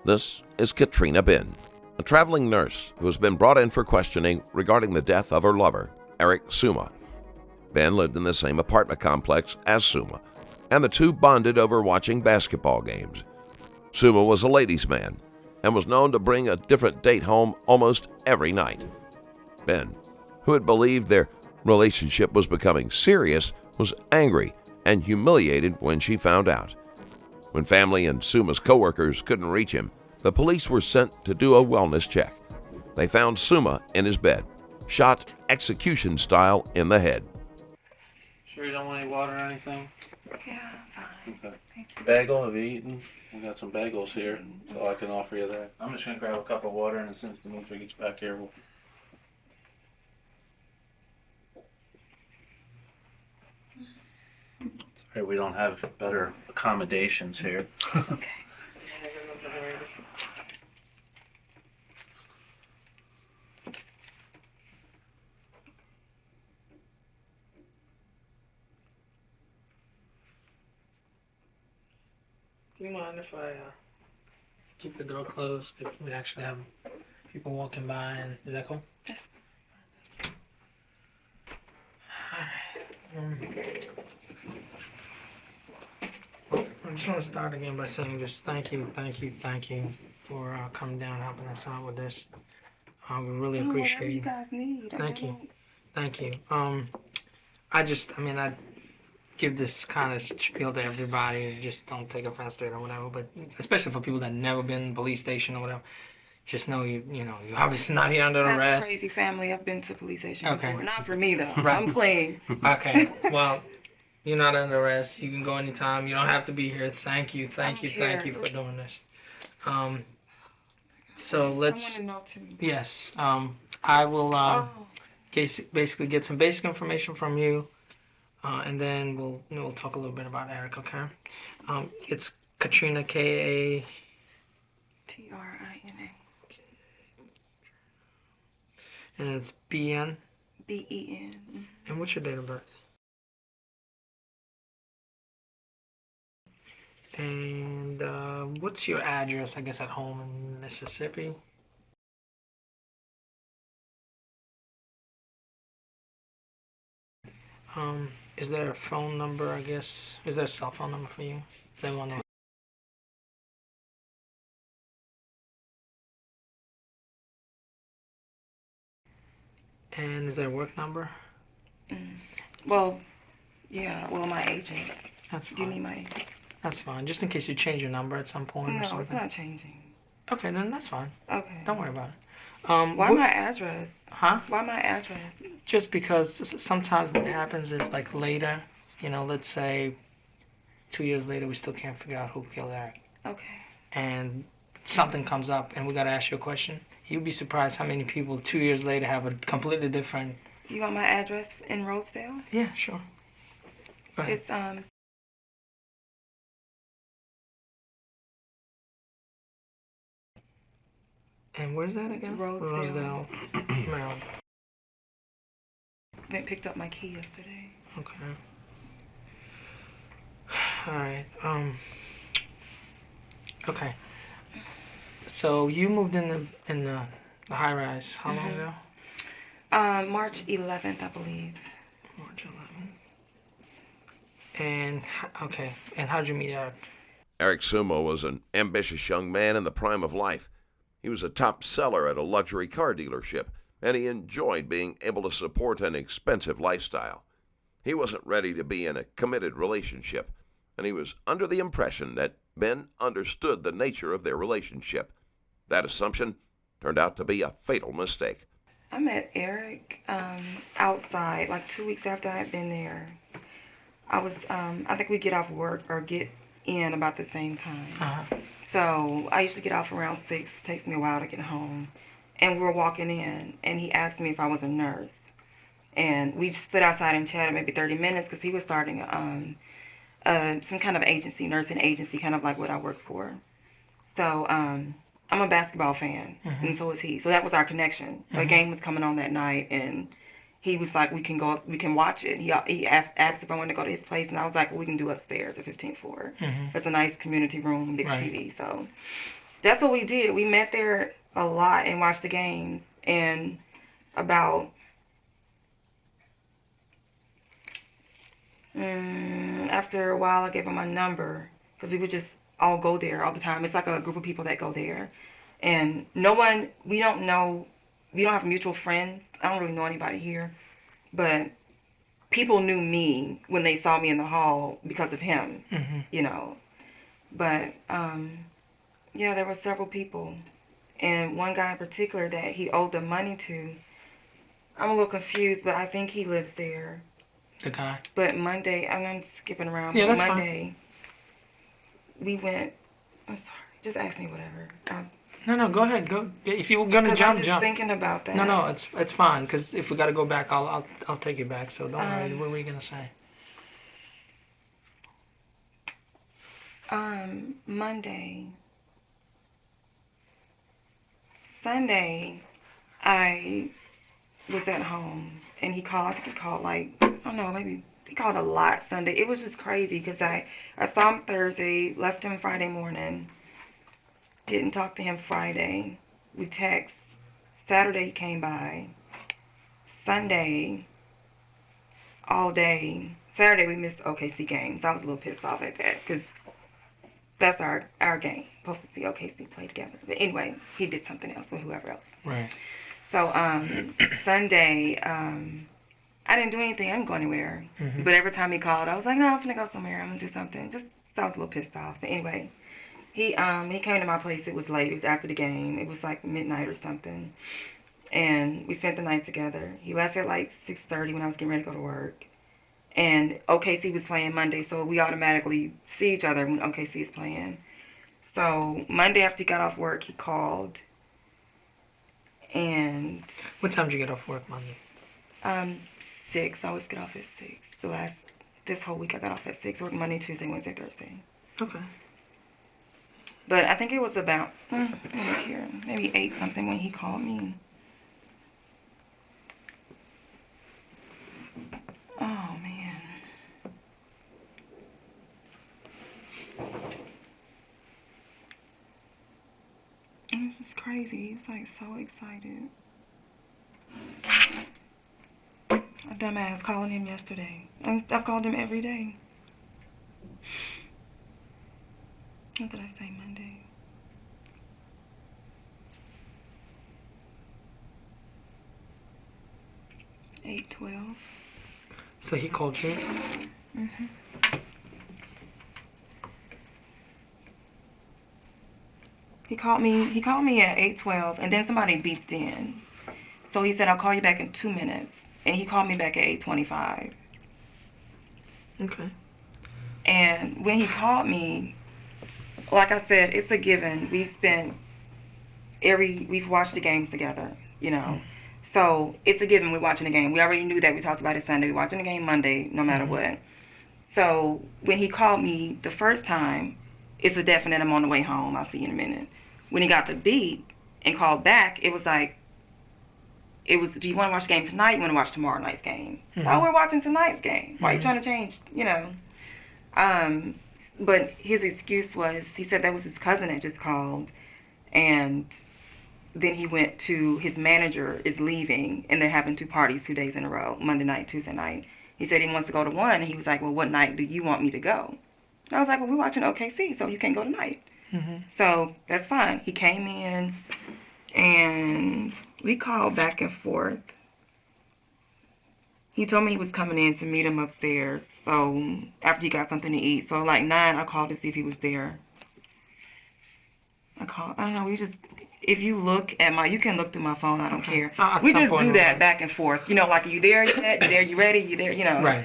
This is Katrina Ben, a traveling nurse who has been brought in for questioning regarding the death of her lover, Eric Somuah. Ben lived in the same apartment complex as Somuah, and the two bonded over watching basketball games. Somuah was a ladies' man and was known to bring a different date home almost every night. Ben, who had believed their relationship was becoming serious, was angry and humiliated when she found out. When family and Somuah's coworkers couldn't reach him, the police were sent to do a wellness check. They found Somuah in his bed, shot execution style in the head. Sure you don't want any water or anything? Yeah, fine. Okay. Thank you. Bagel, have you eaten? We got some bagels here, so I can offer you that. I'm just gonna grab a cup of water, and as soon as the military gets back here, we'll... Sorry, we don't have better accommodations here. It's okay. Do you mind if I keep the door closed? If we actually have people walking by, and is that cool? Yes. I just want to start again by saying just thank you for coming down and helping us out with this. We really appreciate Whatever you guys need. Thank you. I give this kind of spiel to everybody. Just don't take offense to it or whatever. But especially for people that never been in the police station or whatever, just know you're obviously not here under I have a arrest. crazy family. I've been to police station Okay. before. Not for me though. Right. I'm clean. Okay. Well, you're not under arrest. You can go anytime. You don't have to be here. Thank you for doing this. So let's. I want to know too. Yes. I will basically get some basic information from you, and then we'll talk a little bit about Eric. Okay. It's Katrina, K-A. Trina. And it's B-N. Ben. And what's your date of birth? And what's your address, I guess, at home in Mississippi? Is there a phone number, I guess? Is there a cell phone number for you? They want to. And is there a work number? Well, yeah. Well, my agent. That's fine. Do you need my agent? That's fine. Just in case you change your number at some point or No, something. it's not changing. Okay, then that's fine. Okay. Don't worry about it. Why my address? Huh? Why my address? Just because sometimes what happens is like later, let's say 2 years later, we still can't figure out who killed Eric. Okay. And something comes up and we got to ask you a question. You'd be surprised how many people 2 years later have a completely different... You want my address in Rosedale? Yeah, sure. Go ahead. It's And where's that again? Rosedale. Maryland. I picked up my key yesterday. Okay. All right. Okay. So you moved in the high rise how long ago? March 11th, I believe. March 11th. And okay. And how'd you meet Eric? Eric Somuah was an ambitious young man in the prime of life. He was a top seller at a luxury car dealership, and he enjoyed being able to support an expensive lifestyle. He wasn't ready to be in a committed relationship, and he was under the impression that Ben understood the nature of their relationship. That assumption turned out to be a fatal mistake. I met Eric outside, like 2 weeks after I had been there. I think we get off work or get in about the same time. Uh-huh. So I usually get off around 6. It takes me a while to get home. And we were walking in, and he asked me if I was a nurse. And we just stood outside and chatted maybe 30 minutes because he was starting some kind of agency, nursing agency, kind of like what I work for. So I'm a basketball fan, and so is he. So that was our connection. The game was coming on that night, and he was like, we can watch it. He asked if I wanted to go to his place, and I was like, well, we can do upstairs, the 15th floor. There's a nice community room, big TV. So That's what we did. We met there a lot and watched the games. And about after a while, I gave him my number because we would just all go there all the time. It's like a group of people that go there, and we don't have mutual friends. I don't really know anybody here, but people knew me when they saw me in the hall because of him, you know. But yeah, there were several people, and one guy in particular that he owed the money to. I'm a little confused, but I think he lives there. The guy. But Monday, I'm skipping around. Yeah, but that's Monday, we went. I'm sorry. Just ask me whatever. No, go ahead. Go. If you're gonna jump, I'm just jump. thinking about that. No, it's fine. Because if we gotta go back, I'll take you back. So don't worry. What were you gonna say? Monday. Sunday, I was at home and he called. I think he called like, I don't know, maybe he called a lot Sunday. It was just crazy because I saw him Thursday, left him Friday morning, didn't talk to him Friday. We text. Saturday he came by. Sunday, all day. Saturday we missed OKC games. I was a little pissed off at that because that's our game. Supposed to see OKC play together. But anyway, he did something else with whoever else. Right. So Sunday, I didn't do anything. I didn't go anywhere. But every time he called, I was like, no, I'm gonna go somewhere. I'm gonna do something. Just I was a little pissed off. But anyway, he came to my place. It was late. It was after the game. It was like midnight or something. And we spent the night together. He left at like 6:30 when I was getting ready to go to work. And OKC was playing Monday, so we automatically see each other when OKC is playing. So Monday after he got off work, he called. And what time did you get off work Monday? 6. I always get off at 6. This whole week I got off at 6. Work Monday, Tuesday, Wednesday, Thursday. Okay. But I think it was about let me look here, maybe 8 something when he called me. Oh man. It was just crazy. He was like so excited. A dumbass calling him yesterday. I've called him every day. What did I say Monday? $8:12. So he called you? He called me at 8:12, and then somebody beeped in. So he said, I'll call you back in 2 minutes. And he called me back at 8:25. Okay. And when he called me, like I said, it's a given. We've watched the games together, you know. So it's a given we're watching the game. We already knew that. We talked about it Sunday. We're watching the game Monday, no matter what. So when he called me the first time, it's a definite I'm on the way home. I'll see you in a minute. When he got the beep and called back, do you want to watch the game tonight? You want to watch tomorrow night's game? Oh, we're watching tonight's game. Why are you trying to change, you know? But his excuse was, he said that was his cousin that just called. And then he went to, his manager is leaving, and they're having 2 parties 2 days in a row, Monday night, Tuesday night. He said he wants to go to one, and he was like, well, what night do you want me to go? And I was like, well, we're watching OKC, so you can't go tonight. So that's fine. He came in, and we called back and forth. He told me he was coming in to meet him upstairs, so after he got something to eat. So like 9, I called to see if he was there. I don't know, if you look at you can look through my phone, I don't care. We just do that back and forth. You know, like, are you there yet? You there? You ready? You there? You know. Right.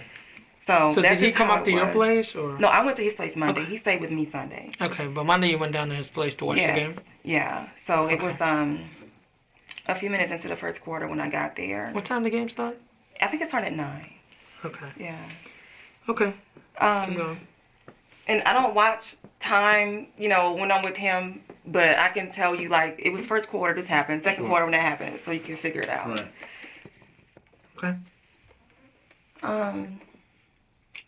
So did he come up to your place, or? No, I went to his place Monday. Okay. He stayed with me Sunday. Okay, but Monday you went down to his place to watch the game? Yeah. So it was a few minutes into the first quarter when I got there. What time did the game start? I think it started at 9. Okay. Yeah. Okay. Keep going. And I don't watch time, you know, when I'm with him, but I can tell you, like, it was first quarter this happened, second quarter when that happened, so you can figure it out. Right. Okay.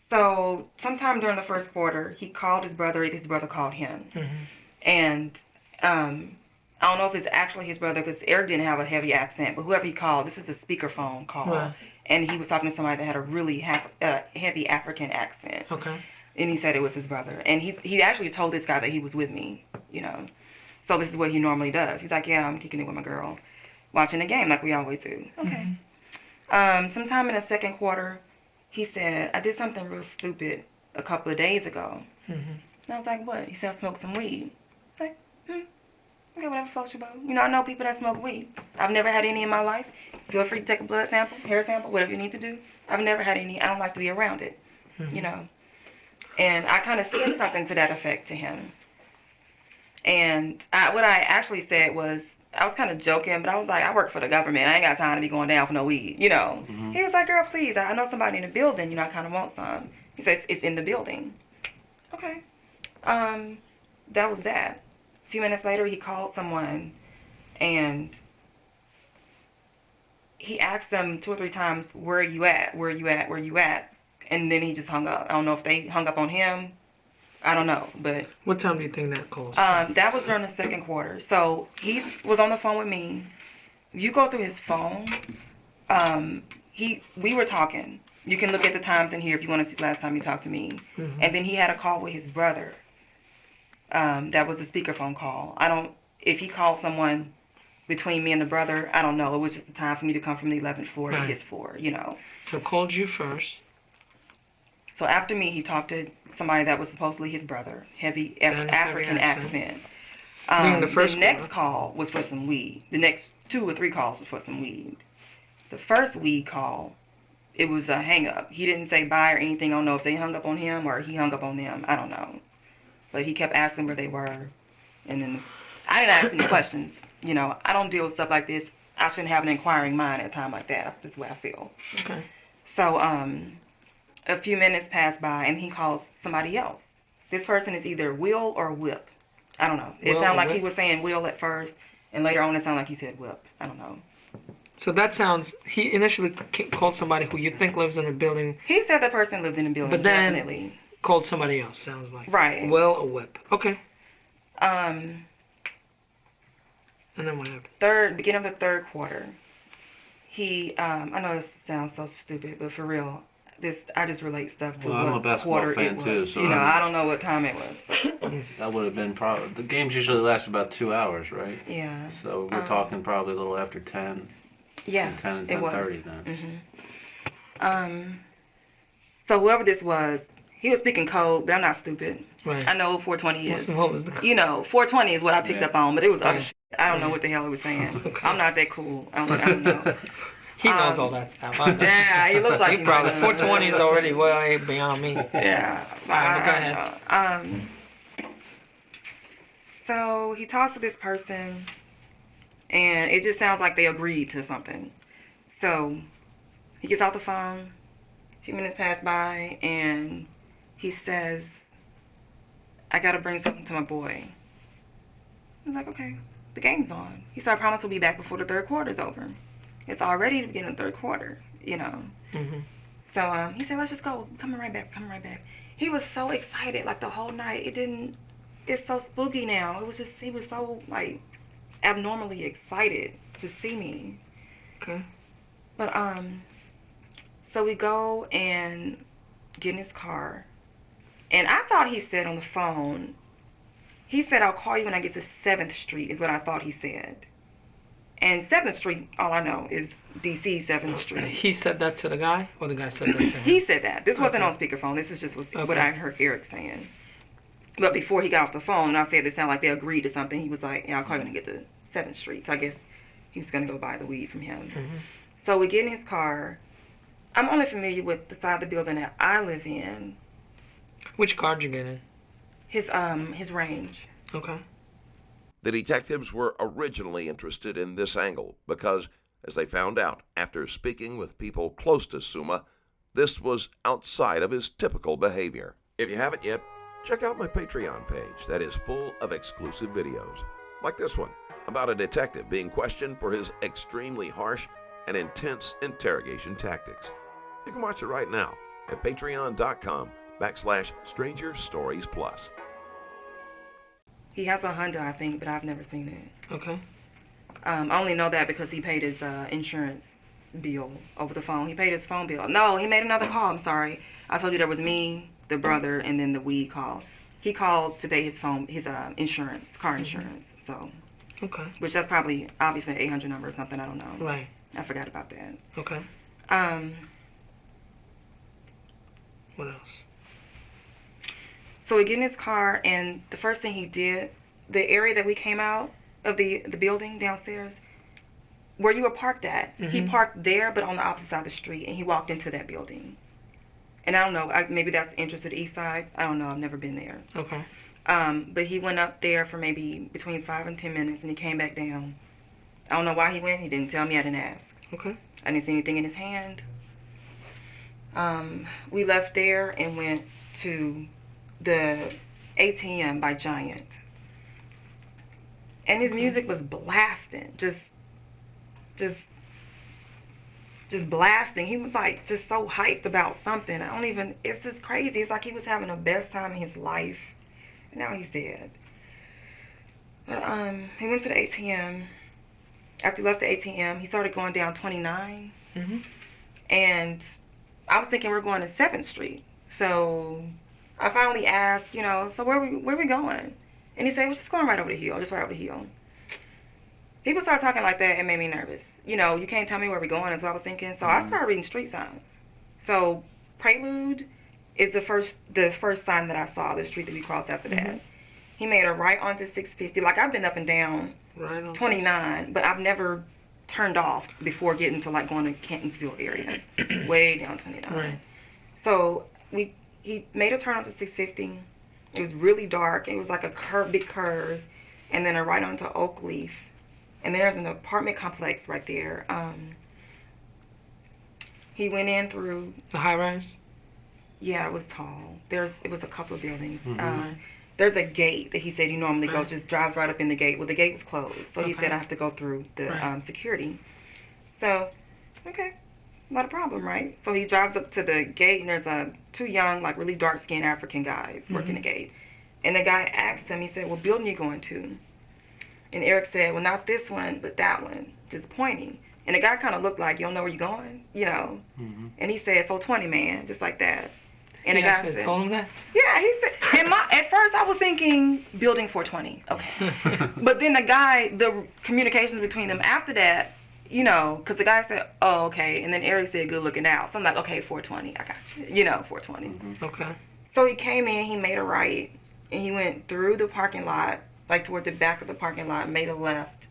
So sometime during the first quarter, he called his brother, his brother called him. And I don't know if it's actually his brother because Eric didn't have a heavy accent, but whoever he called, this was a speakerphone call, Right. and he was talking to somebody that had a really heavy African accent. Okay. And he said it was his brother, and he actually told this guy that he was with me, So this is what he normally does. He's like, yeah, I'm kicking it with my girl, watching the game like we always do. Okay. Sometime in the second quarter, he said, I did something real stupid a couple of days ago. And I was like, what? He said, I smoked some weed. I was like, okay, whatever floats your boat. I know people that smoke weed. I've never had any in my life. Feel free to take a blood sample, hair sample, whatever you need to do. I've never had any. I don't like to be around it, And I kind of said something to that effect to him. And what I actually said was, I was kind of joking, but I was like, I work for the government. I ain't got time to be going down for no weed, He was like, girl, please, I know somebody in the building, I kind of want some. He said, it's in the building. Okay. That was that. A few minutes later, he called someone, and he asked them 2 or 3 times, where are you at? Where are you at? Where are you at? And then he just hung up. I don't know if they hung up on him. I don't know, but... What time do you think that calls? That was during the second quarter. So he was on the phone with me. You go through his phone. We were talking. You can look at the times in here if you want to see the last time he talked to me. And then he had a call with his brother. That was a speakerphone call. If he called someone between me and the brother, I don't know. It was just a time for me to come from the 11th floor to his floor, So called you first. So after me, he talked to somebody that was supposedly his brother, heavy African accent. During the next call was for some weed. The next 2 or 3 calls was for some weed. The first weed call, it was a hang-up. He didn't say bye or anything. I don't know if they hung up on him or he hung up on them. I don't know. But he kept asking where they were. And then I didn't ask any questions. I don't deal with stuff like this. I shouldn't have an inquiring mind at a time like that. That's the way I feel. Okay. So, a few minutes passed by, and he calls somebody else. This person is either Will or Whip. I don't know. It sounded like he was saying Will at first, and later on it sounded like he said Whip. I don't know. So that sounds... He initially called somebody who you think lives in the building. He said the person lived in the building, but then definitely. Called somebody else, sounds like. Right. Will or Whip. Okay. And then what happened? Beginning of the third quarter, he... I know this sounds so stupid, but for real... I just relate stuff to what quarter it was. Too, so I don't know what time it was. That would have been probably... The games usually last about 2 hours, right? Yeah. So we're talking probably a little after 10. Yeah, 10 and 10:30 then. So whoever this was, he was speaking code, but I'm not stupid. Right. I know what 420 is. What was the... 420 is what I picked up on, but it was other shit. I don't know what the hell he was saying. Okay. I'm not that cool. I don't know. He knows all that stuff. Yeah, he looks like he probably 420 is already way beyond me. Yeah. So go ahead. So he talks to this person, and it just sounds like they agreed to something. So he gets off the phone. A few minutes pass by, and he says, "I gotta bring something to my boy." I was like, "Okay, the game's on." He said, "I promise we'll be back before the third quarter's over." It's already the beginning of the third quarter, So he said, "Let's just go. Coming right back. He was so excited, like the whole night. It's so spooky now. He was so like abnormally excited to see me. Okay. But so we go and get in his car, and I thought he said on the phone, he said, "I'll call you when I get to 7th Street," is what I thought he said. And 7th Street, all I know is DC 7th Street. He said that to the guy, or the guy said that to him? He said that. This wasn't on speakerphone. This is just what I heard Eric saying. But before he got off the phone, and I said it sounded like they agreed to something, he was like, "Yeah, I'll call you when I get to 7th Street." So I guess he was going to go buy the weed from him. So we get in his car. I'm only familiar with the side of the building that I live in. Which car did you get in? His Range. Okay. The detectives were originally interested in this angle because, as they found out after speaking with people close to Somuah, this was outside of his typical behavior. If you haven't yet, check out my Patreon page that is full of exclusive videos, like this one, about a detective being questioned for his extremely harsh and intense interrogation tactics. You can watch it right now at patreon.com/Stranger Stories Plus. He has a Honda, I think, but I've never seen it. Okay. I only know that because he paid his insurance bill over the phone. He paid his phone bill. No, he made another call. I'm sorry. I told you there was me, the brother, and then the weed call. He called to pay his insurance, car insurance. So, Okay. which that's probably obviously an 800 number or something. I don't know. Right. I forgot about that. Okay. What else? So we get in his car, and the first thing he did, the area that we came out of the building downstairs, where you were parked at, he parked there, but on the opposite side of the street, and he walked into that building. And I don't know, maybe that's the entrance to the east side. I don't know, I've never been there. Okay. But he went up there for maybe between 5 and 10 minutes, and he came back down. I don't know why he went. He didn't tell me. I didn't ask. Okay. I didn't see anything in his hand. We left there and went to the ATM by Giant. And his music was blasting. Just blasting. He was like just so hyped about something. It's just crazy. It's like he was having the best time in his life. And now he's dead. But he went to the ATM. After he left the ATM, he started going down 29. And I was thinking we're going to 7th Street. So I finally asked, so where we going? And he said, we're just going right over the hill, just right over the hill. People started talking like that, and made me nervous. You can't tell me where we're going, is what I was thinking. So I started reading street signs. So Prelude is the first sign that I saw, the street that we crossed after that. He made a right onto 650. Like, I've been up and down Right on 29, but I've never turned off before getting to, like, going to Cantonsville area. Way down 29. Right. So he made a turn onto 650. It was really dark. It was like a big curve. And then a right onto Oak Leaf. And there's an apartment complex right there. He went in through... The high rise? Yeah, it was tall. It was a couple of buildings. There's a gate that he said you normally go, just drives right up in the gate. Well, the gate was closed. So he said I have to go through the security. So, okay. Not a problem, right? So he drives up to the gate, and there's two young, like really dark-skinned African guys working the gate. And the guy asked him, he said, what building are you going to? And Eric said, well, not this one, but that one, just pointing. And the guy kind of looked like, you don't know where you're going, And he said, 420, man, just like that. And the guy said, told him that? Yeah, he said, at first I was thinking building 420, okay. But then the communications between them after that, because the guy said, oh, okay. And then Eric said, good looking out. So I'm like, okay, 420, I got you, 420. Okay. So he came in, he made a right, and he went through the parking lot, like toward the back of the parking lot, made a left,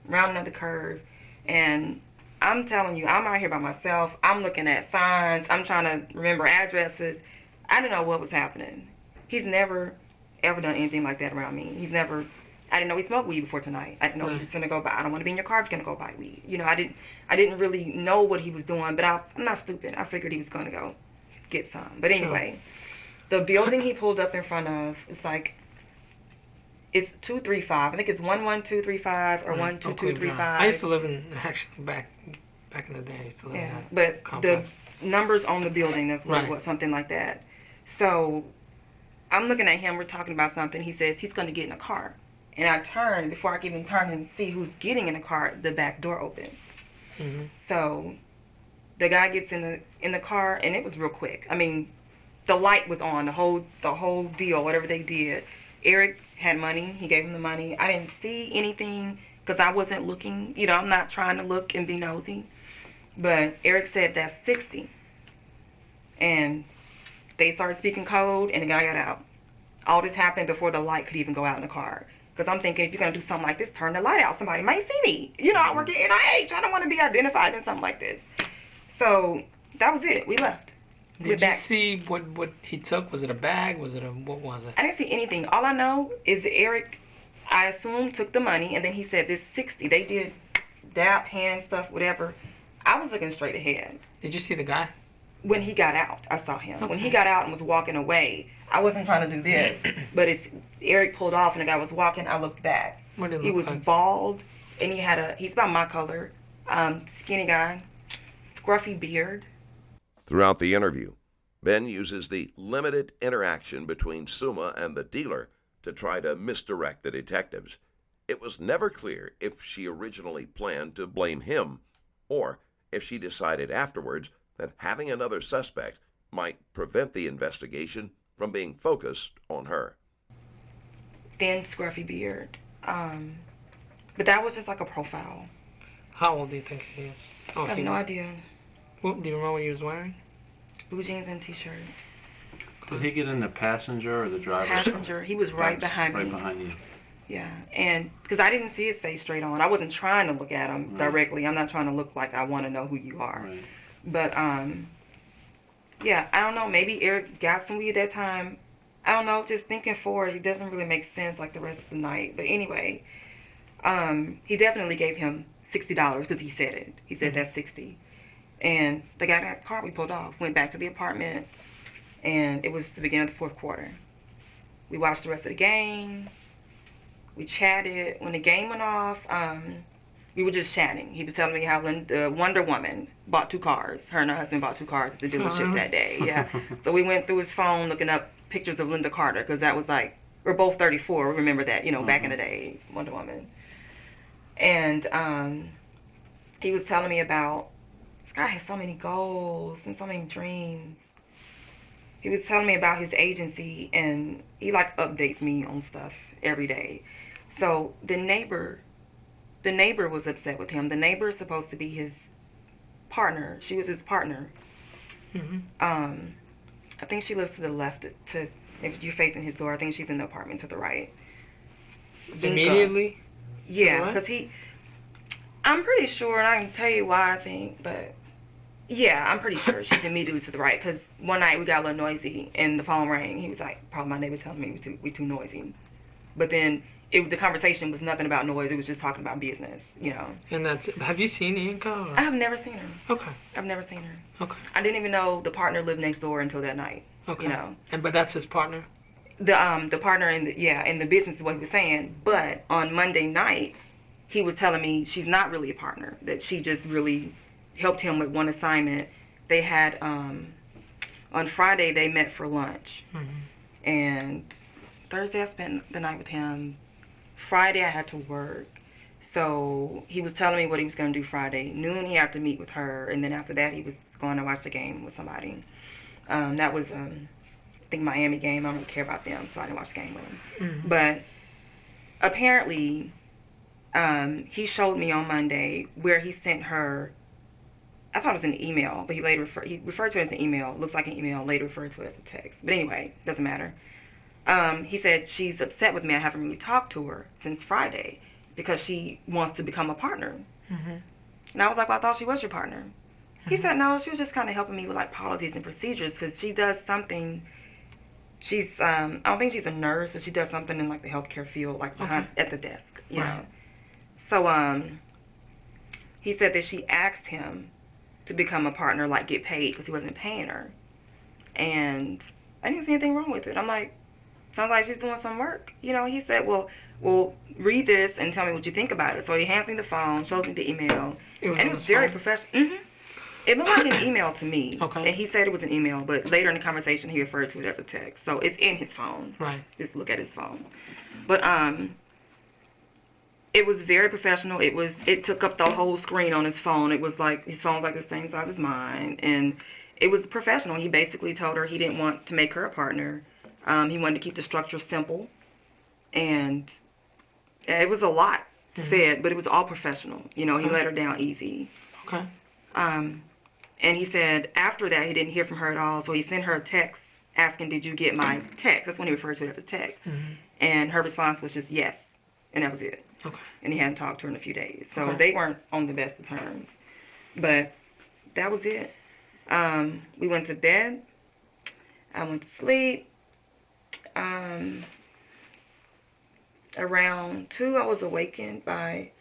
round another curve. And I'm telling you, I'm out here by myself. I'm looking at signs. I'm trying to remember addresses. I didn't know what was happening. He's never, ever done anything like that around me. I didn't know he smoked weed before tonight. I didn't know he was going to go buy. I don't want to be in your car if you're going to go buy weed. I didn't really know what he was doing, but I'm not stupid. I figured he was going to go get some. But anyway, the building he pulled up in front of, it's 235. I think it's 11235 or 12235. I used to live actually back in the day. I used to live in that but complex. The numbers on the building, that's what it was, something like that. So I'm looking at him, we're talking about something. He says he's going to get in a car. And I turn, before I can even turn and see who's getting in the car, the back door opened. So the guy gets in the car, and it was real quick. I mean, the light was on, the whole deal, whatever they did. Eric had money. He gave him the money. I didn't see anything because I wasn't looking. I'm not trying to look and be nosy. But Eric said that's 60. And they started speaking code, and the guy got out. All this happened before the light could even go out in the car. Because I'm thinking, if you're going to do something like this, turn the light out. Somebody might see me. I work at NIH. I don't want to be identified in something like this. So that was it. We left. Did you see what he took? Was it a bag? What was it? I didn't see anything. All I know is that Eric, I assume, took the money, and then he said this 60. They did dap, hand stuff, whatever. I was looking straight ahead. Did you see the guy? When he got out, I saw him. Okay. When he got out and was walking away, I wasn't trying to do this, but Eric pulled off and the guy was walking. I looked back. What did he was like? Bald, and he's about my color, skinny guy, scruffy beard. Throughout the interview, Ben uses the limited interaction between Somuah and the dealer to try to misdirect the detectives. It was never clear if she originally planned to blame him or if she decided afterwards that having another suspect might prevent the investigation from being focused on her. Thin, scruffy beard. But that was just like a profile. How old do you think he is? Oh, I have no idea. Well, do you remember what he was wearing? Blue jeans and t-shirt. Did he get in the passenger or the driver's Passenger. He was right behind me. Right behind you. Yeah, and because I didn't see his face straight on. I wasn't trying to look at him directly. I'm not trying to look like I want to know who you are. Right. But, yeah, I don't know. Maybe Eric got some weed that time. I don't know. Just thinking forward, it doesn't really make sense like the rest of the night. But anyway, he definitely gave him $60 because he said it. He said that's 60. And they got in that car. We pulled off. Went back to the apartment. And it was the beginning of the fourth quarter. We watched the rest of the game. We chatted. When the game went off, we were just chatting. He was telling me how Wonder Woman bought 2 cars. Her and her husband bought 2 cars at the dealership that day. Yeah. So we went through his phone looking up pictures of Linda Carter because that was like, we're both 34. We remember that, you know, back in the day, Wonder Woman. And he was telling me about, this guy has so many goals and so many dreams. He was telling me about his agency, and he like updates me on stuff every day. So the neighbor was upset with him. The neighbor is supposed to be his partner. She was his partner. I think she lives to the left. If you're facing his door, I think she's in the apartment to the right. Immediately? Yeah, because I'm pretty sure, and I can tell you why I think, but yeah, I'm pretty sure she's immediately to the right. Because one night we got a little noisy, and the phone rang. He was like, probably my neighbor telling me we too noisy. But then the conversation was nothing about noise. It was just talking about business, you know. And that's it. Have you seen Inka? I have never seen her. Okay. I've never seen her. Okay. I didn't even know the partner lived next door until that night. Okay. You know. But that's his partner? The partner in the business is what he was saying. But on Monday night, he was telling me she's not really a partner. That she just really helped him with one assignment. They had on Friday they met for lunch, and Thursday I spent the night with him. Friday I had to work, so he was telling me what he was going to do Friday. Noon he had to meet with her, and then after that he was going to watch the game with somebody. That was I think Miami game. I don't care about them, so I didn't watch the game with him. But apparently he showed me on Monday where he sent her. I thought it was an email, but he referred to it as an email. It looks like an email, later referred to it as a text. But anyway, doesn't matter. He said she's upset with me. I haven't really talked to her since Friday because she wants to become a partner. And I was like, well, I thought she was your partner. He said, no, she was just kind of helping me with like policies and procedures because she does something. She's, I don't think she's a nurse, but she does something in like the healthcare field, like behind at the desk, you know. So he said that she asked him to become a partner, like get paid because he wasn't paying her. And I didn't see anything wrong with it. I'm like, sounds like she's doing some work. You know, he said, well, read this and tell me what you think about it. So he hands me the phone, shows me the email. And it was very professional. It looked like an email to me. Okay. And he said it was an email, but later in the conversation he referred to it as a text. So it's in his phone. Right. Just look at his phone. But it was very professional. It took up the whole screen on his phone. It was like his phone's like the same size as mine, and it was professional. He basically told her he didn't want to make her a partner. He wanted to keep the structure simple, and it was a lot said, but it was all professional. You know, he let her down easy. Okay. And he said after that he didn't hear from her at all, so he sent her a text asking, "Did you get my text?" That's when he referred to it as a text, and her response was just yes, and that was it. Okay. And he hadn't talked to her in a few days. So Okay. they weren't on the best of terms. But that was it. We went to bed. I went to sleep. Around 2, I was awakened by,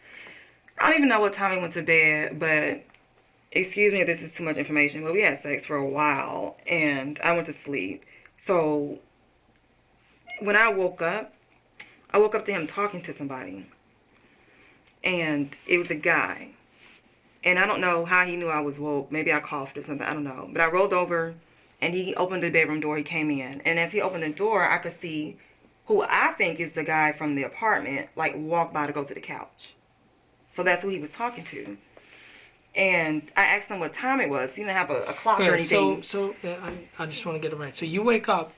I don't even know what time we went to bed, but excuse me if this is too much information, but we had sex for a while, and I went to sleep. So when I woke up to him talking to somebody. And it was a guy. And I don't know how he knew I was woke. Maybe I coughed or something. I don't know. But I rolled over, and he opened the bedroom door. He came in. And as he opened the door, I could see who I think is the guy from the apartment, like walked by to go to the couch. So that's who he was talking to. And I asked him what time it was. He didn't have a clock or Wait, anything. I just want to get it right. So you wake up,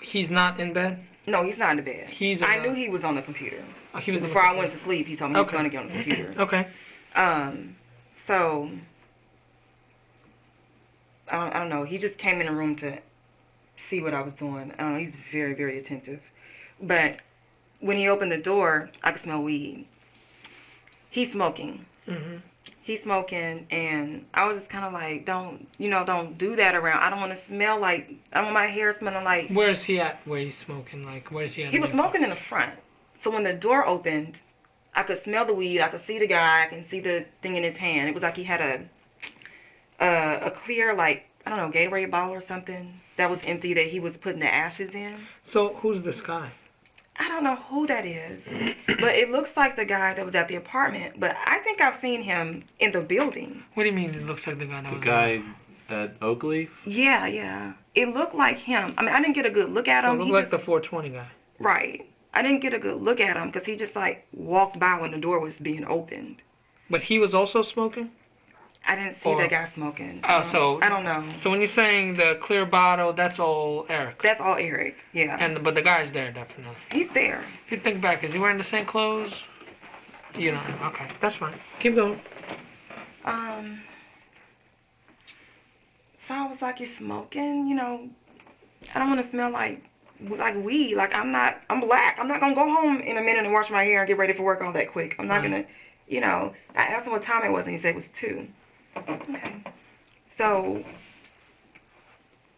he's not in bed? No, he's not in the bed. I knew he was on the computer. He was Before I went to sleep, he told me he was going to get on the computer. Okay. So I don't know. He just came in the room to see what I was doing. I don't know. He's very, very attentive. But when he opened the door, I could smell weed. He's smoking. Mm-hmm. He's smoking, and I was just kind of like, don't do that around. I don't want to smell like, I don't want my hair smelling like. Where is he at? Where he's smoking? Like, where is he at? He was smoking in the front. So when the door opened, I could smell the weed. I could see the guy. I can see the thing in his hand. It was like he had a clear, like, I don't know, Gatorade bottle or something that was empty that he was putting the ashes in. So who's this guy? I don't know who that is, but it looks like the guy that was at the apartment. But I think I've seen him in the building. What do you mean it looks like the guy that was The guy at Oakleaf? Yeah. It looked like him. I mean, I didn't get a good look at him. It looked like the 420 guy. Right. I didn't get a good look at him because he just like walked by when the door was being opened. But he was also smoking? I didn't see the guy smoking. So I don't know. So when you're saying the clear bottle, that's all Eric? That's all Eric, yeah. But the guy's there, definitely. He's there. If you think back, is he wearing the same clothes? You know, okay, that's fine. Keep going. So I was like, you're smoking, I don't want to smell like weed. Like, I'm black. I'm not going to go home in a minute and wash my hair and get ready for work all that quick. I'm not going to, I asked him what time it was, and he said it was 2. Okay. So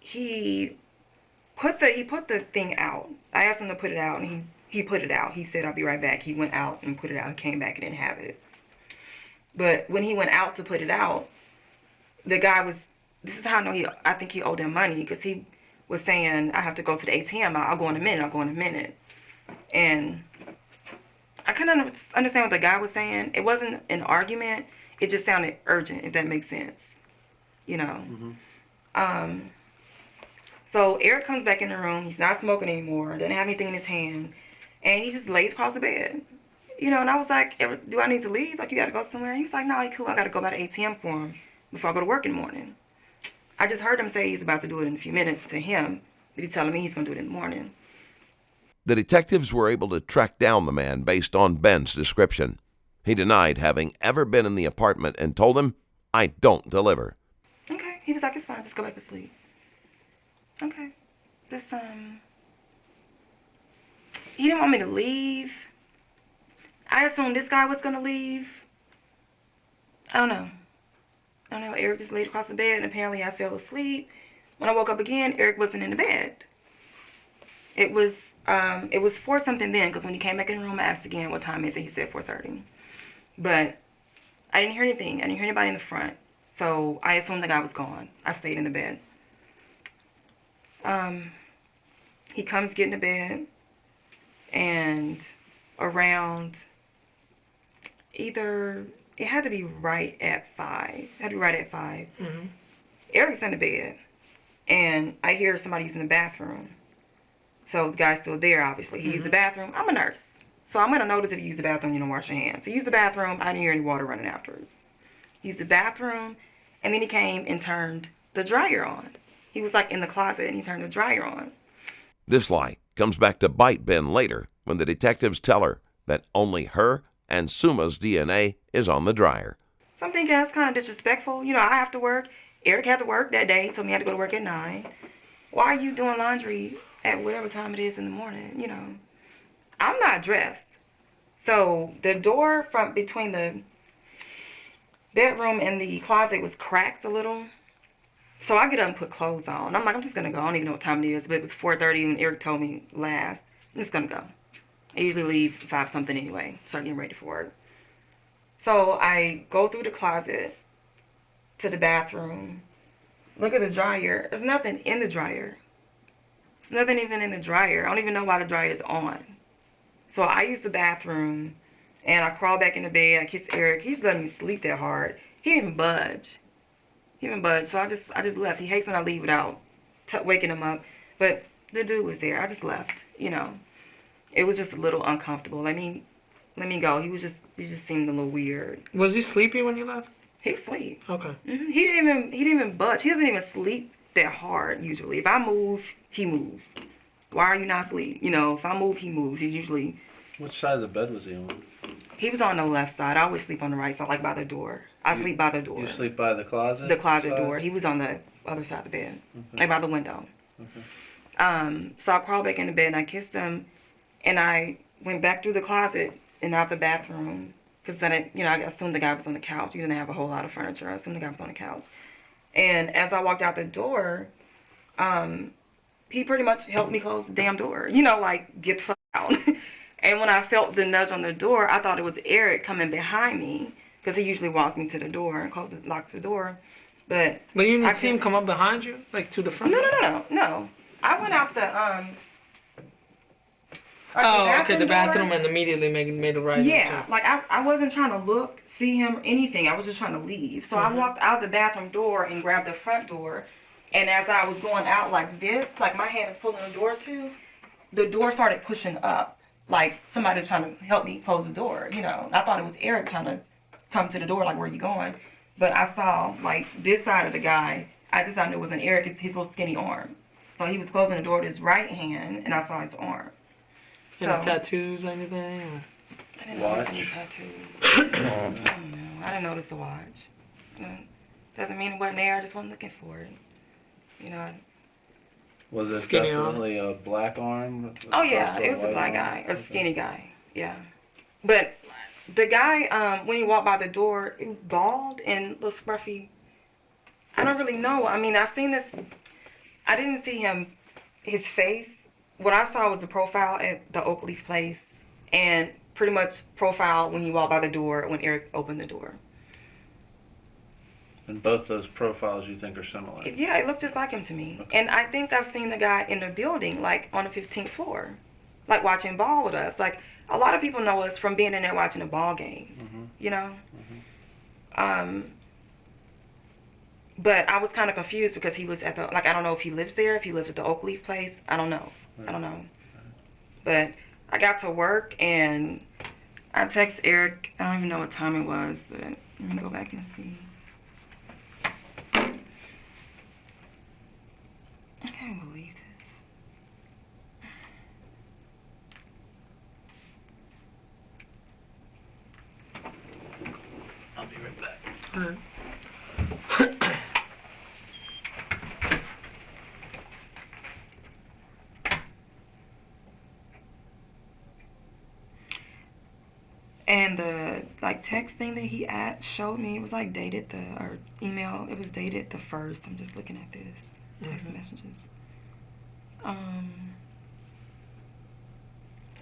he put the thing out. I asked him to put it out, and he put it out. He said, I'll be right back. He went out and put it out and came back and didn't have it. But when he went out to put it out, the guy this is how I know I think he owed him money, because he was saying, I have to go to the ATM. I'll go in a minute. And I couldn't understand what the guy was saying. It wasn't an argument. It just sounded urgent, if that makes sense. Mm-hmm. So Eric comes back in the room. He's not smoking anymore. Doesn't have anything in his hand. And he just lays across the bed. And I was like, do I need to leave? Like, you got to go somewhere? And he was like, no, cool. I got to go by the ATM for him before I go to work in the morning. I just heard him say he's about to do it in a few minutes to him. But he's telling me he's going to do it in the morning. The detectives were able to track down the man based on Ben's description. He denied having ever been in the apartment and told them, I don't deliver. Okay. He was like, it's fine. Just go back to sleep. Okay. He didn't want me to leave. I assumed this guy was going to leave. I don't know. Eric just laid across the bed, and apparently I fell asleep. When I woke up again, Eric wasn't in the bed. It was 4 something then, because when he came back in the room, I asked again what time is it. He said 4:30. But I didn't hear anything. I didn't hear anybody in the front. So I assumed the guy was gone. I stayed in the bed. He comes getting to bed, and around it had to be right at 5. Mm-hmm. Eric's in the bed, and I hear somebody using the bathroom. So the guy's still there, obviously. He used the bathroom. I'm a nurse, so I'm going to notice if you use the bathroom, you don't wash your hands. So he used the bathroom. I didn't hear any water running afterwards. He used the bathroom, and then he came and turned the dryer on. He was like in the closet, and he turned the dryer on. This lie comes back to bite Ben later when the detectives tell her that only her and Somuah's DNA is on the dryer. So I'm thinking that's kind of disrespectful. I have to work. Eric had to work that day, so he had to go to work at 9. Why are you doing laundry at whatever time it is in the morning? I'm not dressed. So the door from between the bedroom and the closet was cracked a little. So I get up and put clothes on. I'm like, I'm just going to go. I don't even know what time it is, but it was 4:30 when Eric told me last. I'm just going to go. I usually leave 5 something anyway, start getting ready for work. So I go through the closet to the bathroom, look at the dryer. There's nothing in the dryer. There's nothing even in the dryer. I don't even know why the dryer is on. So I use the bathroom, and I crawl back in the bed. I kiss Eric. He's letting me sleep that hard. He didn't budge. So I just left. He hates when I leave without waking him up. But the dude was there. I just left. You know, it was just a little uncomfortable. Let me go. He just seemed a little weird. Was he sleepy when you left? He was asleep. Okay. He didn't even budge. He doesn't even sleep that hard usually. If I move, he moves. Why are you not asleep? You know, if I move, he moves. He's usually. Which side of the bed was he on? He was on the left side. I always sleep on the right side, like by the door. I sleep by the door. You sleep by the closet? The closet side? door. He was on the other side of the bed, Okay. like by the window. Okay. So I crawled back in the bed and I kissed him, and I went back through the closet and out the bathroom because then I assumed the guy was on the couch. He didn't have a whole lot of furniture. I assumed the guy was on the couch. And as I walked out the door, he pretty much helped me close the damn door. You know, like, get the fuck out. And when I felt the nudge on the door, I thought it was Eric coming behind me because he usually walks me to the door and locks the door. But you didn't see him come up behind you, like to the front? No. I went out the the bathroom door. and immediately made a right. Yeah, into. like I wasn't trying to look, see him, or anything. I was just trying to leave. So I walked out the bathroom door and grabbed the front door. And as I was going out like this, like my hand is pulling the door to, the door started pushing up. Like somebody's trying to help me close the door, you know. I thought it was Eric trying to come to the door, like, where you going? But I saw, like, this side of the guy, I just knew it wasn't Eric, his little skinny arm. So he was closing the door with his right hand, and I saw his arm. Any tattoos or anything? Or? I didn't notice any tattoos. I don't know. I didn't notice a watch. Doesn't mean it wasn't there, I just wasn't looking for it. You know. Was it Skinny definitely a black arm? Oh yeah, it was a black guy, a skinny guy. Yeah, but the guy when he walked by the door, he was bald and a little scruffy. I don't really know. I mean, I seen this. I didn't see his face. What I saw was the profile at the Oak Leaf place, and pretty much profile when he walked by the door when Eric opened the door. And both those profiles you think are similar? Yeah, it looked just like him to me. Okay. And I think I've seen the guy in the building, like on the 15th floor, like watching ball with us. Like a lot of people know us from being in there watching the ball games, you know? But I was kind of confused because he was at the, like, I don't know if he lives there, if he lives at the Oak Leaf place. I don't know. I don't know. But I got to work and I texted Eric. I don't even know what time it was, but let me go back and see. I can't believe this. I'll be right back. All right. And the text thing that he showed me, it was like dated or email. It was dated the 1st. I'm just looking at this text messages.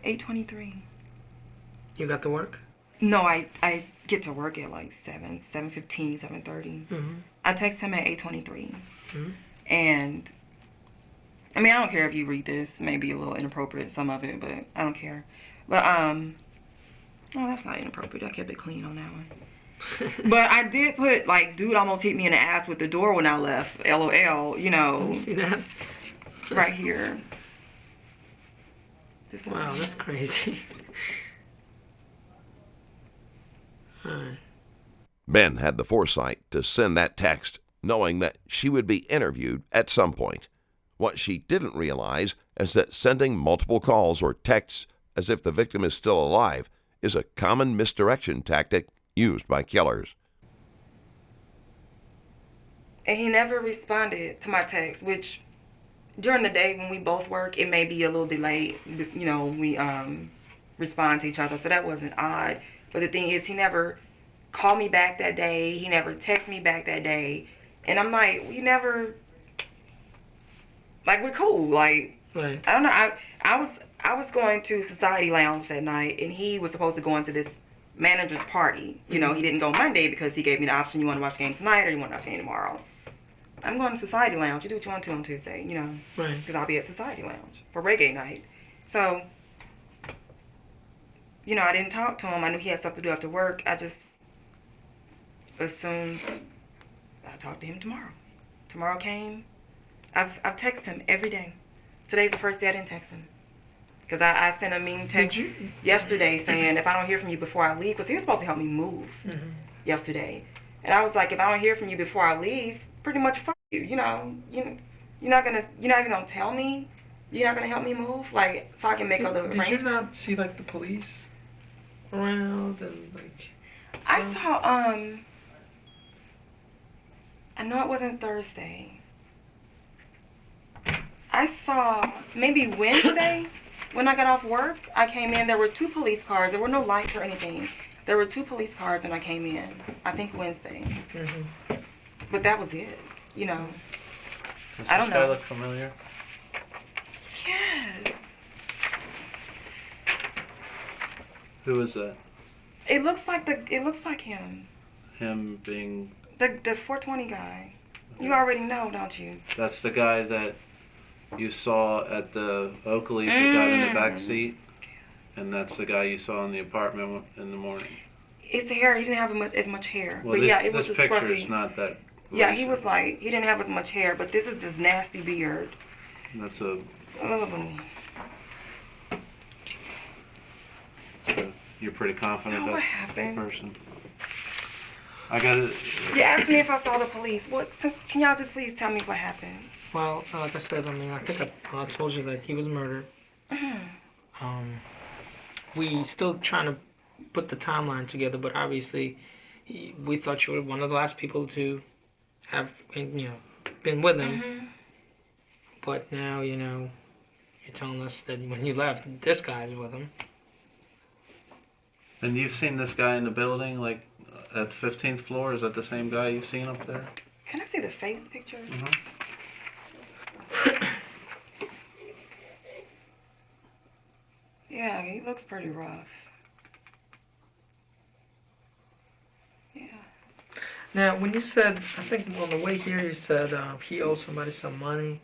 8:23. You got to work? No, I get to work at like 7:15, 7:30. I text him at 8:23. And I mean, I don't care if you read this. Maybe a little inappropriate, some of it, but I don't care. But no, that's not inappropriate. I kept it clean on that one. But I did put, like, dude almost hit me in the ass with the door when I left. LOL, you know. You see that? Right here. Wow, that's crazy. Alright. Ben had the foresight to send that text knowing that she would be interviewed at some point. What she didn't realize is that sending multiple calls or texts as if the victim is still alive is a common misdirection tactic used by killers. And he never responded to my text, which during the day when we both work, it may be a little delayed. You know, we respond to each other, so that wasn't odd. But the thing is, he never called me back that day. He never texted me back that day. And I'm like, we never, like, we're cool. Like, right. I don't know. I was going to Society Lounge that night, and he was supposed to go into this manager's party. You know, he didn't go Monday because he gave me the option, you want to watch the game tonight or you want to watch the game tomorrow. I'm going to Society Lounge. You do what you want to on Tuesday, you know. Right. Because I'll be at Society Lounge for reggae night. So, you know, I didn't talk to him. I knew he had stuff to do after work. I just assumed I'll talk to him tomorrow. Tomorrow came. I've texted him every day Today's the first day I didn't text him. Because I sent a mean text yesterday saying if I don't hear from you before I leave, because he was supposed to help me move yesterday. And I was like, if I don't hear from you before I leave, pretty much fuck you. You're not even gonna tell me. You're not gonna help me move, like, so I can make other arrangements. Did you not see like the police around and like? I saw I know it wasn't Thursday. I saw maybe Wednesday when I got off work. I came in. There were 2 police cars. There were no lights or anything. There were 2 police cars when I came in. I think Wednesday. But that was it. Does I don't this guy know. look familiar? Yes. Who is that? It looks like him. Him being... The 420 guy. You already know, don't you? That's the guy that you saw at the Oakley that got in the back seat, and that's the guy you saw in the apartment in the morning. His hair, he didn't have as much hair. Well, But this, yeah, it was this a picture's scruffy. not that. Yeah, he recent. was like, he didn't have as much hair, but this is this nasty beard. That's a. Oh. You're pretty confident What that's happened? the person. I got it. You asked me if I saw the police. Can y'all just please tell me what happened? Well, like I said, I think I told you that he was murdered. We still trying to put the timeline together, but obviously, we thought you were one of the last people to have, been with him. But now, you're telling us that when you left, this guy's with him. And you've seen this guy in the building, like at 15th floor? Is that the same guy you've seen up there? Can I see the face picture? Yeah, he looks pretty rough. Yeah. Now, when you said, I think on the way here, you said he owed somebody some money.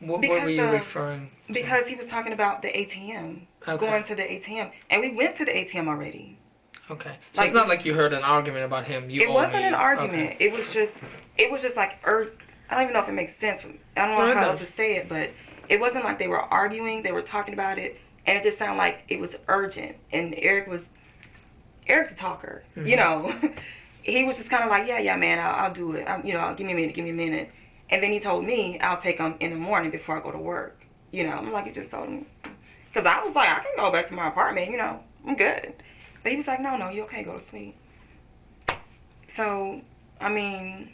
What were you referring to? Because he was talking about the ATM, going to the ATM. And we went to the ATM already. Okay. So it's not like you heard an argument about him. It wasn't an argument. Okay. It was just like, I don't even know if it makes sense. I don't know how else to say it, but it wasn't like they were arguing. They were talking about it. And it just sounded like it was urgent. And Eric's a talker, He was just kind of like, yeah, man, I'll do it. Give me a minute. And then he told me I'll take them in the morning before I go to work. I'm like, you just told me. Because I was like, I can go back to my apartment, I'm good. But he was like, no, you okay, go to sleep. So, I mean.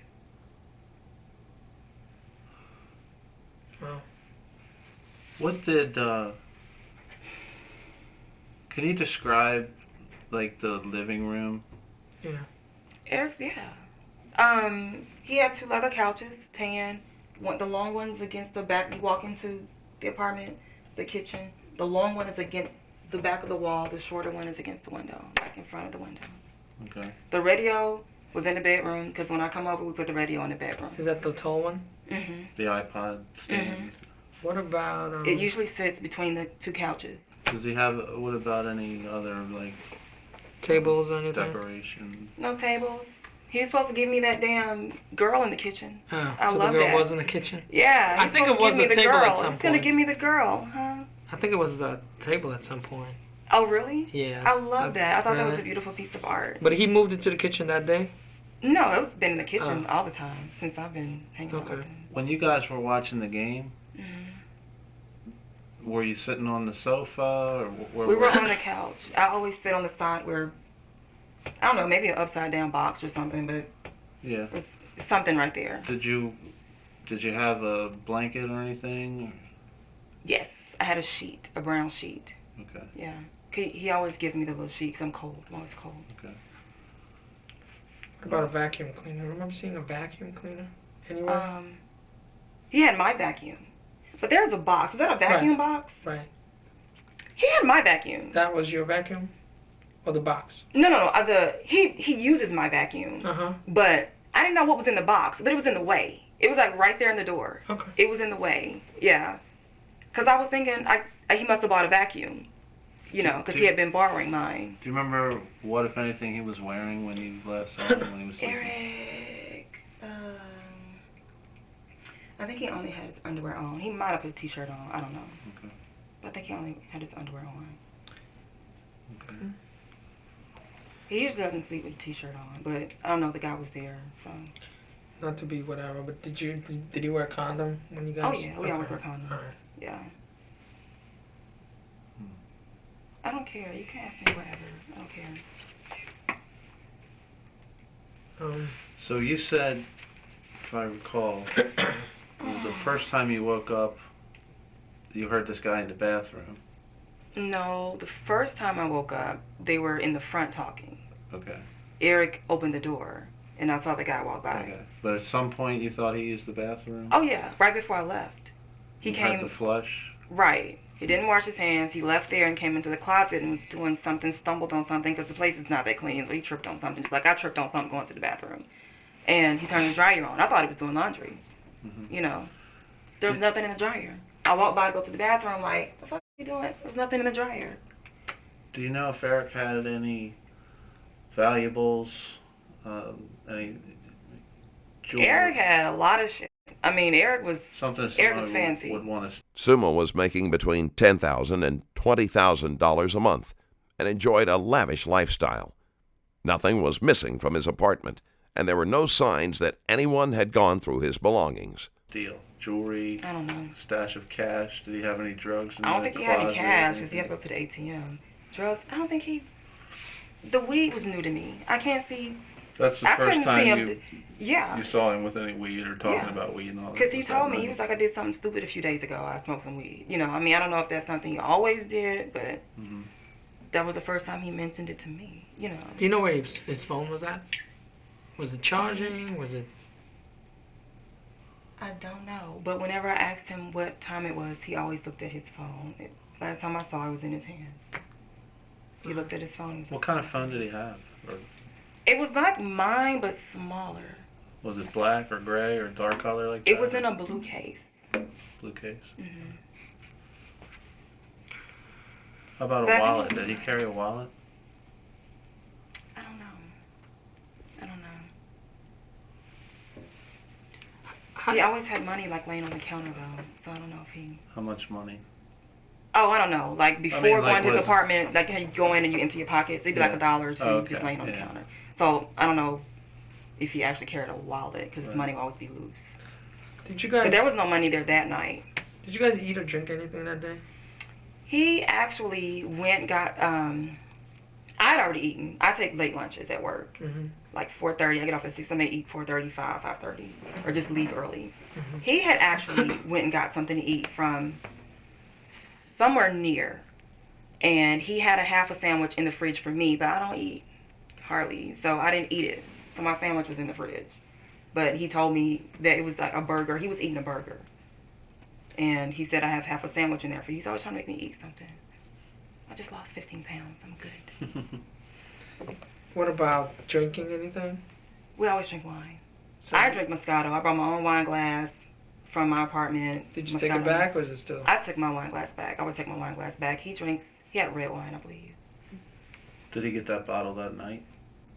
Well. What did, can you describe, like, the living room? Yeah. Eric's, yeah. He had 2 leather couches, tan. The long one's against the back. You walk into the apartment, the kitchen. The long one is against the back of the wall. The shorter one is against the window, like in front of the window. Okay. The radio was in the bedroom, because when I come over, we put the radio in the bedroom. Is that the tall one? Mm-hmm. The iPod stand? What about... It usually sits between the 2 couches. Does he have, what about any other, like... tables or anything? Decoration? No tables. He was supposed to give me that damn girl in the kitchen. Oh, I so love the girl that. was in the kitchen? Yeah. I think it was a table at some He's going to point. give me the girl, huh? I think it was a table at some point. Oh, really? Yeah. I love that. I thought that was really? a beautiful piece of art. But he moved into the kitchen that day? No, it's been in the kitchen all the time since I've been hanging out with him. When you guys were watching the game, Mm-hmm. were you sitting on the sofa? Or We were on the couch. I always sit on the side where, I don't know, maybe an upside down box or something, but yeah. it's something right there. Did you have a blanket or anything? Yes, I had a sheet, a brown sheet. Okay. Yeah. He always gives me the little sheet because I'm cold. I'm always cold. Okay. What about a vacuum cleaner? Remember seeing a vacuum cleaner anywhere? He had my vacuum. But there's a box. Was that a vacuum box? Right. He had my vacuum. That was your vacuum? Or the box? No. He uses my vacuum. Uh-huh. But I didn't know what was in the box. But it was in the way. It was like right there in the door. Okay. It was in the way. Yeah. Because I was thinking he must have bought a vacuum. Because he had been borrowing mine. Do you remember what, if anything, he was wearing when you last saw him when he was sleeping? Eric. I think he only had his underwear on. He might have put a t-shirt on. I don't know. Okay. But I think he only had his underwear on. Okay. He usually doesn't sleep with a t-shirt on, but I don't know. The guy was there, so. Not to be whatever, but did you wear a condom when you guys? Oh yeah, we always wear condoms. All right. Yeah. I don't care. You can ask me whatever. I don't care. So you said, if I recall, the first time you woke up, you heard this guy in the bathroom. No, the first time I woke up, they were in the front talking. Okay. Eric opened the door, and I saw the guy walk by. Okay. But at some point you thought he used the bathroom? Oh yeah, right before I left. He You came. heard the flush? Right. He didn't wash his hands. He left there and came into the closet and was doing something, stumbled on something because the place is not that clean. So he tripped on something. Just like I tripped on something going to the bathroom. And he turned the dryer on. I thought he was doing laundry. Mm-hmm. You know, there was nothing in the dryer. I walked by to go to the bathroom like, the fuck are you doing? There's nothing in the dryer. Do you know if Eric had any valuables, any jewelry? Eric had a lot of shit. I mean, Eric was fancy. Would want to. Somuah was making between $10,000 and $20,000 a month and enjoyed a lavish lifestyle. Nothing was missing from his apartment, and there were no signs that anyone had gone through his belongings. Deal. Jewelry. I don't know. Stash of cash. Did he have any drugs in I don't the think he had any closet? cash because he had to go to the ATM. Drugs, I don't think he... The weed was new to me. I can't see... That's the I first couldn't see time him. Yeah. you saw him with any weed or talking Yeah. about weed and all that. Because he Was that told me, night? he was like, I did something stupid a few days ago. I smoked some weed. You know, I mean, I don't know if that's something he always did, but Mhm. that was the first time he mentioned it to me, you know. Do you know where his phone was at? Was it charging? Was it? I don't know. But whenever I asked him what time it was, he always looked at his phone. Last time I saw it was in his hand. He looked at his phone. What kind of phone did he have? Or It was like mine, but smaller. was it black or gray or dark color like that? It was in a blue case. Blue case. Hmm. How about But I a think it wallet? was- Did he carry a wallet? I don't know. I don't know. He always had money like laying on the counter though, so I don't know if he. How much money? Oh, I don't know. Like before like, going to his was- apartment, like how you go in and you empty your pockets, it'd be like Yeah. $1 or $2 Oh, okay, just laying on the yeah. counter. So I don't know if he actually carried a wallet because his Right. money would always be loose. Did you But guys? there was no money there that night. Did you guys eat or drink anything that day? He actually went got I'd already eaten. I take late lunches at work. Mm-hmm. Like 4:30. I get off at 6. I may eat 4:35, 5:30, or just leave early. Mhm. He had actually went and got something to eat from somewhere near, and he had a half a sandwich in the fridge for me, but I don't eat hardly, so I didn't eat it. So my sandwich was in the fridge, but he told me that it was like a burger. He was eating a burger, and he said I have half a sandwich in there for you. He's always trying to make me eat something. I just lost 15 pounds. I'm good. What about drinking anything? We always drink wine. So I drink Moscato. I brought my own wine glass from my apartment. Did you take it Moscato. back, or is it still? I took my wine glass back. I always take my wine glass back. He had red wine, I believe. Did he get that bottle that night?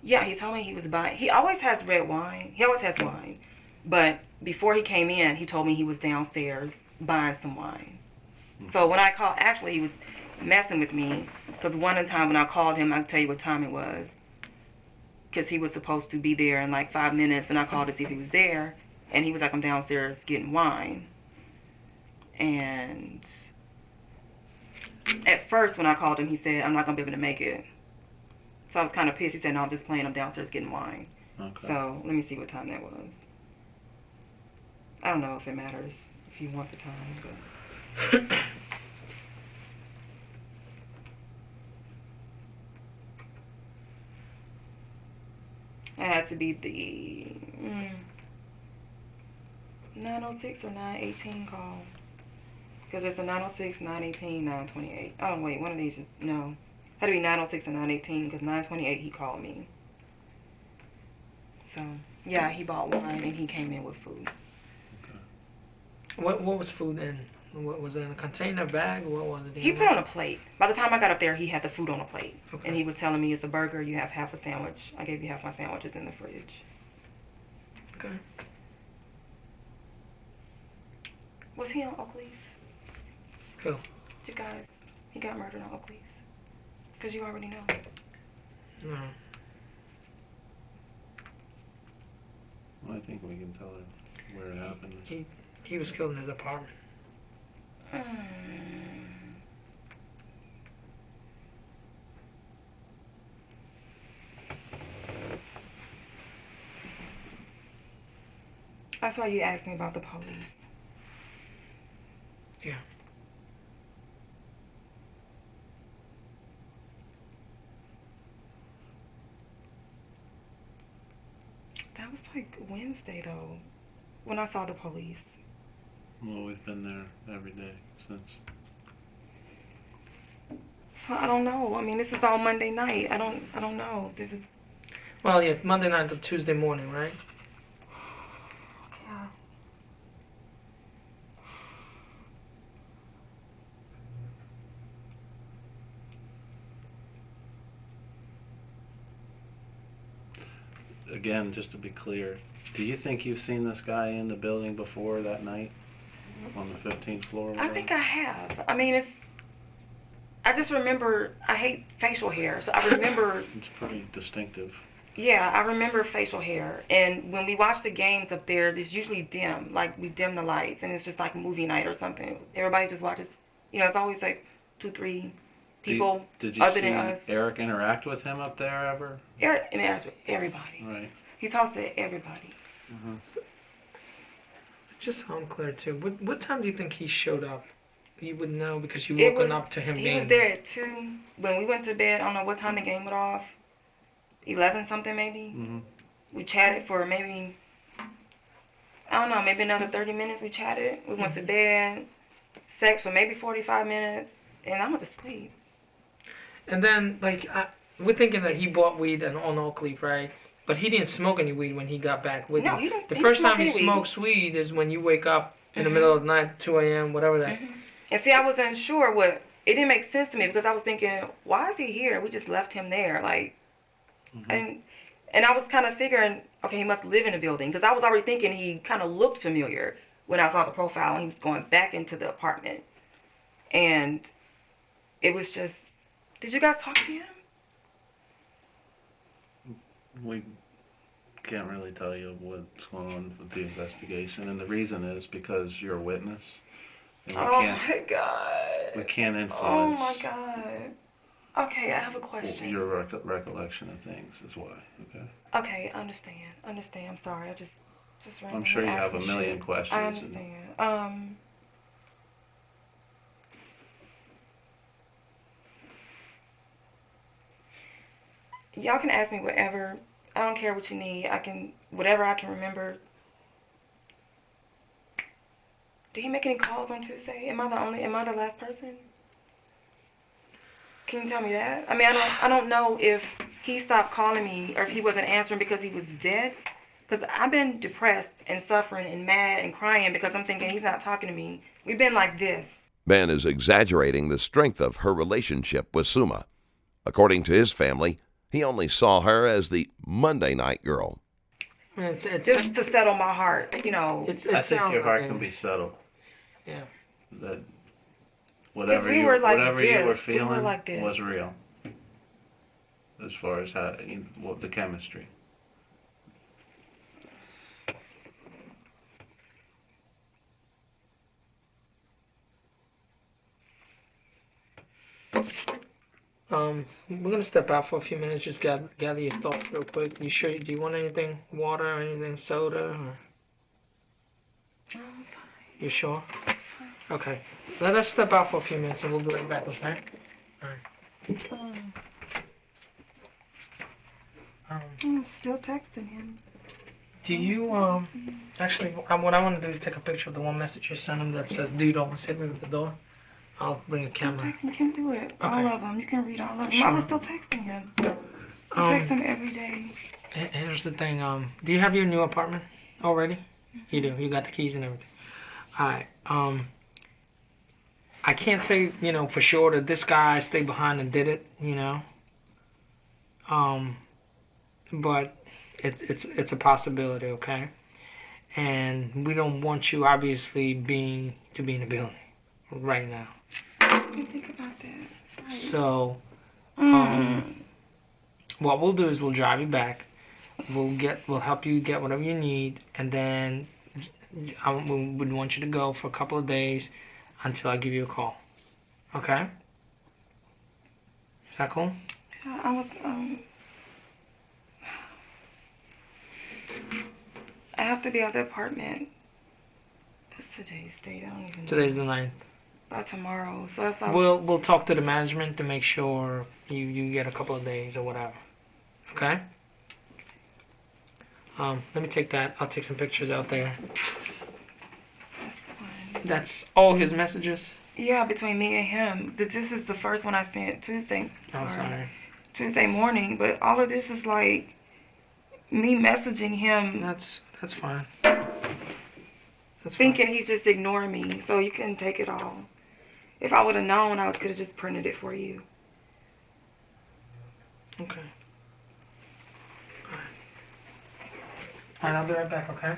Yeah, he told me he was buying. He always has red wine. He always has wine. But before he came in, he told me he was downstairs buying some wine. So when I called, actually he was messing with me because one time when I called him, I'll tell you what time it was. Because he was supposed to be there in like 5 minutes, and I called to see if he was there, and he was like, I'm downstairs getting wine. And at first when I called him, he said, I'm not going to be able to make it. So I was kind of pissed. He said, no, I'm just playing. I'm downstairs getting wine. Okay. So let me see what time that was. I don't know if it matters if you want the time, but it had to be the 906 or 918 call. Because there's a 906, 918, 928. Oh, wait, one of these, no. Had to be 906 and 918 because 928 he called me. So, yeah, he bought wine and he came in with food. What was food in? What was it in a container bag? What was it? He put on a plate. By the time I got up there, he had the food on a plate. Okay. And he was telling me it's a burger, you have half a sandwich. I gave you half my sandwiches in the fridge. Okay. Was he on Oakleaf? Who? You guys, he got murdered on Oakleaf. Because you already know. No. Well, I think we can tell her where it happened. He was killed in his apartment. That's why you asked me about the police. Yeah. That was like Wednesday though, when I saw the police. Well, we've been there every day since. So I don't know. I mean, this is all Monday night. I don't know. This is. Well, yeah, Monday night to Tuesday morning, right? Yeah. Again, just to be clear, do you think you've seen this guy in the building before that night on the 15th floor? I think I have. I mean, I just remember. I hate facial hair, so I remember. It's pretty distinctive. Yeah, I remember facial hair. And when we watch the games up there, it's usually dim. Like, we dim the lights, and it's just like movie night or something. Everybody just watches. It's always like 2, 3 people Did you other see than us. Eric interact with him up there ever? Eric interacts with everybody. Right. He talks to everybody. Just so I'm clear too. What time do you think he showed up? You would know because you It woken was- up to him He being was there at 2. When we went to bed, I don't know what time the game went off. 11 something maybe. Mm-hmm. We chatted for maybe, I don't know, maybe another 30 minutes we chatted. We went to bed, sex for maybe 45 minutes, and I went to sleep. And then, like, we're thinking that he bought weed on Oakleaf, right? But he didn't smoke any weed when he got back with No, you. he didn't. The He first didn't time he smoke any weed. smokes weed is when you wake up in the middle of the night, 2 a.m., whatever that. And see, I wasn't sure what, it didn't make sense to me because I was thinking, why is he here? We just left him there. Like, and I was kind of figuring, okay, he must live in the building because I was already thinking he kind of looked familiar when I saw the profile and he was going back into the apartment. And it was just, did you guys talk to him? We can't really tell you what's going on with the investigation, and the reason is because you're a witness, and My God. we can't influence. Oh my God. Okay, I have a question. Your recollection of things is why. Okay. Okay, understand. I'm sorry. I just I'm sure you have a asking million shit. questions. I understand. Y'all can ask me whatever. I don't care what you need. Whatever I can remember. Did he make any calls on Tuesday? Am I the last person? Can you tell me that? I mean, I don't know if he stopped calling me or if he wasn't answering because he was dead. Because I've been depressed and suffering and mad and crying because I'm thinking he's not talking to me. We've been like this. Ben is exaggerating the strength of her relationship with Somuah. According to his family, he only saw her as the Monday night girl. I mean, it's Just to settle my heart, It's, I think your heart can be settled. Yeah. That whatever we you were like whatever you were this. We were feeling like this. was real. As far as how the chemistry. We're gonna step out for a few minutes. Just gather your thoughts real quick. You sure? Do you want anything? Water or anything? Soda? Or... You sure? Okay. Let us step out for a few minutes and we'll be right back. Okay? All right. I'm still texting him. Do you actually? What I want to do is take a picture of the one message you sent him that says, "Dude, almost hit me with the door." I'll bring a camera. You can do it. Okay. All of them. You can read all of them. Sure. I was still texting him. I text him every day. Here's the thing. Do you have your new apartment already? You do. You got the keys and everything. All right. I can't say for sure that this guy stayed behind and did it. But it's a possibility. Okay. and we don't want you obviously to be in the building right now. Let me think about that. Right. So, what we'll do is we'll drive you back. We'll help you get whatever you need, and then we would want you to go for a couple of days until I give you a call. Okay? Is that cool? Yeah, I was I have to be at the apartment. What's today's date? I don't even know. Today's the 9th. By tomorrow. So that's We'll talk to the management to make sure you get a couple of days or whatever. Okay? Let me take that. I'll take some pictures out there. That's fine. That's all his messages? Yeah, between me and him. This is the first one I sent Tuesday. Sorry. Tuesday morning, but all of this is like me messaging him. That's fine. Thinking he's just ignoring me, so you can take it all. If I would have known, I could have just printed it for you. Okay. Alright, I'll be right back, okay?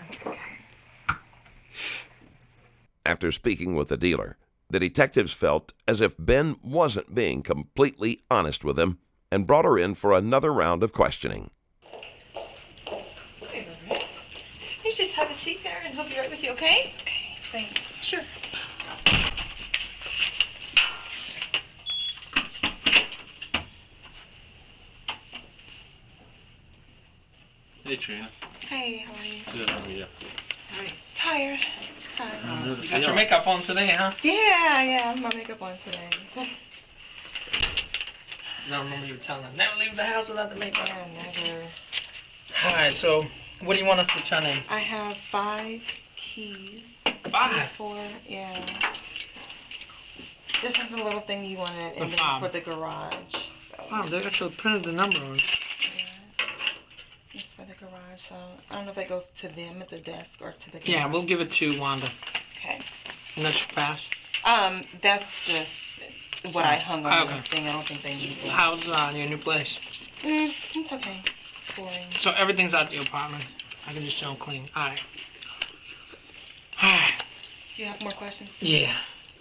After speaking with the dealer, the detectives felt as if Ben wasn't being completely honest with them and brought her in for another round of questioning. You just have a seat there and he'll be right with you, okay? Okay, thanks. Sure. Hey, Trina. Hey, how are you? Good, how are you? Tired. You got your makeup on today, huh? Yeah, I have my makeup on today. I remember you telling them, never leave the house without the makeup. Yeah, never. Alright, so what do you want us to turn in? I have 5 keys. 5? 4, yeah. This is the little thing you wanted, and The this is 5. for the garage. So, Wow, they actually printed the number on it. yeah. It's for the garage, so I don't know if that goes to them at the desk or to the garage. Yeah, we'll give it to Wanda. Okay. And that's fast. That's just what I hung on Okay. the thing. I don't think they need it. How's your new place? It's okay. It's boring. So everything's out your apartment. I can just show them clean. Alright. Alright. Do you have more questions? Yeah.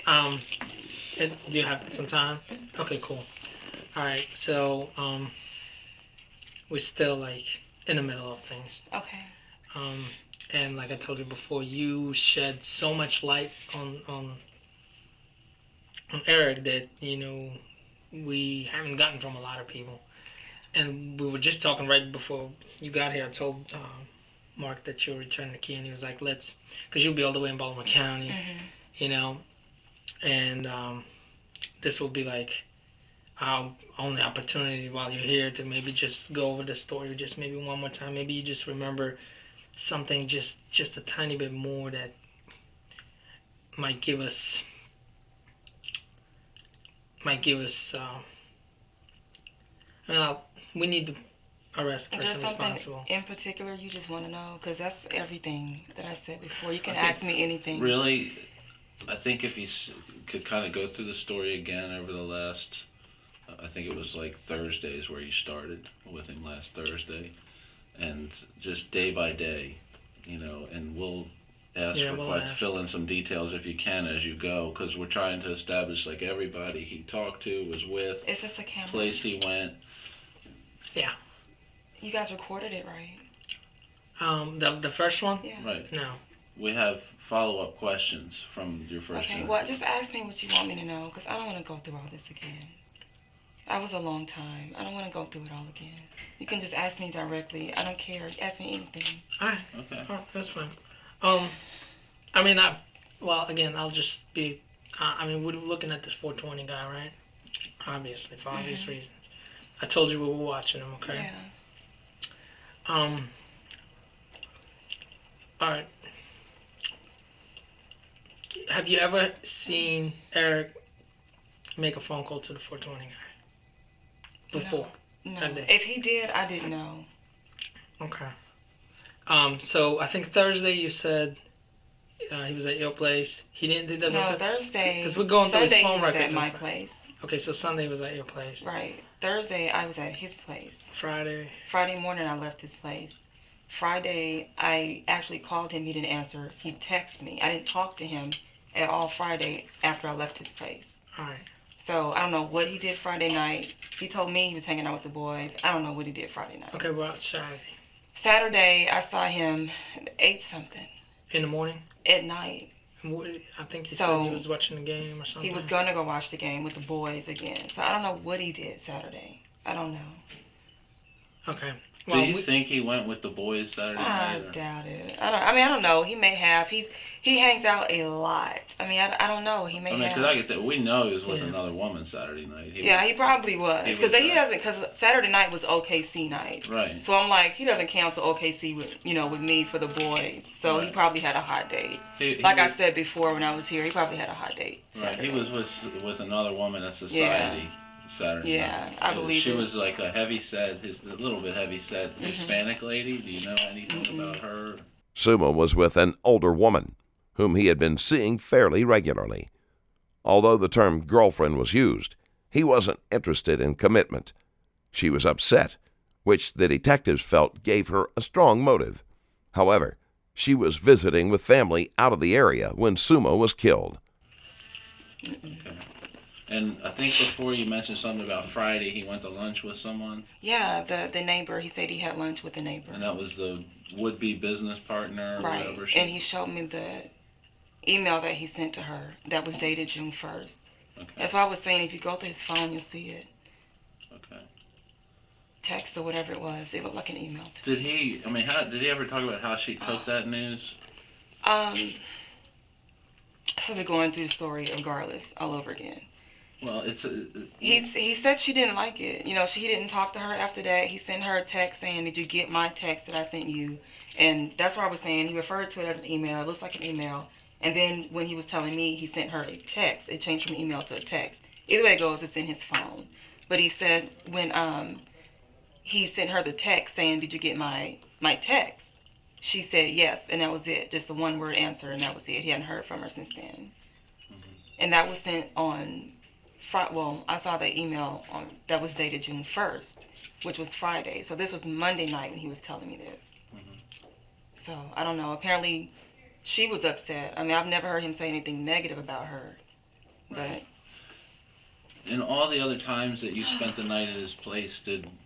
Do you have some time? Okay, cool. Alright, so, we're still, like, in the middle of things. Okay. And like I told you before, you shed so much light on Eric that, you know, we haven't gotten from a lot of people. And we were just talking right before you got here. I told Mark that you'll return the key, and he was like, let's, because you'll be all the way in Baltimore County, you know, and this will be like our only opportunity while you're here to maybe just go over the story just maybe one more time. Maybe you just remember something just a tiny bit more that might give us we need to arrest the Is there person something responsible. in particular you just want to know? Because that's everything that I said before. You can ask me anything. Really, I think if he could kind of go through the story again over the last, I think it was like Thursdays where you started with him last Thursday, and just day by day, you know, and we'll ask fill in some details if you can as you go, because we're trying to establish like everybody he talked to, was with, Is this a camera? place he went. Yeah. You guys recorded it, right? The first one? Yeah. Right. No. We have follow-up questions from your first Okay, interview. well, just ask me what you want me to know, because I don't want to go through all this again. That was a long time. I don't want to go through it all again. You can just ask me directly. I don't care. Ask me anything. Alright. Okay. Oh, that's fine. Again, I'll just be, we're looking at this 420 guy, right? Obviously, for obvious reasons. I told you we were watching him, okay? Yeah. Alright. Have you ever seen Eric make a phone call to the 420 guy? Before? No. That day? If he did, I didn't know. Okay. So I think Thursday you said he was at your place. He doesn't. No, Thursday. Because we're going through his Sunday phone he was records. at my place. Okay, so Sunday was at your place. Right. Thursday I was at his place. Friday. Friday morning I left his place. Friday, I actually called him. He didn't answer. He texted me. I didn't talk to him at all Friday after I left his place. All right. So I don't know what he did Friday night. He told me he was hanging out with the boys. I don't know what he did Friday night. Okay, well, Saturday. Saturday, I saw him at 8 something. In the morning? At night. I think he said he was watching the game or something. He was going to go watch the game with the boys again. So I don't know what he did Saturday. I don't know. Okay. Do you think he went with the boys Saturday night? I doubt it. I don't know. He may have. He hangs out a lot. I mean, I don't know. He may have. Because I get that. We know he was with another woman Saturday night. He probably was. Because he doesn't. Because Saturday night was OKC night. Right. So I'm like, he doesn't cancel OKC with me for the boys. So he probably had a hot date. I said before when I was here, he probably had a hot date. Saturday. Right. He was with another woman at Society. Saturday night. I believe she was like a little bit heavy set Hispanic lady. Do you know anything about her? Somuah was with an older woman, whom he had been seeing fairly regularly. Although the term girlfriend was used, he wasn't interested in commitment. She was upset, which the detectives felt gave her a strong motive. However, she was visiting with family out of the area when Somuah was killed. Okay. And I think before you mentioned something about Friday, he went to lunch with someone. Yeah, the neighbor. He said he had lunch with the neighbor. And that was the would-be business partner or right. whatever. And he showed me the email that he sent to her that was dated June 1st. Okay. That's why I was saying if you go to his phone, you'll see it. Okay. Text or whatever it was. It looked like an email to me. Did he ever talk about how she took that news? So we're going through the story regardless all over again. Well, he said she didn't like it. He didn't talk to her after that. He sent her a text saying, "Did you get my text that I sent you?" And that's what I was saying. He referred to it as an email. It looks like an email. And then when he was telling me, he sent her a text. It changed from email to a text. Either way it goes, it's in his phone. But he said when he sent her the text saying, "Did you get my text?" She said yes, and that was it. Just a one-word answer, and that was it. He hadn't heard from her since then. Mm-hmm. And that was sent on. Well, I saw the email that was dated June 1st, which was Friday. So this was Monday night when he was telling me this. Mm-hmm. So I don't know. Apparently, she was upset. I mean, I've never heard him say anything negative about her. Right. But in all the other times that you spent the night at his place,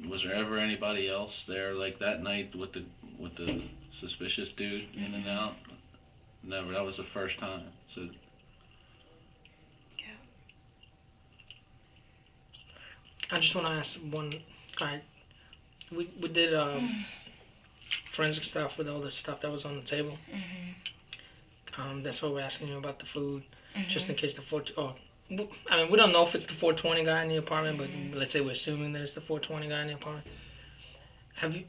was there ever anybody else there like that night with the suspicious dude in and out? Never. That was the first time. So. I just want to ask one. All right, we did forensic stuff with all the stuff that was on the table. Mm-hmm. That's why we're asking you about the food, just in case the we don't know if it's the 420 guy in the apartment, but let's say we're assuming that it's the 420 guy in the apartment.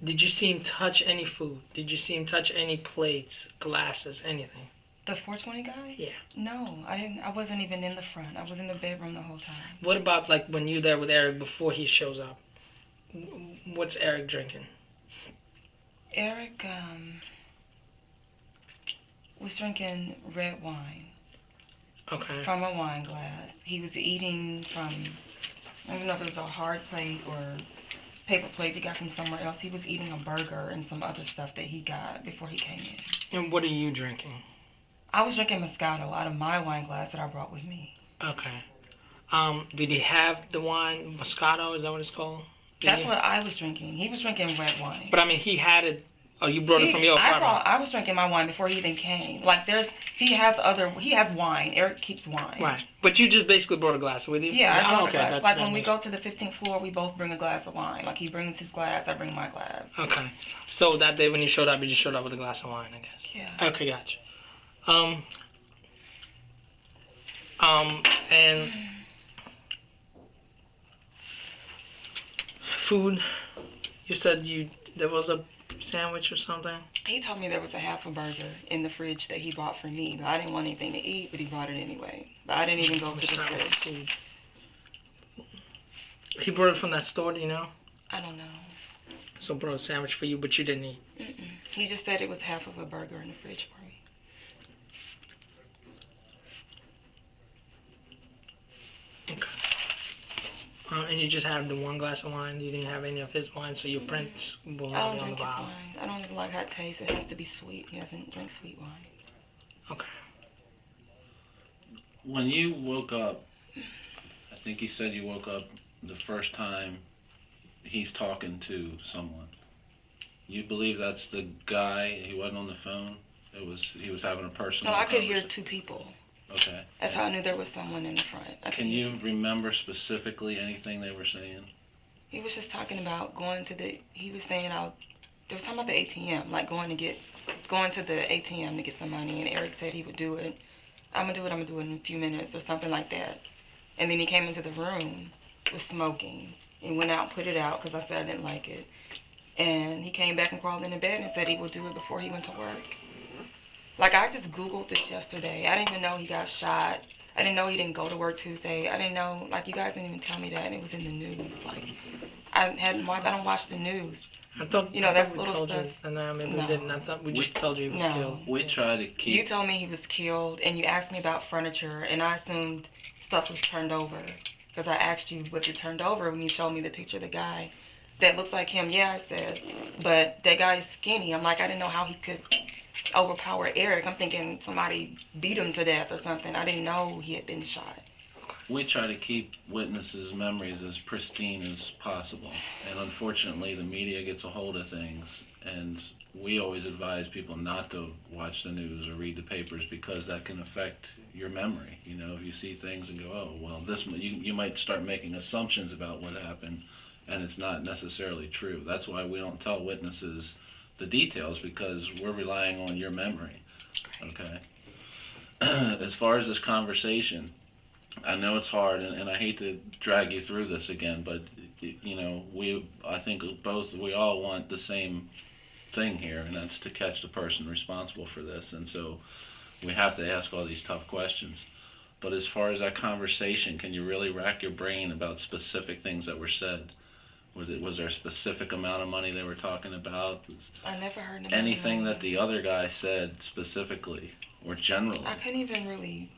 Did you see him touch any food? Did you see him touch any plates, glasses, anything? The 420 guy? Yeah. No, I didn't. I wasn't even in the front. I was in the bedroom the whole time. What about like when you're there with Eric before he shows up? What's Eric drinking? Eric was drinking red wine. Okay. From a wine glass. He was eating from, I don't know if it was a hard plate or paper plate he got from somewhere else. He was eating a burger and some other stuff that he got before he came in. And what are you drinking? I was drinking Moscato out of my wine glass that I brought with me. Okay. Did he have the wine, Moscato, is that what it's called? That's what I was drinking. He was drinking red wine. But I mean, he had it, you brought it from your apartment? I was drinking my wine before he even came. Like he has wine. Eric keeps wine. Right. But you just basically brought a glass with you? Yeah, I brought a glass. Like when we go to the 15th floor, we both bring a glass of wine. Like he brings his glass, I bring my glass. Okay. So that day when you showed up, you just showed up with a glass of wine, I guess? Yeah. Okay, gotcha. And food, you said there was a sandwich or something? He told me there was a half a burger in the fridge that he bought for me, but I didn't want anything to eat, but he bought it anyway. But I didn't even go to the fridge. Food. He brought it from that store, do you know? I don't know. So brought a sandwich for you, but you didn't eat? Mm-mm. He just said it was half of a burger in the fridge for me. Okay. And you just had the one glass of wine. You didn't have any of his wine, so your prints will I not don't be on the drink his bottle. wine. I don't even like how it tastes. It has to be sweet. He doesn't drink sweet wine. Okay. When you woke up, I think you said you woke up the first time he's talking to someone. You believe that's the guy? He wasn't on the phone. He was having a personal. No, I could hear conversation? 2 people. Okay. That's how I knew there was someone in the front. Can you remember specifically anything they were saying? He was just talking about going to the. He was saying they were talking about the ATM, like going to the ATM to get some money, and Eric said he would do it. I'm gonna do it in a few minutes or something like that. And then he came into the room, was smoking, and went out and put it out because I said I didn't like it. And he came back and crawled into bed and said he would do it before he went to work. Like, I just Googled this yesterday. I didn't even know he got shot. I didn't know he didn't go to work Tuesday. I didn't know, like, you guys didn't even tell me that, and it was in the news. Like, I don't watch the news. I thought, That's we little told stuff. you, and maybe No. we didn't. I thought we just told you he was No. killed. We try to keep. You told me he was killed, and you asked me about furniture, and I assumed stuff was turned over. Because I asked you, was it turned over, when you showed me the picture of the guy that looks like him. Yeah, I said, but that guy is skinny. I'm like, I didn't know how he could overpower Eric. I'm thinking somebody beat him to death or something. I didn't know he had been shot. We try to keep witnesses' memories as pristine as possible, and unfortunately the media gets a hold of things, and we always advise people not to watch the news or read the papers because that can affect your memory. If you see things and go, oh, well, you might start making assumptions about what happened, and it's not necessarily true. That's why we don't tell witnesses the details, because we're relying on your memory, okay? As far as this conversation, I know it's hard, and I hate to drag you through this again, but I think we all want the same thing here, and that's to catch the person responsible for this, and so we have to ask all these tough questions. But as far as that conversation, can you really rack your brain about specific things that were said? Was there a specific amount of money they were talking about? I never heard him. Anything that the other guy said specifically or generally? I couldn't even really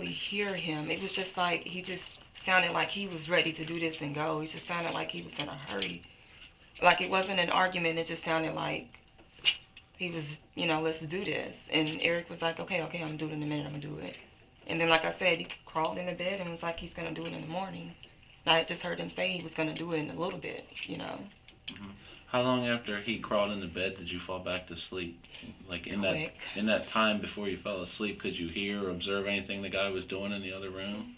hear him. It was just like he just sounded like he was ready to do this and go. He just sounded like he was in a hurry. Like it wasn't an argument. It just sounded like he was, let's do this. And Eric was like, okay, I'm gonna do it in a minute. I'm gonna do it. And then, like I said, he crawled into bed and was like, he's gonna do it in the morning. And I just heard him say he was gonna do it in a little bit, Mm-hmm. How long after he crawled into bed did you fall back to sleep? Like in that time before you fell asleep, could you hear or observe anything the guy was doing in the other room?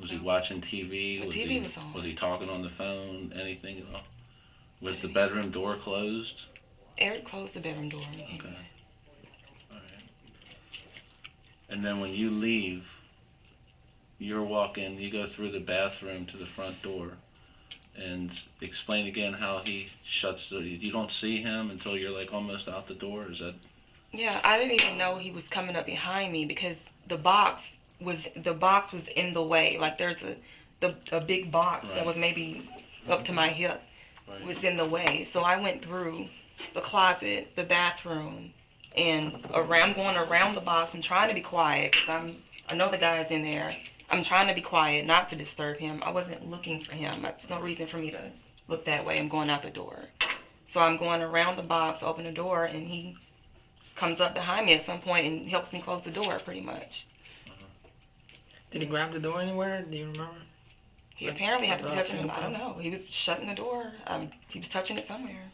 Was he watching TV? The TV was on. Was he talking on the phone? Anything at all? Was the bedroom door closed? Eric closed the bedroom door. Okay. All right. And then when you leave, you're walking, you go through the bathroom to the front door, and explain again how he shuts you don't see him until you're like almost out the door. Is that? Yeah, I didn't even know he was coming up behind me because the box was in the way. Like there's a big box that was maybe up to my hip was in the way. So I went through the closet, the bathroom, and going around the box and trying to be quiet because I know the guy's in there. I'm trying to be quiet, not to disturb him. I wasn't looking for him. There's no reason for me to look that way. I'm going out the door. So I'm going around the box, open the door, and he comes up behind me at some point and helps me close the door, pretty much. Did he grab the door anywhere? Do you remember? He apparently had to be touching it. I don't know. He was shutting the door. He was touching it somewhere.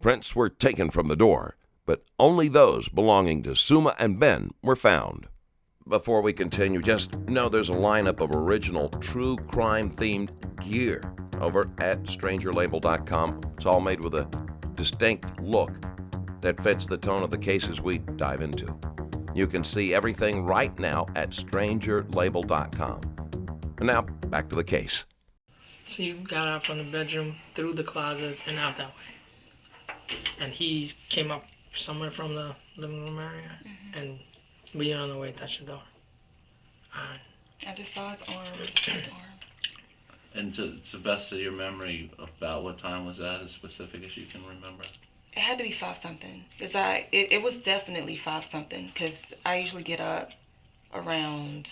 Prints were taken from the door, but only those belonging to Somuah and Ben were found. Before we continue, just know there's a lineup of original true crime-themed gear over at strangerlabel.com. It's all made with a distinct look that fits the tone of the cases we dive into. You can see everything right now at strangerlabel.com. And now, back to the case. So you got out from the bedroom, through the closet, and out that way. And he came up somewhere from the living room area, and we on the way touched the door. Alright. I just saw his arm. And to the best of your memory, about what time was that, as specific as you can remember? It had to be 5-something. Because it was definitely 5-something. Because I usually get up around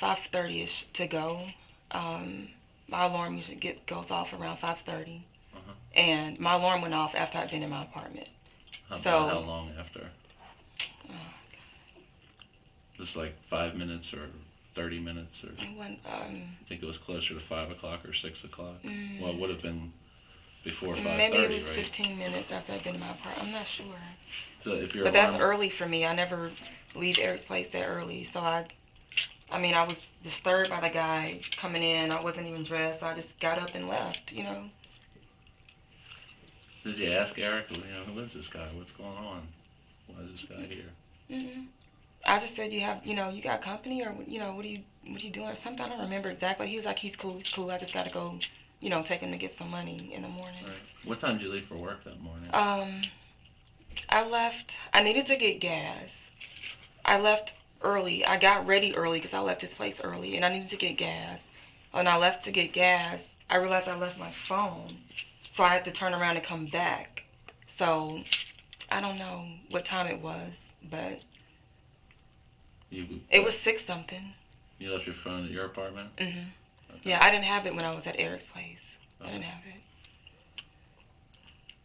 5:30ish to go. My alarm usually goes off around 5:30, and my alarm went off after I'd been in my apartment. How long after? Just like 5 minutes or 30 minutes, or It went, I think it was closer to 5 o'clock or 6 o'clock. Well, it would have been before 5:30, maybe it was right? 15 minutes after I'd been in my apartment. I'm not sure. So if your But alarm, that's early for me. I never leave Eric's place that early. So I was disturbed by the guy coming in. I wasn't even dressed. So I just got up and left, you know. Did you ask Eric, who is this guy? What's going on? Why is this guy here? I just said, you got company, or, what are you doing or something? I don't remember exactly. He was like, he's cool. I just got to go, take him to get some money in the morning. Right. What time did you leave for work that morning? I needed to get gas. I left early. I got ready early because I left his place early, and I needed to get gas. When I left to get gas, I realized I left my phone, so I had to turn around and come back. So I don't know what time it was, but it was 6 something. You left your phone at your apartment? Okay. Okay. Yeah, I didn't have it when I was at Eric's place. Okay. I didn't have it.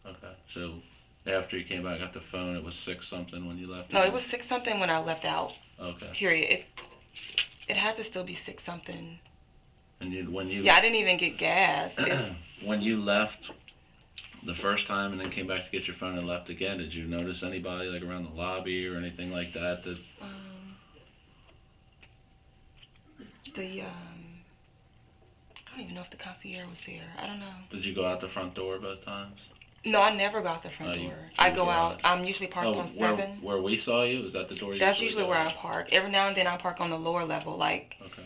Okay. So after you came back, got the phone, it was 6 something when you left? No, it was 6 something when I left out. Okay. Period. It had to still be 6 something. And when you... Yeah, I didn't even get gas. When you left the first time and then came back to get your phone and left again, did you notice anybody like around the lobby or anything like that? I don't even know if the concierge was there. I don't know. Did you go out the front door both times? No, I never go out the front door. I go out. I'm usually parked on 7. Where we saw you? Is that the door you That's usually where I park. Every now and then I park on the lower level, like. Okay.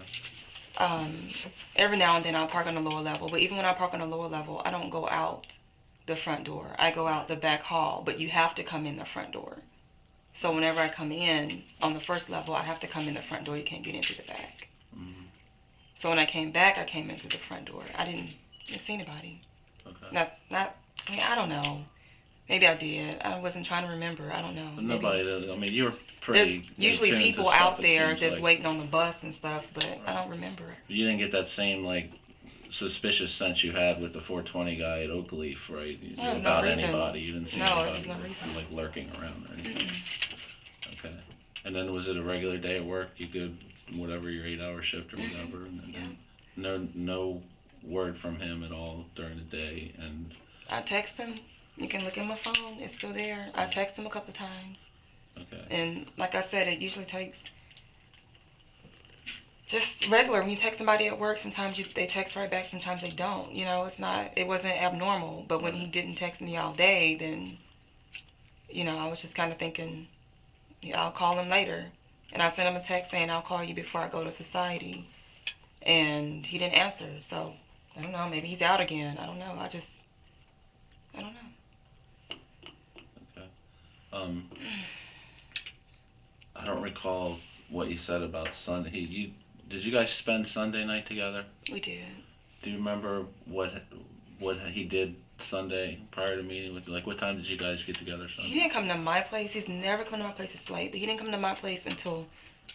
Every now and then I'll park on the lower level, but even when I park on the lower level, I don't go out the front door. I go out the back hall, but you have to come in the front door. So whenever I come in on the first level, I have to come in the front door. You can't get into the back. So when I came back, I came in through the front door. I didn't see anybody. Okay. I don't know. Maybe I did. I wasn't trying to remember. I don't know. Nobody does. I mean, you're pretty... There's usually people out there that's waiting on the bus and stuff, but Right. I don't remember. You didn't get that same, suspicious sense you had with the 420 guy at Oakleaf, right? There was About no reason. anybody. You didn't see No, anybody, there was no reason. lurking around or anything. Okay. And then was it a regular day at work? You could, whatever, your 8-hour shift or whatever, and then no word from him at all during the day, and... I text him. You can look at my phone. It's still there. I text him a couple times. Okay. And like I said, it usually takes just regular. When you text somebody at work, sometimes they text right back, sometimes they don't. It wasn't abnormal. But when he didn't text me all day, then, I was just kind of thinking, I'll call him later. And I sent him a text saying, I'll call you before I go to society. And he didn't answer. So, I don't know. Maybe he's out again. I don't know. I don't know. Okay. I don't recall what you said about Sunday. Did you guys spend Sunday night together? We did. Do you remember what he did Sunday prior to meeting with you? Like, what time did you guys get together Sunday? He didn't come to my place. He's never come to my place this late, but he didn't come to my place until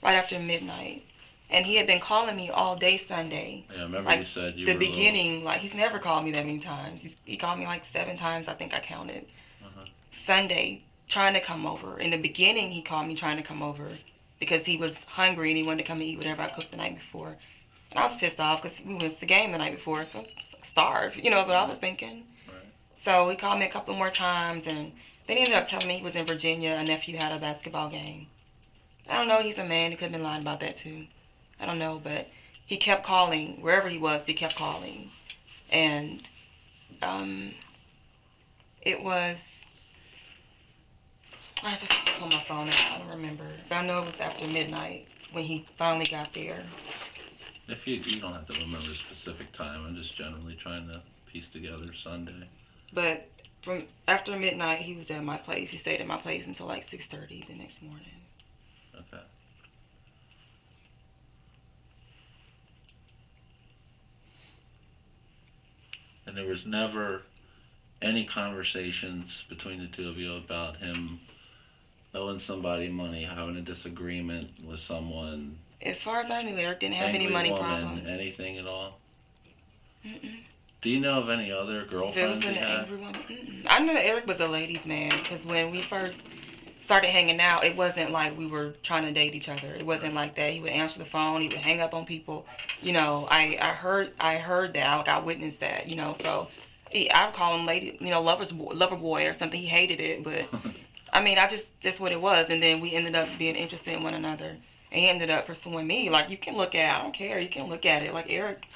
right after midnight. And he had been calling me all day Sunday. Yeah, I remember you said you the were beginning, he's never called me that many times. He called me 7 times, I think I counted. Sunday, trying to come over. In the beginning, he called me trying to come over because he was hungry and he wanted to come and eat whatever I cooked the night before. And I was pissed off because we went to the game the night before, so I was starved. That's what I was thinking. Right. So he called me a couple more times, and then he ended up telling me he was in Virginia. A nephew had a basketball game. I don't know. He's a man. He could have been lying about that, too. I don't know, but he kept calling. Wherever he was, he kept calling. And it was... I just pulled my phone out. I don't remember. But I know it was after midnight when he finally got there. If you don't have to remember a specific time. I'm just generally trying to piece together Sunday. But from after midnight, he was at my place. He stayed at my place until 6:30 the next morning. Okay. And there was never any conversations between the two of you about him owing somebody money, having a disagreement with someone, As far as I knew, Eric didn't have any Angry money woman, problems. anything at all? Mm-mm. Do you know of any other If it was girlfriends he an had? angry woman, I knew Eric was a ladies' man because when we first started hanging out, it wasn't like we were trying to date each other. It wasn't like that. He would answer the phone. He would hang up on people. You know, I heard that. Like I witnessed that. You know, so I would call him lady. You know, lover boy or something. He hated it, but I mean, that's what it was. And then we ended up being interested in one another. And he ended up pursuing me. Like you can look at. I don't care. You can look at it. Like Eric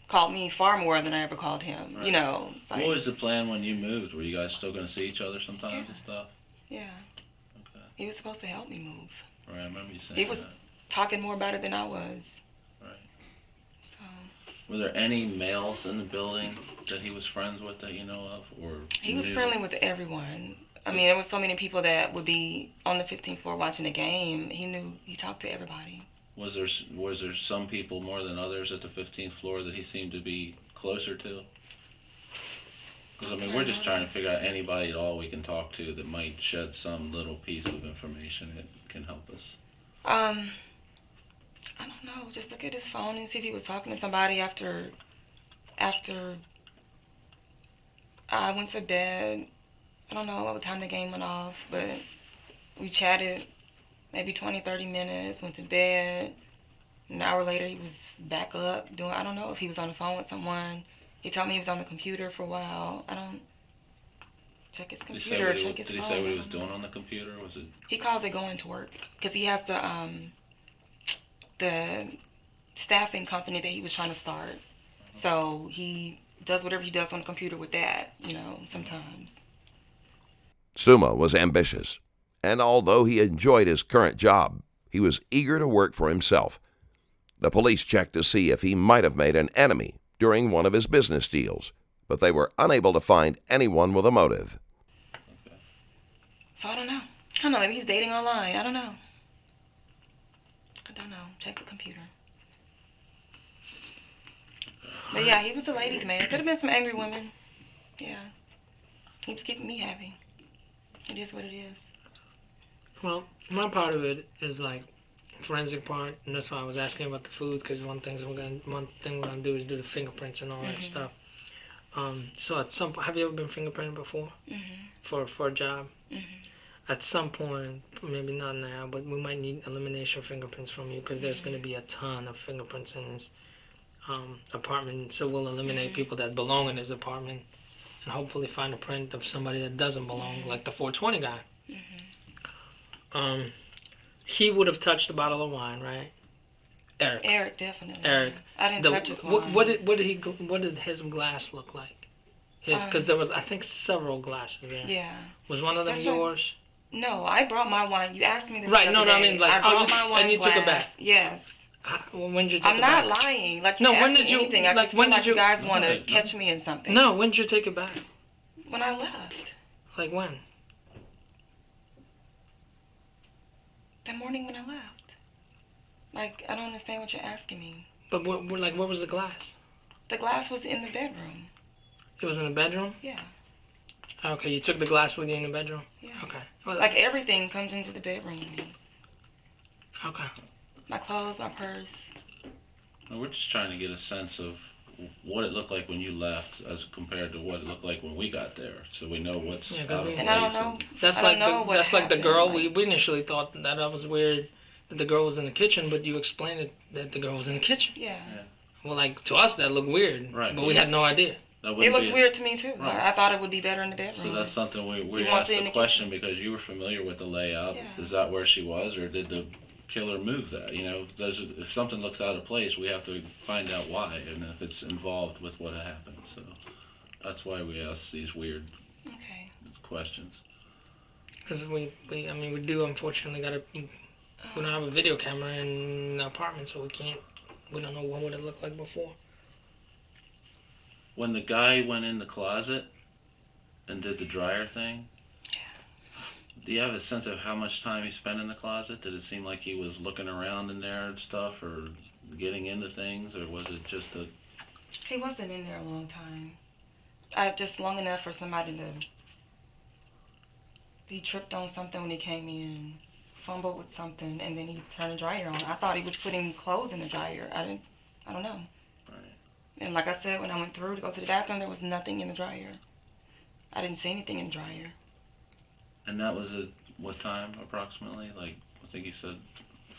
called me far more than I ever called him. Right. You know. It's like, What was the plan when you moved? Were you guys still going to see each other sometimes and stuff? Yeah. Okay. He was supposed to help me move. Right, I remember you saying He was that. talking more about it than I was. Right. So Were there any males in the building that he was friends with that you know of, or he was knew? friendly with everyone. I mean, there was so many people that would be on the 15th floor watching the game. He talked to everybody. Was there some people more than others at the 15th floor that he seemed to be closer to? Because I mean, we're just trying to figure out anybody at all we can talk to that might shed some little piece of information that can help us. I don't know. Just look at his phone and see if he was talking to somebody after I went to bed. I don't know what time the game went off, but we chatted maybe 20, 30 minutes, went to bed. An hour later, he was back up doing, I don't know if he was on the phone with someone. He told me he was on the computer for a while. I don't check his computer, check his phone. Did he say what he was doing on the computer? Was it? He calls it going to work because he has the staffing company that he was trying to start. So he does whatever he does on the computer with that, you know, sometimes. Somuah was ambitious, and although he enjoyed his current job, he was eager to work for himself. The police checked to see if he might have made an enemy during one of his business deals, but they were unable to find anyone with a motive. So I don't know, maybe he's dating online. I don't know. Check the computer. But yeah, he was a ladies' man. Could have been some angry women. Yeah. He was keeping me happy. It is what it is. Well, my part of it is like forensic part, and that's why I was asking about the food, because one thing we're gonna do is do the fingerprints and all that stuff. So at some point, have you ever been fingerprinted before? For a job? At some point, maybe not now, but we might need elimination fingerprints from you, because there's going to be a ton of fingerprints in this apartment. So we'll eliminate people that belong in his apartment and hopefully find a print of somebody that doesn't belong, like the 420 guy. He would have touched a bottle of wine, right? Eric, definitely. Eric. I didn't touch his wine. What did his glass look like? Because there was, I think, several glasses there. Yeah. Was one of them yours? No, I brought my wine. You asked me this. Right, the other day. I mean, like, I brought my wine and you glass. took it back. Yes. When did you take I'm it back? not lying. Like, No, you when asked did me you, anything. I like, just when feel did like you you guys want to catch me in something. No, when did you take it back? When I left. Like when? The morning when I left. Like, I don't understand what you're asking me. But what was the glass? The glass was in the bedroom. It was in the bedroom? Yeah. Okay, you took the glass with you in the bedroom? Yeah. Okay. Well, like, everything comes into the bedroom with me. Okay. My clothes, my purse. Well, we're just trying to get a sense of what it looked like when you left as compared to what it looked like when we got there, so we know what's out of place. And I don't know. That's like the girl. We initially thought that was weird that the girl was in the kitchen, but you explained that the girl was in the kitchen. Yeah. Well, like, to us that looked weird, right? But we had no idea. It looks weird to me too. Right. I thought it would be better in the bedroom. So that's something we asked the question because you were familiar with the layout. Yeah. Is that where she was, or did the killer move that? You know, if something looks out of place, we have to find out why, and if it's involved with what happened. So that's why we ask these weird questions. Because we do unfortunately we don't have a video camera in the apartment, so we don't know what would it look like before. When the guy went in the closet and did the dryer thing, do you have a sense of how much time he spent in the closet? Did it seem like he was looking around in there and stuff, or getting into things, or was it just a... He wasn't in there a long time. Just long enough for somebody to... He tripped on something when he came in. fumbled with something, and then he turned the dryer on. I thought he was putting clothes in the dryer. I don't know. Right. And like I said, when I went through to go to the bathroom, there was nothing in the dryer. I didn't see anything in the dryer. And that was at what time approximately? Like, I think you said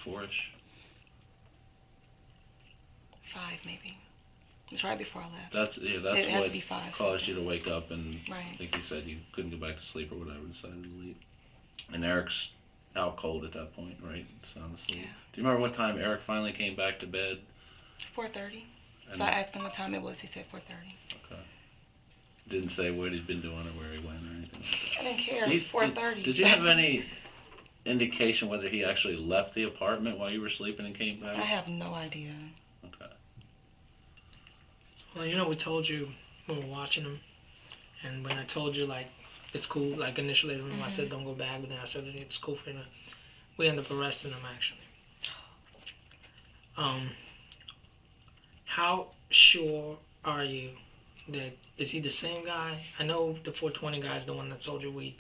4-ish? 5 maybe. It was right before I left. That's It had what to be 5 caused something. you to wake up, and Right. I think you said you couldn't go back to sleep or whatever, decided to leave. And Eric's out cold at that point, right? Sound asleep. Yeah. Do you remember what time Eric finally came back to bed? 4:30. And So I asked him what time it was. He said 4:30. Okay. Didn't say what he'd been doing or where he went or anything like I didn't care. that. It was 4:30. Did you have any indication whether he actually left the apartment while you were sleeping and came back? I have no idea. Okay. Well, you know, we told you when we were watching him, and when I told you, like, it's cool, like, initially when I said don't go back, but then I said it's cool for him, we ended up arresting him, actually. How sure are you that, is he the same guy? I know the 420 guy is the one that sold you weed.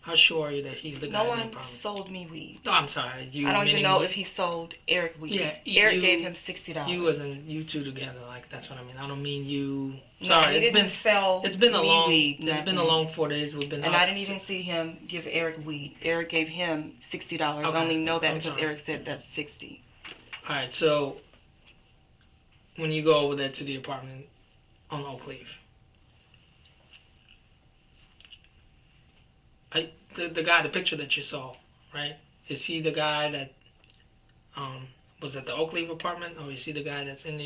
How sure are you that he's the guy No in one the apartment? sold me weed. No, I'm sorry. You, I don't even meaning know you- if he sold Eric weed. Yeah, Eric you- gave him $60. You as in you two together, like, that's what I mean. I don't mean you. No, Sorry, he it's didn't been sell it's been a me long weed, it's been a nothing. long 4 days. We've been And out, I didn't even see him give Eric weed. Eric gave him $60. Okay. I only know that I'm because sorry. Eric said that's 60. All right, so when you go over there to the apartment on Oak Leaf, the guy, the picture that you saw, right? Is he the guy that was at the Oak Leaf apartment, or is he the guy that's in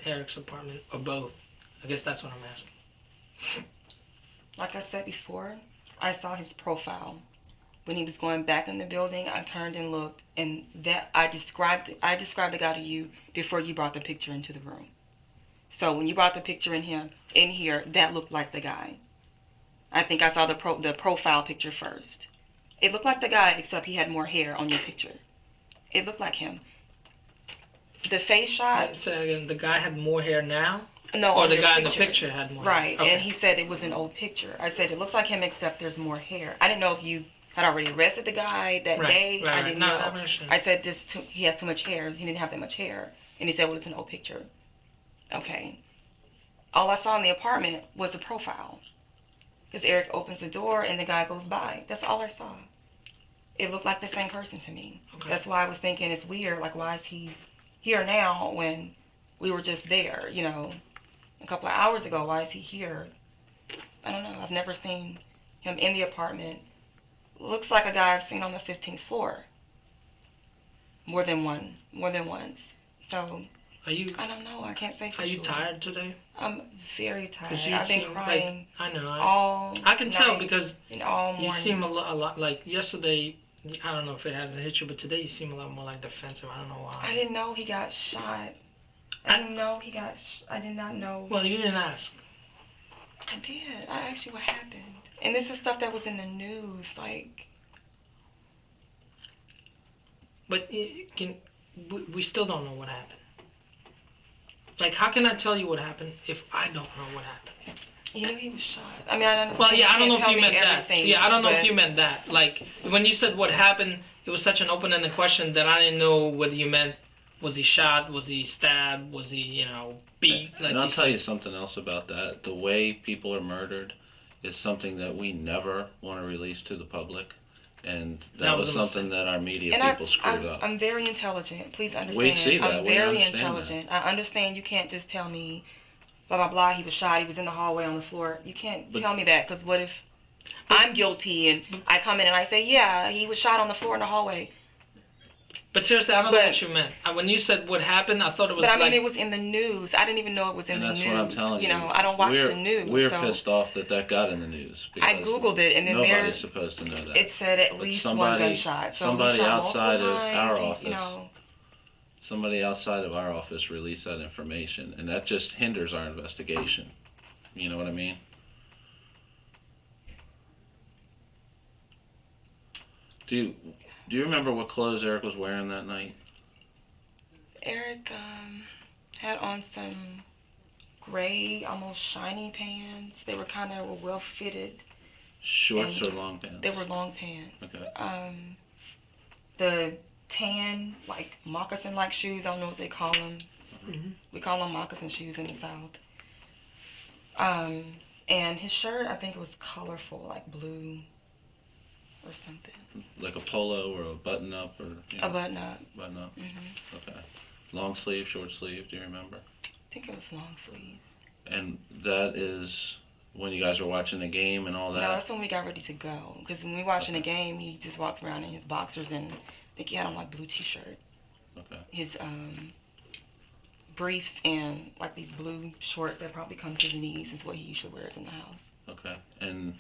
Eric's apartment, or both? I guess that's what I'm asking. Like I said before, I saw his profile. When he was going back in the building, I turned and looked, and that I described the guy to you before you brought the picture into the room. So when you brought the picture in here, that looked like the guy. I think I saw the profile picture first. It looked like the guy, except he had more hair on your picture. It looked like him. The face shot. So again, the guy had more hair now, No, or on the your guy in the picture had more. Right, hair? Okay. and he said it was an old picture. I said it looks like him, except there's more hair. I didn't know if you had already arrested the guy that day. I didn't know. I understand. I said he has too much hair. He didn't have that much hair, and he said, "Well, it's an old picture." Okay. All I saw in the apartment was a profile, because Eric opens the door and the guy goes by. That's all I saw. It looked like the same person to me. Okay. That's why I was thinking it's weird. Like, why is he here now when we were just there? You know, a couple of hours ago. Why is he here? I don't know. I've never seen him in the apartment. Looks like a guy I've seen on the 15th floor. More than once. So, Are you? I don't know. I can't say for Are sure. you tired today? I'm very tired. 'Cause you I've been seem crying like, I know. all I can tell night because and all morning. you seem a lot like yesterday. I don't know if it hasn't hit you, but today you seem a lot more like defensive. I don't know why. I didn't know he got shot. I didn't know he got. I did not know. Well, you didn't ask. I did. I asked you what happened, and this is stuff that was in the news. Like, But we still don't know what happened. Like, how can I tell you what happened if I don't know what happened? you knew he was shot. I mean, I understand. Well, yeah, I don't know if can't you tell meant me that. everything, Yeah, I don't know if but you meant that. Like, when you said what happened, it was such an open-ended question that I didn't know whether you meant, was he shot, was he stabbed, was he, beat? Like, And I'll you tell said. you something else about that. The way people are murdered is something that we never want to release to the public. And that That was was a something that our media And people screwed up. I'm very intelligent. Please understand. We see that. I'm We very understand intelligent. I understand you can't just tell me, blah, blah, blah, he was shot, he was in the hallway on the floor. You can't tell me that, because what if I'm guilty and I come in and I say, yeah, he was shot on the floor in the hallway. But seriously, I don't know But- what you meant. When you said what happened, I thought it was But I mean, like... it was in the news. I didn't even know it was in And the that's news. what I'm telling you. You know, I don't watch we're, the news. We're so pissed off that got in the news. I because Googled it, and then nobody's supposed to know that. it said at But least somebody- one gunshot. So somebody he shot outside multiple of times. our He's, office you know, Somebody outside of our office released that information, and that just hinders our investigation. You know what I mean? Do you remember what clothes Eric was wearing that night? Eric had on some gray, almost shiny pants. They were kind of well fitted. Shorts And or long pants? They were long pants. Okay. the tan, like moccasin-like shoes. I don't know what they call them. Mhm. We call them moccasin shoes in the South. And his shirt, I think it was colorful, like blue or something. Like a polo or a button up or A button-up. button up. Hmm. Okay. Long sleeve, short sleeve. Do you remember? I think it was long sleeve. And that is when you guys were watching the game and all that. No, that's when we got ready to go. Because when we watching the Okay. game, he just walks around in his boxers and I think he had on like blue t-shirt. Okay. His briefs and like these blue shorts that probably come to his knees is what he usually wears in the house. Okay. And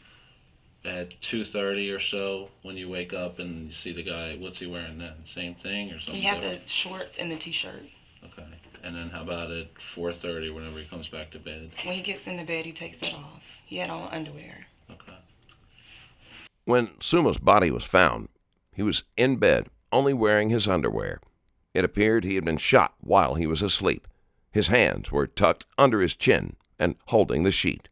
at 2:30 or so, when you wake up and you see the guy, what's he wearing then? Same thing or something? He had different? the shorts and the t-shirt. Okay. And then how about at 4:30, whenever he comes back to bed? When he gets in the bed, he takes it off. He had on underwear. Okay. When Somuah's body was found, he was in bed, only wearing his underwear. It appeared he had been shot while he was asleep. His hands were tucked under his chin and holding the sheet.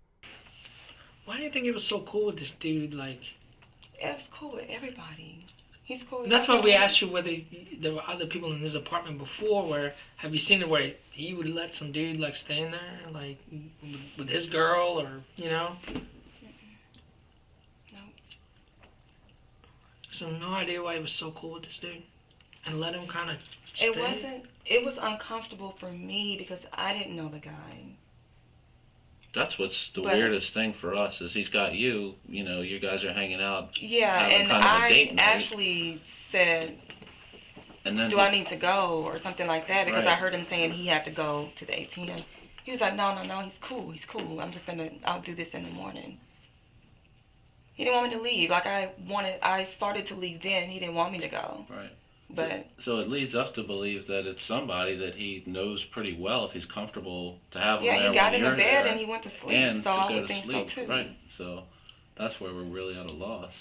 Why do you think he was so cool with this dude? Like, Yeah, it's cool with everybody. He's cool with that's why we everybody. asked you whether there were other people in his apartment before. Where have you seen it where he would let some dude like stay in there, like with his girl, or you know? No. So no idea why he was so cool with this dude, and let him kind of stay. It was uncomfortable for me because I didn't know the guy. That's what's the But- weirdest thing for us is he's got you. You know, you guys are hanging out, Yeah, having and kind of a date I night. actually said, and then do I need to go or something like that? Because I Right. heard him saying he had to go to the ATM. He was like, no, he's cool. I'll do this in the morning. He didn't want me to leave. Like I started to leave then. He didn't want me to go. Right. But So it leads us to believe that it's somebody that he knows pretty well if he's comfortable to have him yeah, there he got while in the you're bed there, and he went to sleep. and So to I go would to think sleep. so too. Right. So that's where we're really at a loss.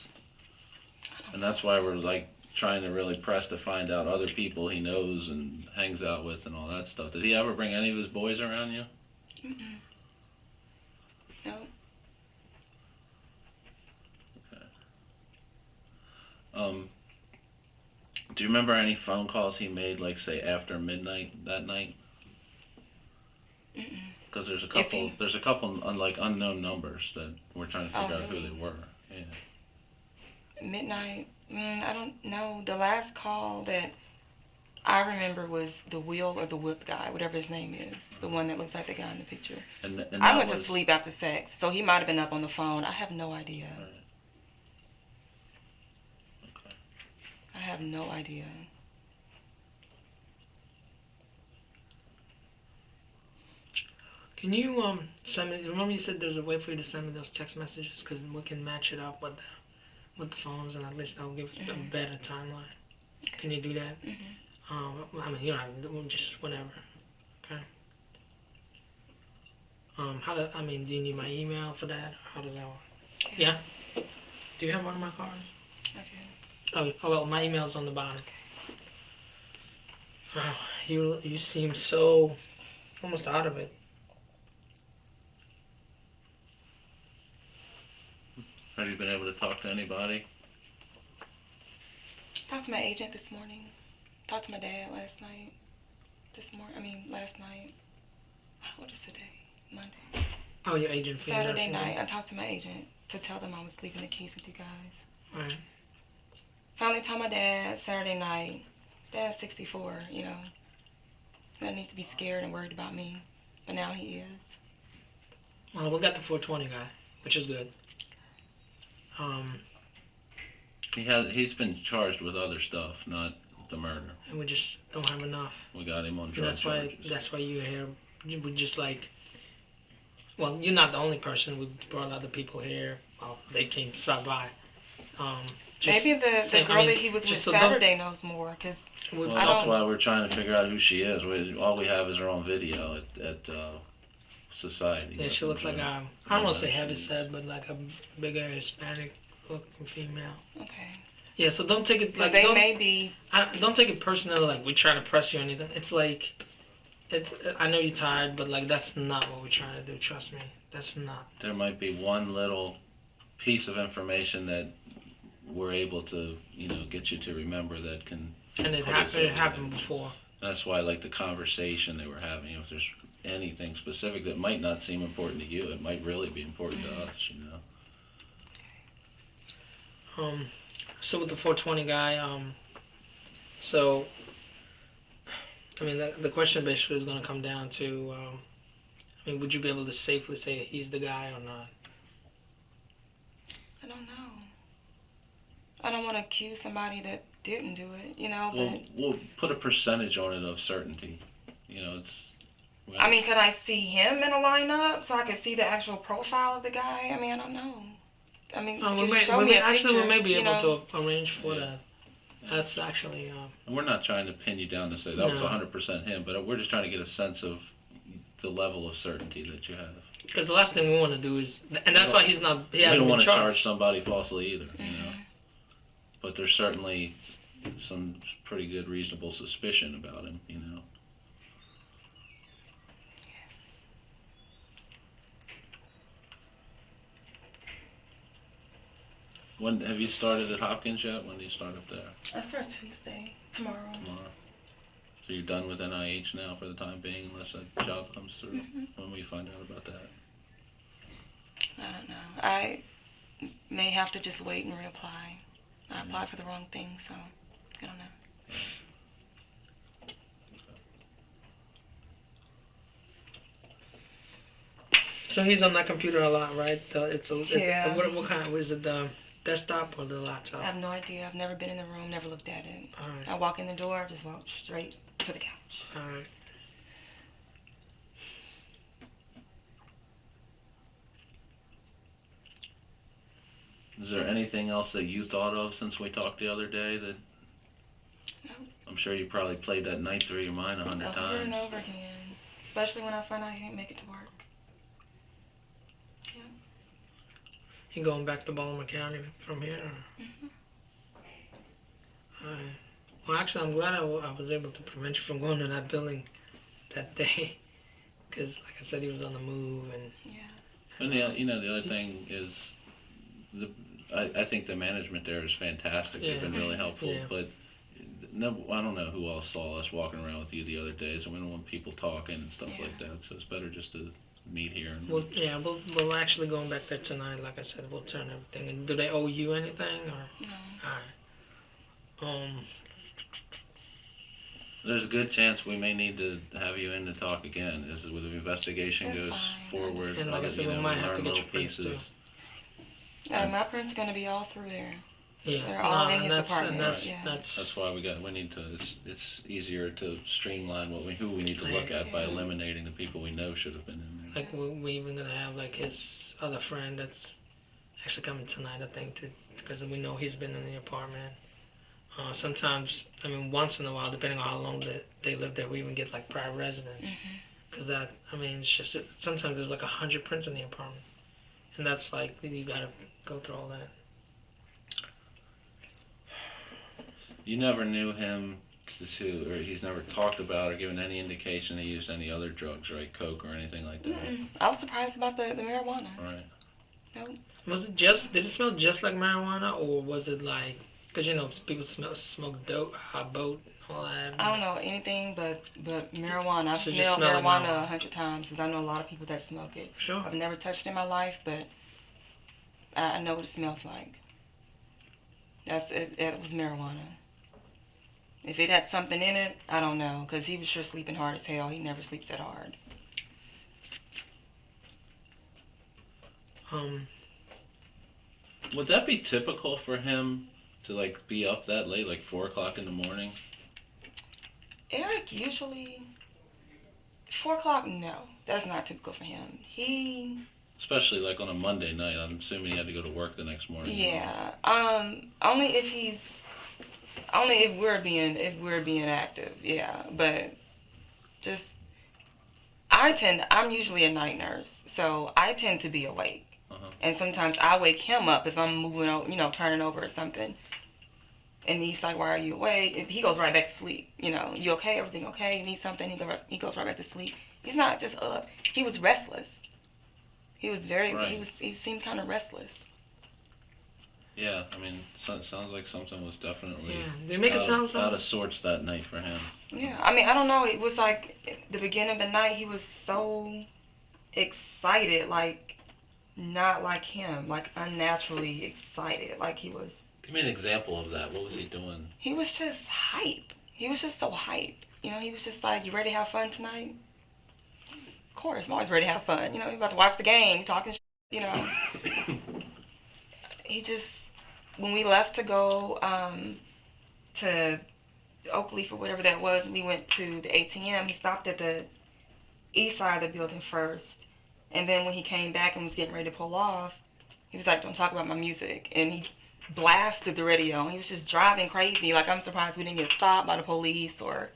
And that's why we're like trying to really press to find out other people he knows and hangs out with and all that stuff. Did he ever bring any of his boys around you? Mm-mm. No. Do you remember any phone calls he made, like say after midnight that night? Mm-mm. Because there's a If he- couple like unknown numbers that we're trying to Oh, figure out who really? they were. Yeah. Midnight. I don't know. The last call that I remember was the wheel or the whip guy, whatever his name is, the one that looks like the guy in the picture. And I that went was, to sleep after sex, so he might have been up on the phone. I have no idea. Right. Okay. I have no idea. Can you send me? Remember you said there's a way for you to send me those text messages because we can match it up with the phones, and at least that'll give us a better timeline. Can you do that? Mm-hmm. I mean, you don't have to do it, just whenever. Okay. Do you need my email for that? How does that work? Yeah. Do you have one of my cards? I do. Oh well, my email's on the bottom. Wow, you seem so almost out of it. Have you been able to talk to anybody? Talked to my agent this morning. Talked to my dad last night. Last night. What is today? Monday. Oh, your agent for your Saturday nursing night, job? I talked to my agent to tell them I was leaving the keys with you guys. Right. Finally told my dad Saturday night. Dad's 64, you know. Doesn't need to be scared and worried about me. But now he is. Well, we got the 420 guy, which is good. He's been charged with other stuff, not the murder. And we just don't have enough. We got him on drug That's charges. why you're here. We just like. Well, you're not the only person. We brought other people here. Well, they came stop by. Maybe the girl that he was with Saturday knows more, because Well, I that's don't- why we're trying to figure out who she is. All we have is her own video at Society. Yeah, she looks like I don't want to say heavy set, but like a bigger Hispanic looking female. Okay. Yeah, so don't take it Because like they don't, may be. don't take it personally. Like we're trying to press you or anything. It's like, I know you're tired, but like that's not what we're trying to do. Trust me, that's not. There might be one little piece of information that we're able to, get you to remember that can. And it put us over happened the edge. before. That's why I like the conversation they were having. If there's anything specific that might not seem important to you, it might really be important to us, So with the 420 guy, so I mean the question basically is going to come down to, I mean, would you be able to safely say he's the guy or not? I don't know. I don't want to accuse somebody that didn't do it, We'll put a percentage on it of certainty. I mean, could I see him in a lineup so I could see the actual profile of the guy? I mean, I don't know. I mean, we may be able to arrange for that. That's actually. And we're not trying to pin you down to say that was 100% him, but we're just trying to get a sense of the level of certainty that you have. Because the last thing we want to do is, and that's why he hasn't been charged. We don't want to charge somebody falsely either, But there's certainly some pretty good reasonable suspicion about him, When have you started at Hopkins yet? When do you start up there? I start Tuesday, tomorrow. So you're done with NIH now for the time being, unless a job comes through. When will you find out about that? I don't know. I may have to just wait and reapply. I applied for the wrong thing, so I don't know. So he's on that computer a lot, right? Yeah. What kind? Was it the desktop or the laptop? I have no idea. I've never been in the room, never looked at it. All right. I walk in the door, I just walk straight to the couch. All right. Is there anything else that you thought of since we talked the other day that? No. I'm sure you probably played that night through your mind 100 times. Over and over again. Especially when I find out I can't make it to work. Yeah. You going back to Baltimore County from here? All right. Well, actually, I'm glad I was able to prevent you from going to that building that day. Because, like I said, he was on the move. And And the other thing is, I think the management there is fantastic. They've been really helpful. Yeah. But no, I don't know who else saw us walking around with you the other day, so we don't want people talking and stuff like that. So it's better just to meet here. And we'll actually going back there tonight. Like I said, we'll turn everything. And do they owe you anything? Or? No. All right. There's a good chance we may need to have you in to talk again as the investigation That's goes fine. forward. And like I said, we might have to get your prints too. My print's gonna be all through there. Yeah, They're all in his apartment. That's why we need to. It's easier to streamline who we need to look at by eliminating the people we know should have been in there. Like we even gonna have like his other friend that's actually coming tonight, I think, because we know he's been in the apartment. Sometimes, I mean, once in a while, depending on how long they live there, we even get like prior residence. Because it's just sometimes there's like 100 prints in the apartment, and that's like you gotta go through all that. You never knew him or he's never talked about or given any indication he used any other drugs, right? Coke or anything like that. I was surprised about the marijuana. Right. Nope. Did it smell just like marijuana, or was it like, because people smoke dope, boat, all that? I don't know anything but marijuana. I've So smelled marijuana 100 times because I know a lot of people that smoke it. Sure. I've never touched it in my life, but I know what it smells like. It was marijuana. If it had something in it, I don't know, because he was sure sleeping hard as hell. He never sleeps that hard. Would that be typical for him to like be up that late, like 4 o'clock in the morning? Eric usually 4 o'clock. No, that's not typical for him. Especially like on a Monday night. I'm assuming he had to go to work the next morning. Yeah. Only if we're being active. Yeah, but just I'm usually a night nurse, so I tend to be awake. And sometimes I wake him up if I'm moving, turning over or something. And he's like, "Why are you awake?" He goes right back to sleep. "You okay? Everything okay? You need something?" He goes right back to sleep. He's not just up. He was restless. He was he seemed kind of restless. Yeah, I mean, sounds like something was definitely Yeah. Did it make it sound out of something? sorts that night for him. Yeah, I mean, I don't know. It was like the beginning of the night, he was so excited, like not like him, like unnaturally excited. Like Give me an example of that. What was he doing? he was just hype. He was just so hype. You know, he was just like, "You ready to have fun tonight?" Of course, I'm always ready to have fun. You know, you about to watch the game, talking. You know, he just when we left to go to Oakleaf or whatever that was, and we went to the ATM. He stopped at the east side of the building first, and then when he came back and was getting ready to pull off, he was like, "Don't talk about my music," and he blasted the radio. He was just driving crazy. Like, I'm surprised we didn't get stopped by the police or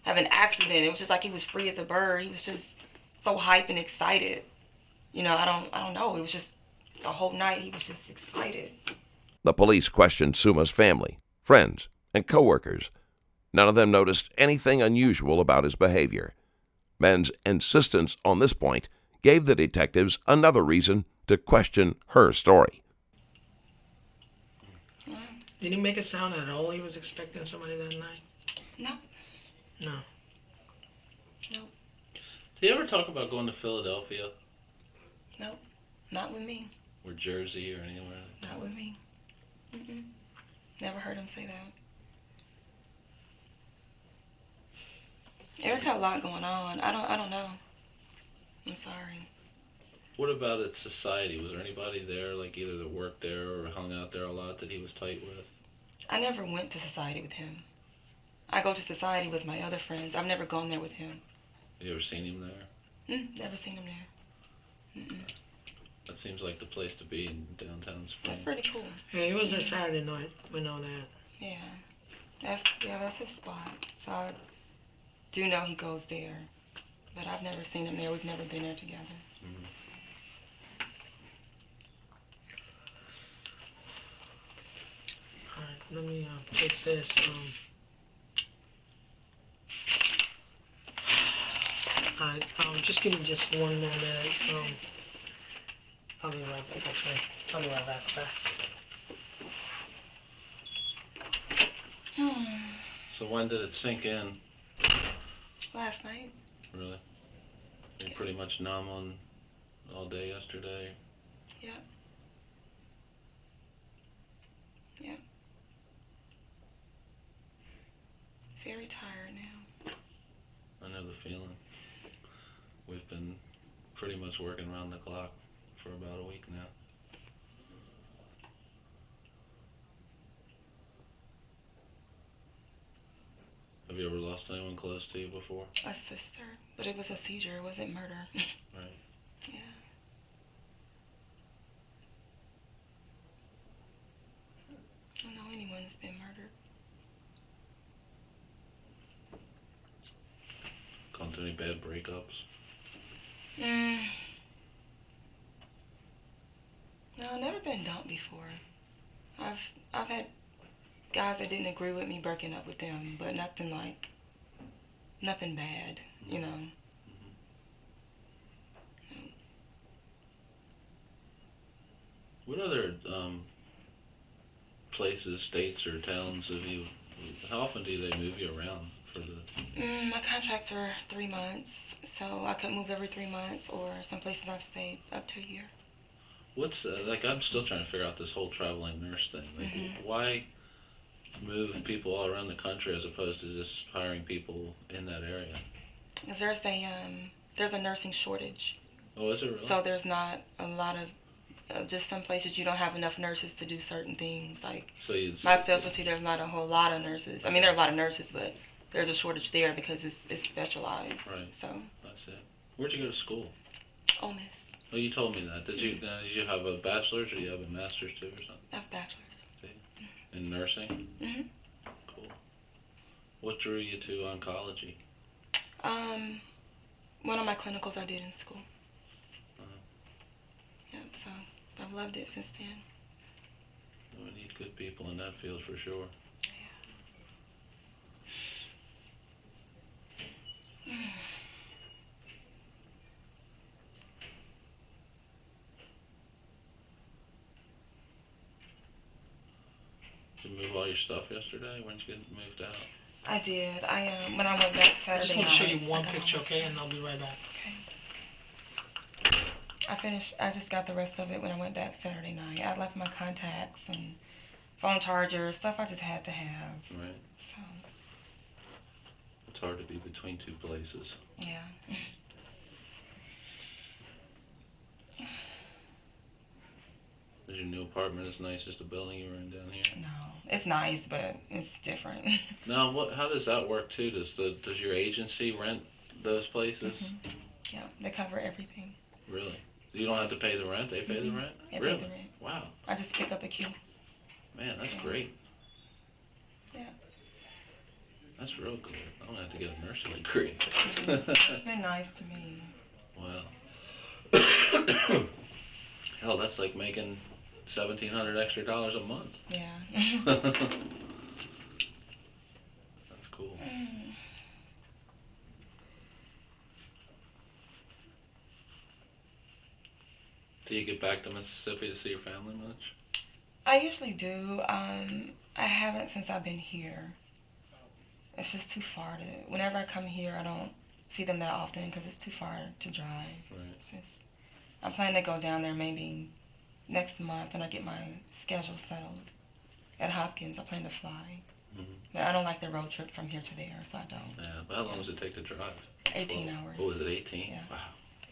have an accident. It was just like he was free as a bird. He was just so hype and excited. You know, I don't know. It was just the whole night he was just excited. The police questioned Suma's family, friends, and coworkers. None of them noticed anything unusual about his behavior. Ben's insistence on this point gave the detectives another reason to question her story. Did he make it sound at all he was expecting somebody that night? No. No. No. Did he ever talk about going to Philadelphia No. Not with me. or Jersey or anywhere? Not with me. Mm-mm. Never heard him say that. Eric had a lot going on. I don't know. I'm sorry. What about at society? Was there anybody there, like either that worked there or hung out there a lot that he was tight with? I never went to society with him. I go to society with my other friends. I've never gone there with him. Have you ever seen him there? Never seen him there. Mm-mm. That seems like the place to be in downtown Spring. That's pretty cool. Yeah, he was there Saturday night. We know that. Yeah. That's his spot. So I do know he goes there. But I've never seen him there. We've never been there together. Mm-hmm. Alright, let me take this. Alright, just give me just one more minute. I'll be right back, actually. I'll be right back, okay? So when did it sink in? Last night. Really? You're pretty much numb on all day yesterday. Yeah. Yeah. Very tired now. I know the feeling. We've been pretty much working around the clock for about a week now. Have you ever lost anyone close to you before? A sister. But it was a seizure. It wasn't murder. Right. Yeah. I don't know anyone that's been murdered. Gone through any bad breakups? No, I've never been dumped before. I've had guys that didn't agree with me breaking up with them, but nothing bad, you know. What other places, states, or towns have you? How often do they move you around for the? My contracts are 3 months, so I could move every 3 months, or some places I've stayed up to a year. What's like? I'm still trying to figure out this whole traveling nurse thing. Like, why move people all around the country as opposed to just hiring people in that area? Because there's a nursing shortage. Oh, is it really? So there's not a lot of just some places you don't have enough nurses to do certain things. Like So my specialty, there's not a whole lot of nurses. I mean, there are a lot of nurses, but there's a shortage there because it's specialized. Right. So. That's it. Where'd you go to school? Ole Miss. Oh, you told me that. Did you have a bachelor's or do you have a master's too or something? I have a bachelor's. In nursing? Mhm. Cool. What drew you to oncology? One of my clinicals I did in school. Uh-huh. Yep. So I've loved it since then. We need good people in that field for sure. Yeah. Did you move all your stuff yesterday? When did you get moved out? I did. When I went back I Saturday just want night. to show you one I got all picture, my okay? stuff. And I'll be right back. Okay. I just got the rest of it when I went back Saturday night. I left my contacts and phone chargers, stuff I just had to have. Right. So, It's hard to be between two places. yeah. Is your new apartment as nice as the building you were in down here? No, it's nice, but it's different. Now, how does that work too? Does your agency rent those places? Mhm. Yeah, they cover everything. Really? You don't have to pay the rent? They pay the rent? They Really? pay the rent. Wow. I just pick up a key. Man, that's Yeah. great. Yeah. That's real good. I'm gonna have to get a nursing degree. It's been nice to me. Wow. Hell, that's like making $1,700 extra a month. Yeah. That's cool. Do you get back to Mississippi to see your family much? I usually do. I haven't since I've been here. It's just too far to. Whenever I come here, I don't see them that often because it's too far to drive. Right. It's just, I'm planning to go down there maybe next month when I get my schedule settled. At Hopkins, I plan to fly. Mm-hmm. But I don't like the road trip from here to there, so I don't. Yeah, but how long does it take to drive? 18 hours. Oh, is it 18? Yeah. Wow.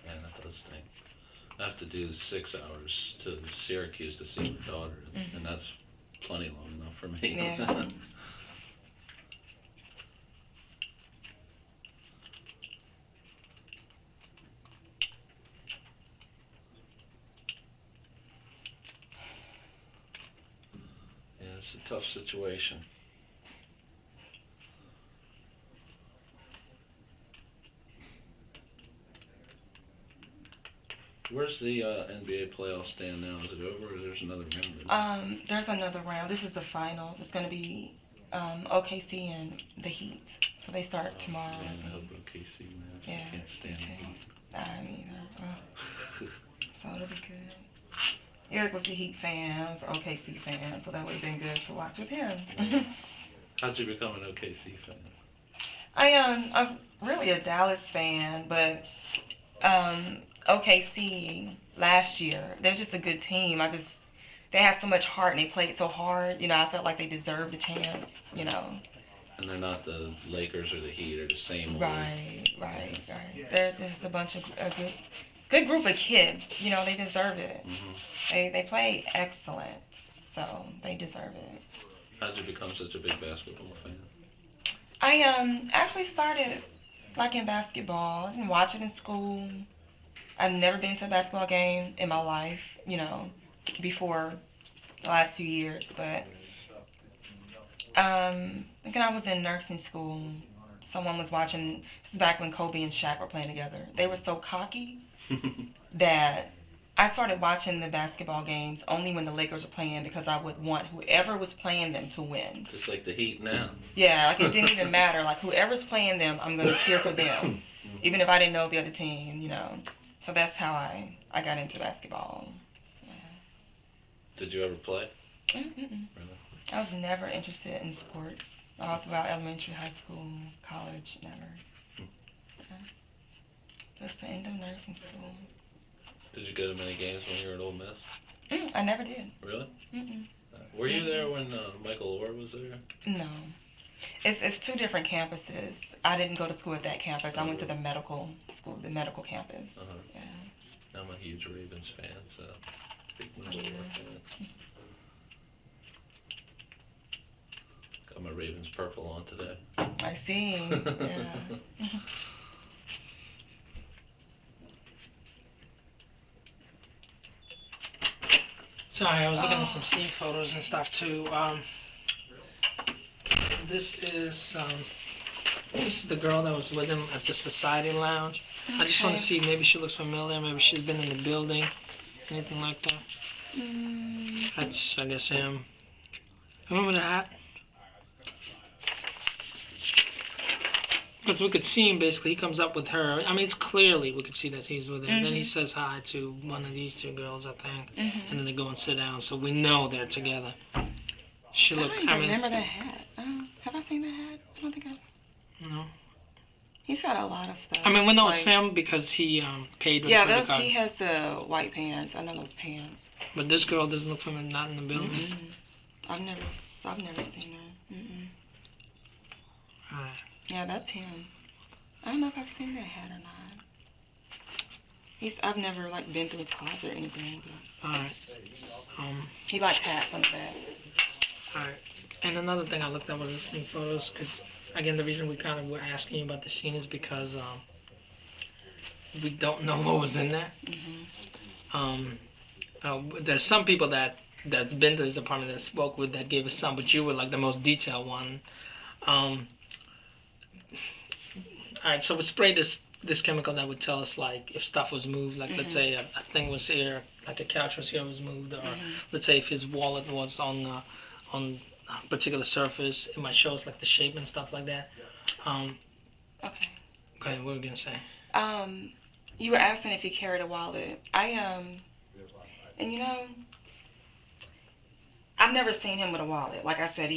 Man, that does stink. I have to do 6 hours to Syracuse to see my daughter, and that's plenty long enough for me. Yeah. Yeah, it's a tough situation. Where's the NBA playoffs stand now? Is it over, or there's another round? There's another round. This is the finals. It's going to be OKC and the Heat. So they start tomorrow. Man, I I hope think. OKC wins. Yeah, I can't stand me the too. Heat. I mean, so it'll be good. Eric was a Heat fan, so OKC fan, so that would have been good to watch with him. How'd you become an OKC fan? I was really a Dallas fan, but OKC last year, they're just a good team. They had so much heart and they played so hard. You know, I felt like they deserved a chance. You know. And they're not the Lakers or the Heat, they're the same old. Right. They're just a bunch of a good group of kids. You know, they deserve it. Mm-hmm. They play excellent, so they deserve it. How'd you become such a big basketball fan? I actually started liking basketball. I didn't watch it in school. I've never been to a basketball game in my life, you know, before the last few years. But when I was in nursing school, someone was watching. This is back when Kobe and Shaq were playing together. They were so cocky that I started watching the basketball games only when the Lakers were playing because I would want whoever was playing them to win. Just like the Heat now. Yeah, like it didn't even matter. Like whoever's playing them, I'm going to cheer for them, even if I didn't know the other team, you know. So that's how I got into basketball. Yeah. Did you ever play? Mm-mm. Really? I was never interested in sports. All throughout elementary, high school, college, never. Yeah. Just the end of nursing school. Did you go to many games when you were at Ole Miss? I never did. Really? Mm-mm. Were you there when Michael Orr was there? No. It's two different campuses. I didn't go to school at that campus. I went to the medical school, the medical campus. Uh-huh. Yeah. I'm a huge Ravens fan, so big Michael Orr fan. Got my Ravens purple on today. I see. Yeah. Sorry, I was looking at some scene photos and stuff too. This is the girl that was with him at the Society Lounge. I just want to see, maybe she looks familiar, maybe she's been in the building, anything like that. That's, I guess, him. Remember the hat? Because we could see him basically, he comes up with her. I mean, it's clearly we could see that he's with her. Then he says hi to one of these two girls, I think. And then they go and sit down, so we know they're together. She I looked. don't even remember that hat. Have I seen that hat? I don't think I. No. He's got a lot of stuff. I mean, we know it's Like, him because he paid with yeah, a credit those, card. he has the white pants. I know those pants. But this girl doesn't look familiar. Not in the building. I've never seen her. Alright. Yeah, that's him. I don't know if I've seen that hat or not. I've never like been through his closet or anything. But Alright. he likes hats on the back. Alright. And another thing I looked at was the scene photos, because again, the reason we kind of were asking you about the scene is because we don't know what was in there. There's some people that's been to his apartment that spoke with that gave us some, but you were like the most detailed one. Alright, so we sprayed this chemical that would tell us like if stuff was moved, like let's say a thing was here, like a couch was here, was moved, or let's say if his wallet was on a particular surface, it might show us like the shape and stuff like that. Okay. Okay, what were we gonna say? You were asking if he carried a wallet. And you know, I've never seen him with a wallet. Like I said,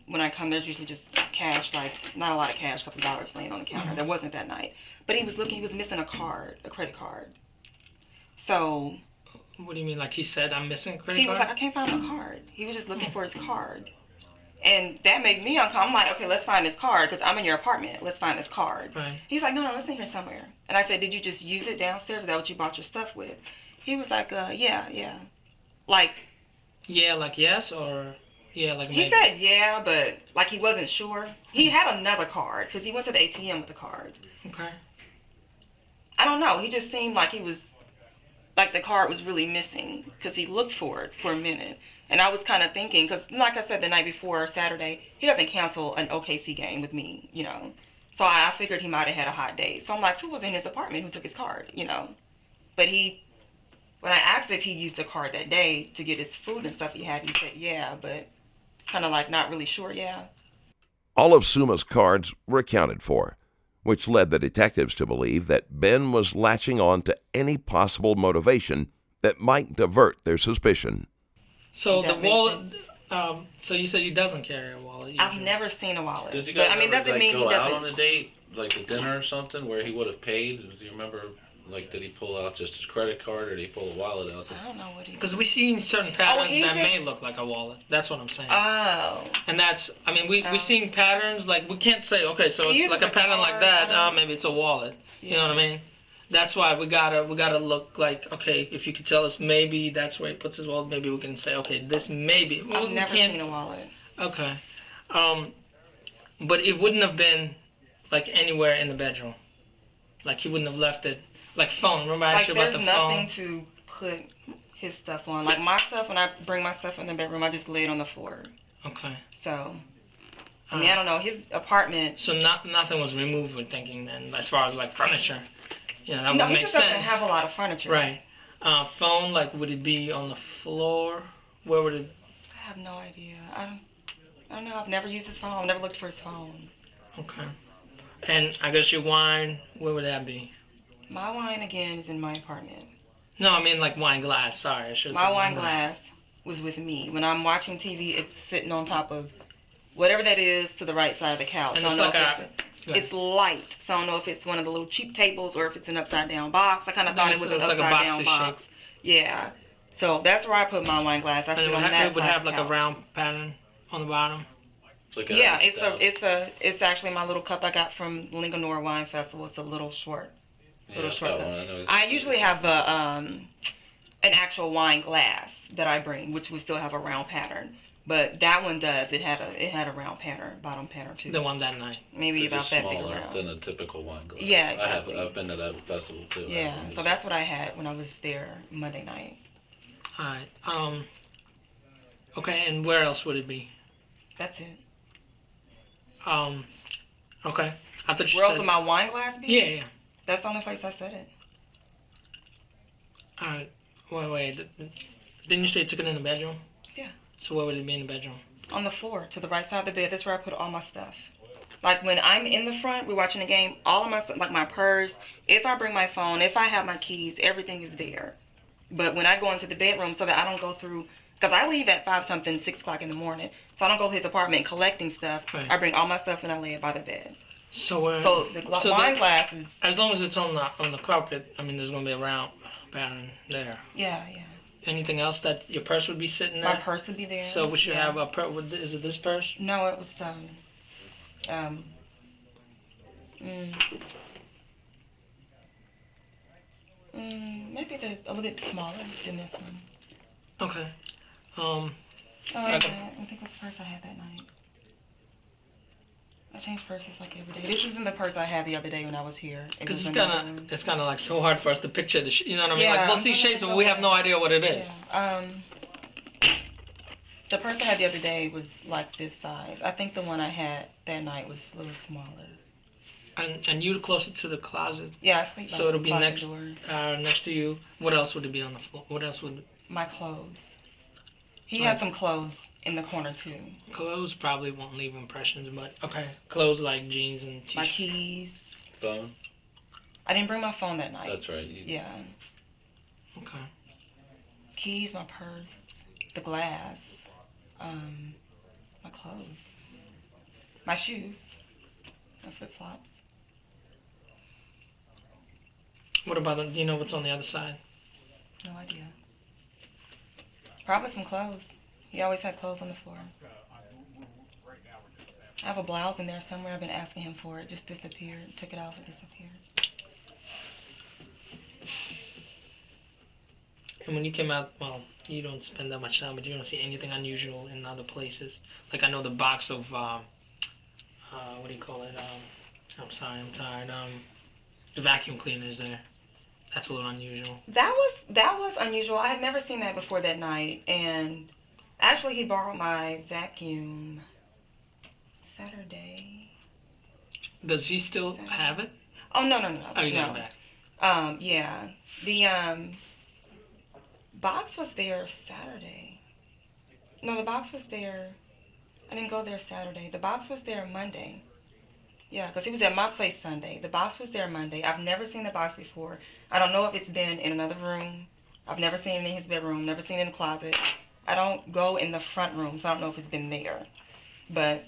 when I come, there's usually just cash, like not a lot of cash, a couple dollars laying on the counter. There wasn't that night. But he was missing a credit card. So. What do you mean? Like he said, I'm missing a credit card? He was like, I can't find my card. He was just looking for his card. And that made me uncomfortable. I'm like, okay, let's find this card because I'm in your apartment. Let's find this card. Right. He's like, no, it's in here somewhere. And I said, did you just use it downstairs? Is that what you bought your stuff with? He was like, yeah. Like. Yeah, like yes, or yeah, like maybe. He said yeah, but like he wasn't sure. He had another card because he went to the ATM with the card. Okay. I don't know. He just seemed like he was, like the card was really missing because he looked for it for a minute. And I was kind of thinking, because like I said, the night before, Saturday, he doesn't cancel an OKC game with me, you know. So I figured he might have had a hot day. So I'm like, who was in his apartment who took his card, you know? But when I asked if he used the card that day to get his food and stuff he had, he said yeah, but kind of like not really sure, yeah. All of Somuah's cards were accounted for, which led the detectives to believe that Ben was latching on to any possible motivation that might divert their suspicion. So the wallet. So you said he doesn't carry a wallet. Usually. I've never seen a wallet. Did you guys but I mean, ever, doesn't mean go he doesn't. out on a date, like a dinner or something, where he would have paid? Do you remember? Like, did he pull out just his credit card, or did he pull a wallet out? I don't know what he. Because we seen certain patterns that just may look like a wallet. That's what I'm saying. Oh. And that's, I mean, we seen patterns, like, we can't say, okay, so it's like a pattern like that, maybe it's a wallet. Yeah. You know what I mean? That's why we gotta look like, okay, if you could tell us maybe that's where he puts his wallet, maybe we can say, okay, this maybe. I've never seen a wallet. Okay. But it wouldn't have been, like, anywhere in the bedroom. Like, he wouldn't have left it. Like, phone. Remember I asked you about the phone? There's nothing to put his stuff on. Like, my stuff, when I bring my stuff in the bedroom, I just lay it on the floor. Okay. So, I mean, I don't know. His apartment... So nothing was removed, we're thinking, then, as far as, like, furniture. You know, that would make sense. No, he just doesn't have a lot of furniture. Right. Phone, like, would it be on the floor? Where would it... I have no idea. I don't know. I've never used his phone. I've never looked for his phone. Okay. And I guess your wine, where would that be? My wine, again, is in my apartment. No, I mean, like, wine glass. Sorry, I should have said my wine glass was with me. When I'm watching TV, it's sitting on top of whatever that is to the right side of the couch. And it's like it's light, so I don't know if it's one of the little cheap tables or if it's an upside-down box. I kind of thought it was an upside-down box. Yeah. So that's where I put my wine glass. I sit on that side. It would have like a round pattern on the bottom. Yeah, it's actually my little cup I got from Linganore Wine Festival. It's a little short cup. I usually have an actual wine glass that I bring, which would still have a round pattern. But that one does. It had a round pattern, bottom pattern too. The one that night. Maybe about that big around. Than a typical wine glass. Yeah, exactly. I've been to that festival too. Yeah, so that's what I had when I was there Monday night. All right. Okay, and where else would it be? That's it. Okay. I thought you where said... else would my wine glass be? Yeah. That's the only place I said it. All right. Wait. Didn't you say you took it in the bedroom? Yeah. So where would it be in the bedroom? On the floor, to the right side of the bed. That's where I put all my stuff. Like when I'm in the front, we're watching the game, all of my stuff, like my purse, if I bring my phone, if I have my keys, everything is there. But when I go into the bedroom, so that I don't go through Because I leave at 5 something, 6 o'clock in the morning. So I don't go to his apartment collecting stuff. Right. I bring all my stuff and I lay it by the bed. So So the wine glasses. As long as it's on the carpet, I mean, there's gonna be a round pattern there. Yeah. Anything else that your purse would be sitting there? My purse would be there. So we should have a purse. Is it this purse? No, it was maybe a little bit smaller than this one. Okay. Oh, I think what purse I had that night. I change purses like every day. This isn't the purse I had the other day when I was here. Because it's kind of like so hard for us to picture the, you know what I mean? Yeah, like we'll see shapes, but we have no idea what it is. Yeah. The purse I had the other day was like this size. I think the one I had that night was a little smaller. And you closer to the closet. Yeah, I sleep by so it'll the be closet next to you. What else would it be on the floor? What else would? My clothes. He had some clothes in the corner too. Clothes probably won't leave impressions, but okay. Clothes like jeans and t-shirts. My keys. Phone? I didn't bring my phone that night. That's right. Yeah. Okay. Keys, my purse, the glass, my clothes, my shoes, my flip-flops. What about, do you know what's on the other side? No idea. Probably some clothes. He always had clothes on the floor. I have a blouse in there somewhere. I've been asking him for it. Just disappeared. Took it off. It disappeared. And when you came out, well, you don't spend that much time, but you don't see anything unusual in other places. Like I know the box of, what do you call it? I'm sorry, I'm tired. The vacuum cleaner is there. That's a little unusual. That was unusual. I had never seen that before that night. And actually, he borrowed my vacuum Saturday. Does he still have it? Oh, no. Oh, you got it back. Yeah. The box was there Saturday. No, the box was there. I didn't go there Saturday. The box was there Monday. Yeah, because he was at my place Sunday. The box was there Monday. I've never seen the box before. I don't know if it's been in another room. I've never seen it in his bedroom. Never seen it in the closet. I don't go in the front room, so I don't know if it's been there. But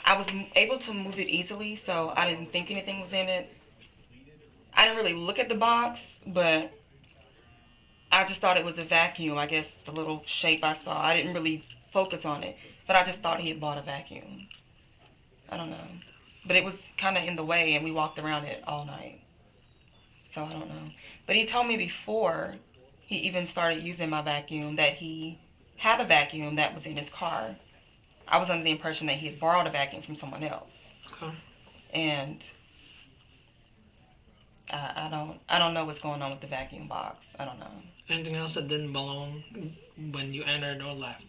I was able to move it easily, so I didn't think anything was in it. I didn't really look at the box, but I just thought it was a vacuum. I guess the little shape I saw. I didn't really focus on it, but I just thought he had bought a vacuum. I don't know. But it was kind of in the way, and we walked around it all night. So I don't know. But he told me before he even started using my vacuum that he had a vacuum that was in his car. I was under the impression that he had borrowed a vacuum from someone else. Okay. And I don't know what's going on with the vacuum box. I don't know. Anything else that didn't belong when you entered or left?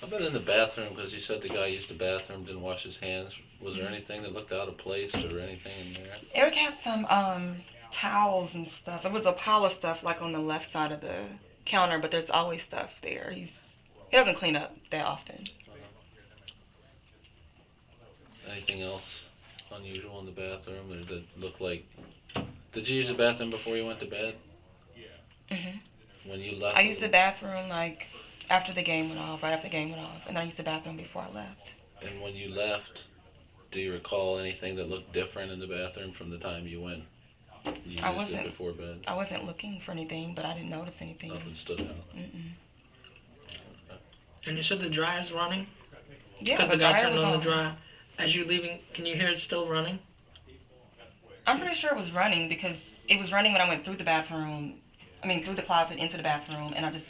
How about in the bathroom? Because you said the guy used the bathroom, didn't wash his hands. Was there anything that looked out of place or anything in there? Eric had some towels and stuff. There was a pile of stuff like on the left side of the counter, but there's always stuff there. He doesn't clean up that often. Anything else unusual in the bathroom or that looked like? Did you use the bathroom before you went to bed? When you left? I used the bathroom like after the game went off, right after the game went off, and I used the bathroom before I left. And when you left, do you recall anything that looked different in the bathroom from the time you went? You used it before bed? I wasn't looking for anything, but I didn't notice anything. Nothing stood out. And you said the dryer's running? Yeah, because the guy turned on the dryer. As you're leaving, can you hear it still running? I'm pretty sure it was running because it was running when I went through the bathroom. I mean, through the closet into the bathroom, and I just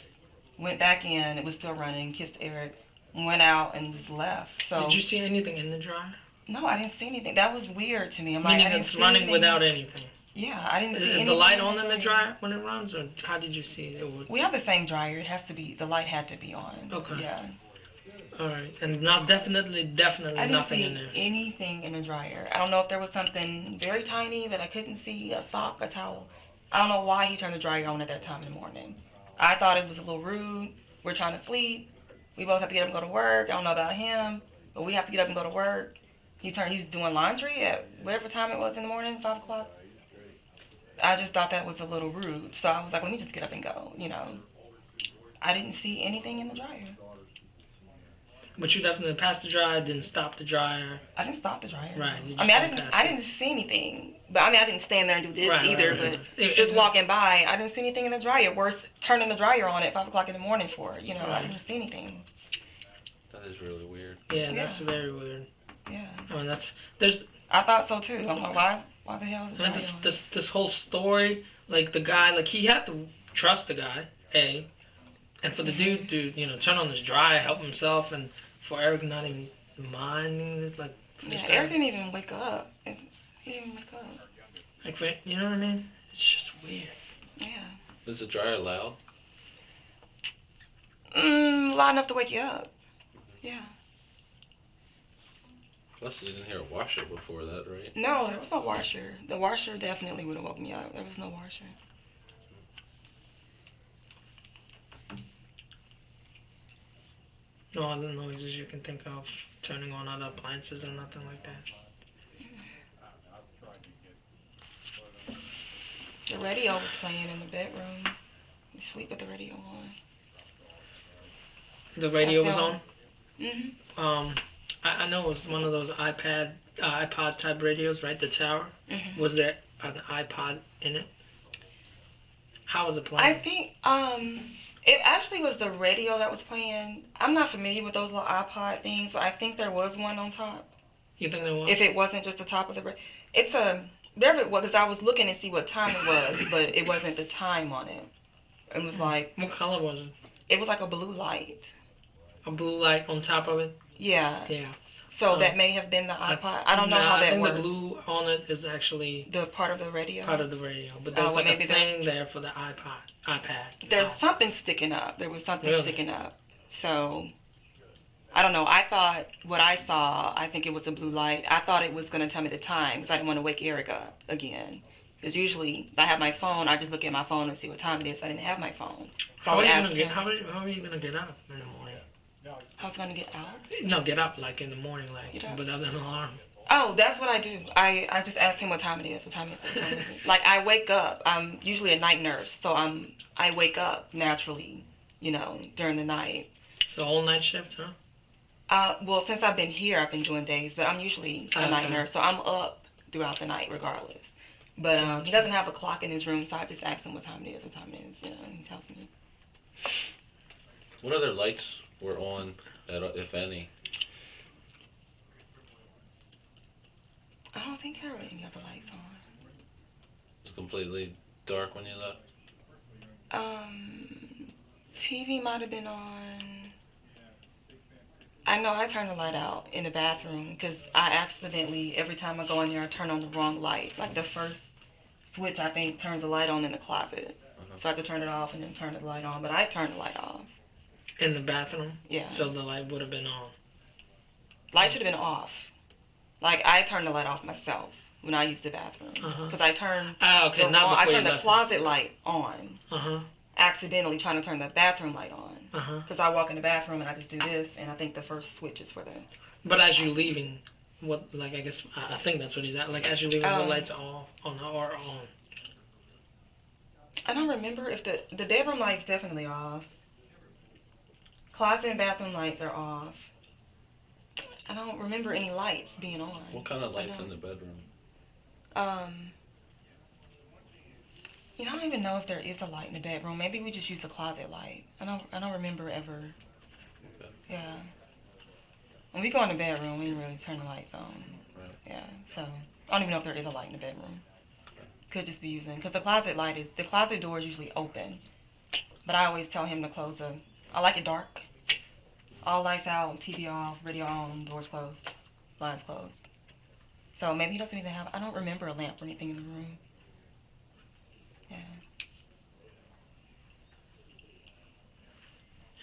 went back in. It was still running. Kissed Eric, went out, and just left. So. Did you see anything in the dryer? No, I didn't see anything. That was weird to me. I'm Meaning like, I didn't it's see running anything. without anything. Yeah, I didn't see anything. Is the light on in the dryer when it runs, or how did you see it? We have the same dryer. It has to be. The light had to be on. Okay. Yeah. All right, and not definitely I nothing didn't in there. see anything in the dryer. I don't know if there was something very tiny that I couldn't see, a sock, a towel. I don't know why he turned the dryer on at that time in the morning. I thought it was a little rude. We're trying to sleep. We both have to get up and go to work. I don't know about him, but we have to get up and go to work. He's doing laundry at whatever time it was in the morning, 5 o'clock. I just thought that was a little rude. So I was like, let me just get up and go, you know. I didn't see anything in the dryer. But you definitely passed the dryer, didn't stop the dryer. I didn't stop the dryer. Right. You just I mean, pass I it. didn't see anything. But I mean, I didn't stand there and do this Right, either. right, right. But just walking by, I didn't see anything in the dryer worth turning the dryer on at 5 o'clock in the morning for. You know, I Right. didn't see anything. That is really weird. Yeah, that's very weird. Yeah. I mean, there's. I thought so too. I'm like, why the hell is the I mean, dryer on? this whole story, like the guy, like he had to trust the guy, and for the dude to turn on this dryer, help himself, and for Eric not even minding it, like. Yeah, Eric didn't even wake up. He didn't even wake up. Like, you know what I mean? It's just weird. Yeah. Is the dryer loud? Loud enough to wake you up. Yeah. Plus, you didn't hear a washer before that, right? No, there was no washer. The washer definitely would have woke me up. There was no washer. No other noises you can think of, turning on other appliances or nothing like that. The radio was playing in the bedroom. We sleep with the radio on. The radio was Still- on. I know it was one of those iPod type radios, right? The tower. Was there an iPod in it? How was it playing? I think it actually was the radio that was playing. I'm not familiar with those little iPod things, so I think there was one on top. You think there was? If it wasn't just the top of the it's a whatever it was, because I was looking to see what time it was, but it wasn't the time on it. It was like What color was it? it was like a blue light. A blue light on top of it. Yeah. Yeah. So that may have been the iPod. I don't know how that I think works. the blue on it is actually The part of the radio. part of the radio, but there's well, like a maybe thing there for the iPad. There's something sticking up. There was something Really? sticking up. So, I don't know. I thought what I saw, I think it was a blue light. I thought it was going to tell me the time because I didn't want to wake Eric up again. Because usually, if I have my phone, I just look at my phone and see what time it is. I didn't have my phone. So How are you I would gonna ask get? him, How are you gonna get up in the morning? I was going to get out. No, get up like in the morning, like Get up. without an alarm. Oh, that's what I do. I just ask him what time it is. What time is it? What time is it? Like, I wake up. I'm usually a night nurse. So I wake up naturally, during the night. So all night shift, huh? Well, since I've been here, I've been doing days, but I'm usually a night Okay. nurse, so I'm up throughout the night regardless. But he doesn't have a clock in his room, so I just ask him what time it is, and he tells me. What other lights were on, if any? I don't think there were any other lights on. It was completely dark when you left? TV might have been on. I know I turned the light out in the bathroom because I accidentally, every time I go in there, I turn on the wrong light. Like the first switch, I think, turns the light on in the closet. So I have to turn it off and then turn the light on. But I turned the light off. In the bathroom? Yeah. So the light would have been on. Light should have been off. Like, I turned the light off myself when I used the bathroom. Because I turned Okay, not before I turned you the left. closet light on. Uh-huh. Accidentally trying to turn the bathroom light on. Uh-huh. Because I walk in the bathroom and I just do this, and I think the first switch is for the... But as you're leaving, I think that's what he's at. Like, as you're leaving, what lights are off, on or on? I don't remember if the bedroom light's definitely off. Closet and bathroom lights are off. I don't remember any lights being on. What kind of lights in the bedroom? I don't even know if there is a light in the bedroom. Maybe we just use the closet light. I don't remember ever. Okay. Yeah. When we go in the bedroom, we didn't really turn the lights on. Right. Yeah. So I don't even know if there is a light in the bedroom. Could just be using, because the closet door is usually open. But I always tell him to close I like it dark. All lights out, TV off, radio on, doors closed, blinds closed. So maybe he doesn't even have, I don't remember a lamp or anything in the room. Yeah.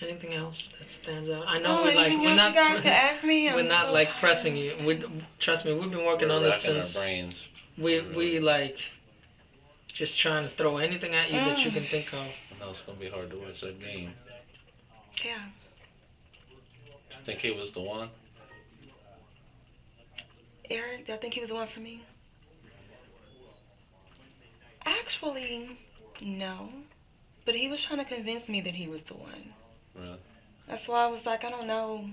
Anything else that stands out? I know we're anything else you guys can ask me? we're I'm not so like tired. pressing you. Trust me, we've been working on it racking since our brains. we like just trying to throw anything at you that you can think of. I know it's gonna be hard to watch that game. Yeah. I think he was the one. Eric, I think he was the one for me. Actually, no. But he was trying to convince me that he was the one. Really? That's why I was like, I don't know.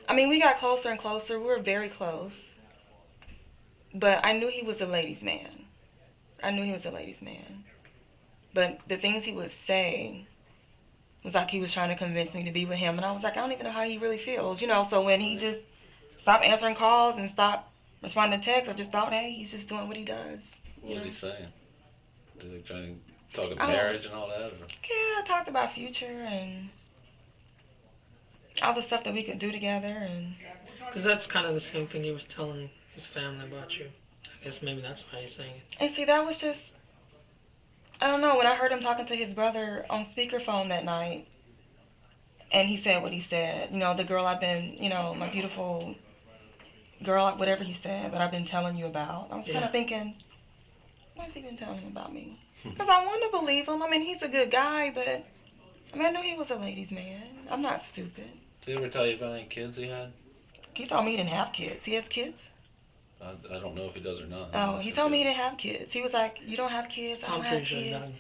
I mean, we got closer and closer. We were very close. But I knew he was a ladies' man. I knew he was a ladies' man. But the things he would say was like he was trying to convince me to be with him. And I was like, I don't even know how he really feels. You know, so when he just stopped answering calls and stopped responding to texts, I just thought, hey, he's just doing what he does. What was he saying? Was he trying to talk about Oh. marriage and all that? Or? Yeah, I talked about future and all the stuff that we could do together. And Because that's kind of the same thing he was telling his family about you. I guess maybe that's why he's saying it. And see, that was just, I don't know, when I heard him talking to his brother on speakerphone that night, and he said what he said, you know, the girl I've been, you know, my beautiful girl, whatever he said, that I've been telling you about. I was kind of thinking, what has he been telling him about me? Because I want to believe him. I mean, he's a good guy, but, I mean, I knew he was a ladies' man. I'm not stupid. Did he ever tell you about any kids he had? He told me he didn't have kids. He has kids? I don't know if he does or not. Oh, he told me he didn't have kids. He was like, you don't have kids? I don't have kids.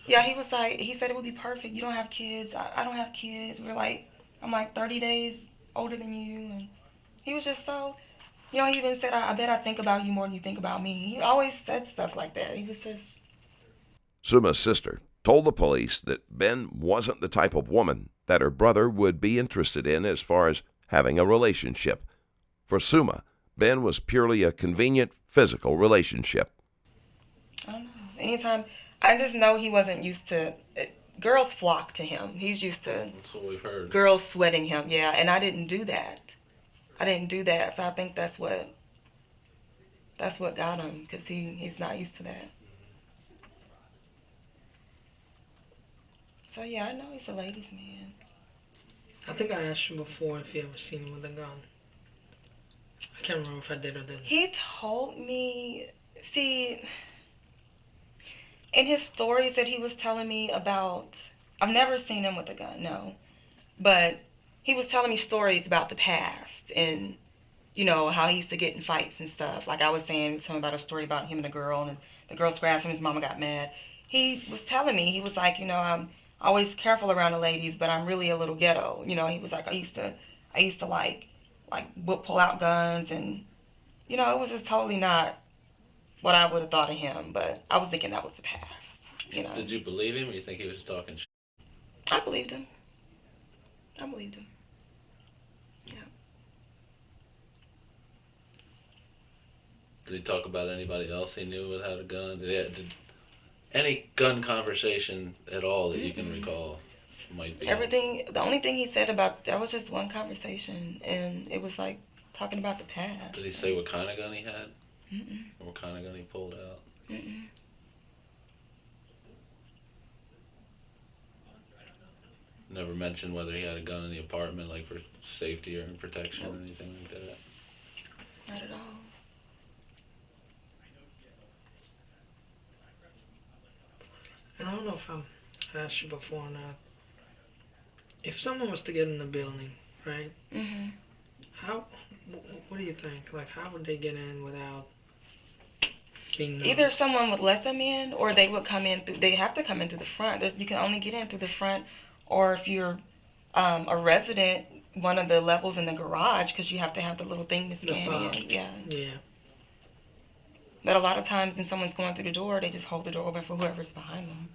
Yeah, he was like, he said it would be perfect. You don't have kids. I don't have kids. We're like, I'm like 30 days older than you. And he was just so, you know, he even said, I bet I think about you more than you think about me. He always said stuff like that. He was just. Suma's sister told the police that Ben wasn't the type of woman that her brother would be interested in as far as having a relationship. For Somuah, Ben was purely a convenient physical relationship. I don't know. Anytime, I just know he wasn't used to, girls flock to him. He's used to That's what we've heard. girls sweating him, yeah, and I didn't do that. So I think that's what got him, because he's not used to that. So yeah, I know he's a ladies' man. I think I asked you before if you ever seen him with a gun. I can't remember if I did or didn't. He told me, see, in his stories that he was telling me about, I've never seen him with a gun, no. But he was telling me stories about the past and, you know, how he used to get in fights and stuff. Like I was saying, he was telling me about a story about him and a girl, and the girl scratched him, his mama got mad. He was telling me, he was like, you know, I'm always careful around the ladies, but I'm really a little ghetto. You know, he was like, I used to like pull out guns, and, you know, it was just totally not what I would have thought of him, but I was thinking that was the past, you know. Did you believe him, or you think he was talking shit? I believed him. Yeah. Did he talk about anybody else he knew that had a gun? Did any gun conversation at all that you can recall might be? Everything, the only thing he said about, that was just one conversation, and it was like talking about the past. Did he say what kind of gun he had? Mm-mm. Or what kind of gun he pulled out? Mm-mm. Never mentioned whether he had a gun in the apartment, like for safety or protection Nope. or anything like that? Not at all. And I don't know if I asked you before or not. If someone was to get in the building, right? Mm-hmm. What do you think? Like, how would they get in without being noticed? Either someone would let them in, or they would come in through, they have to come in through the front. You can only get in through the front, or if you're a resident, one of the levels in the garage, because you have to have the little thing to scan in. Yeah. But a lot of times when someone's going through the door, they just hold the door open for whoever's behind them.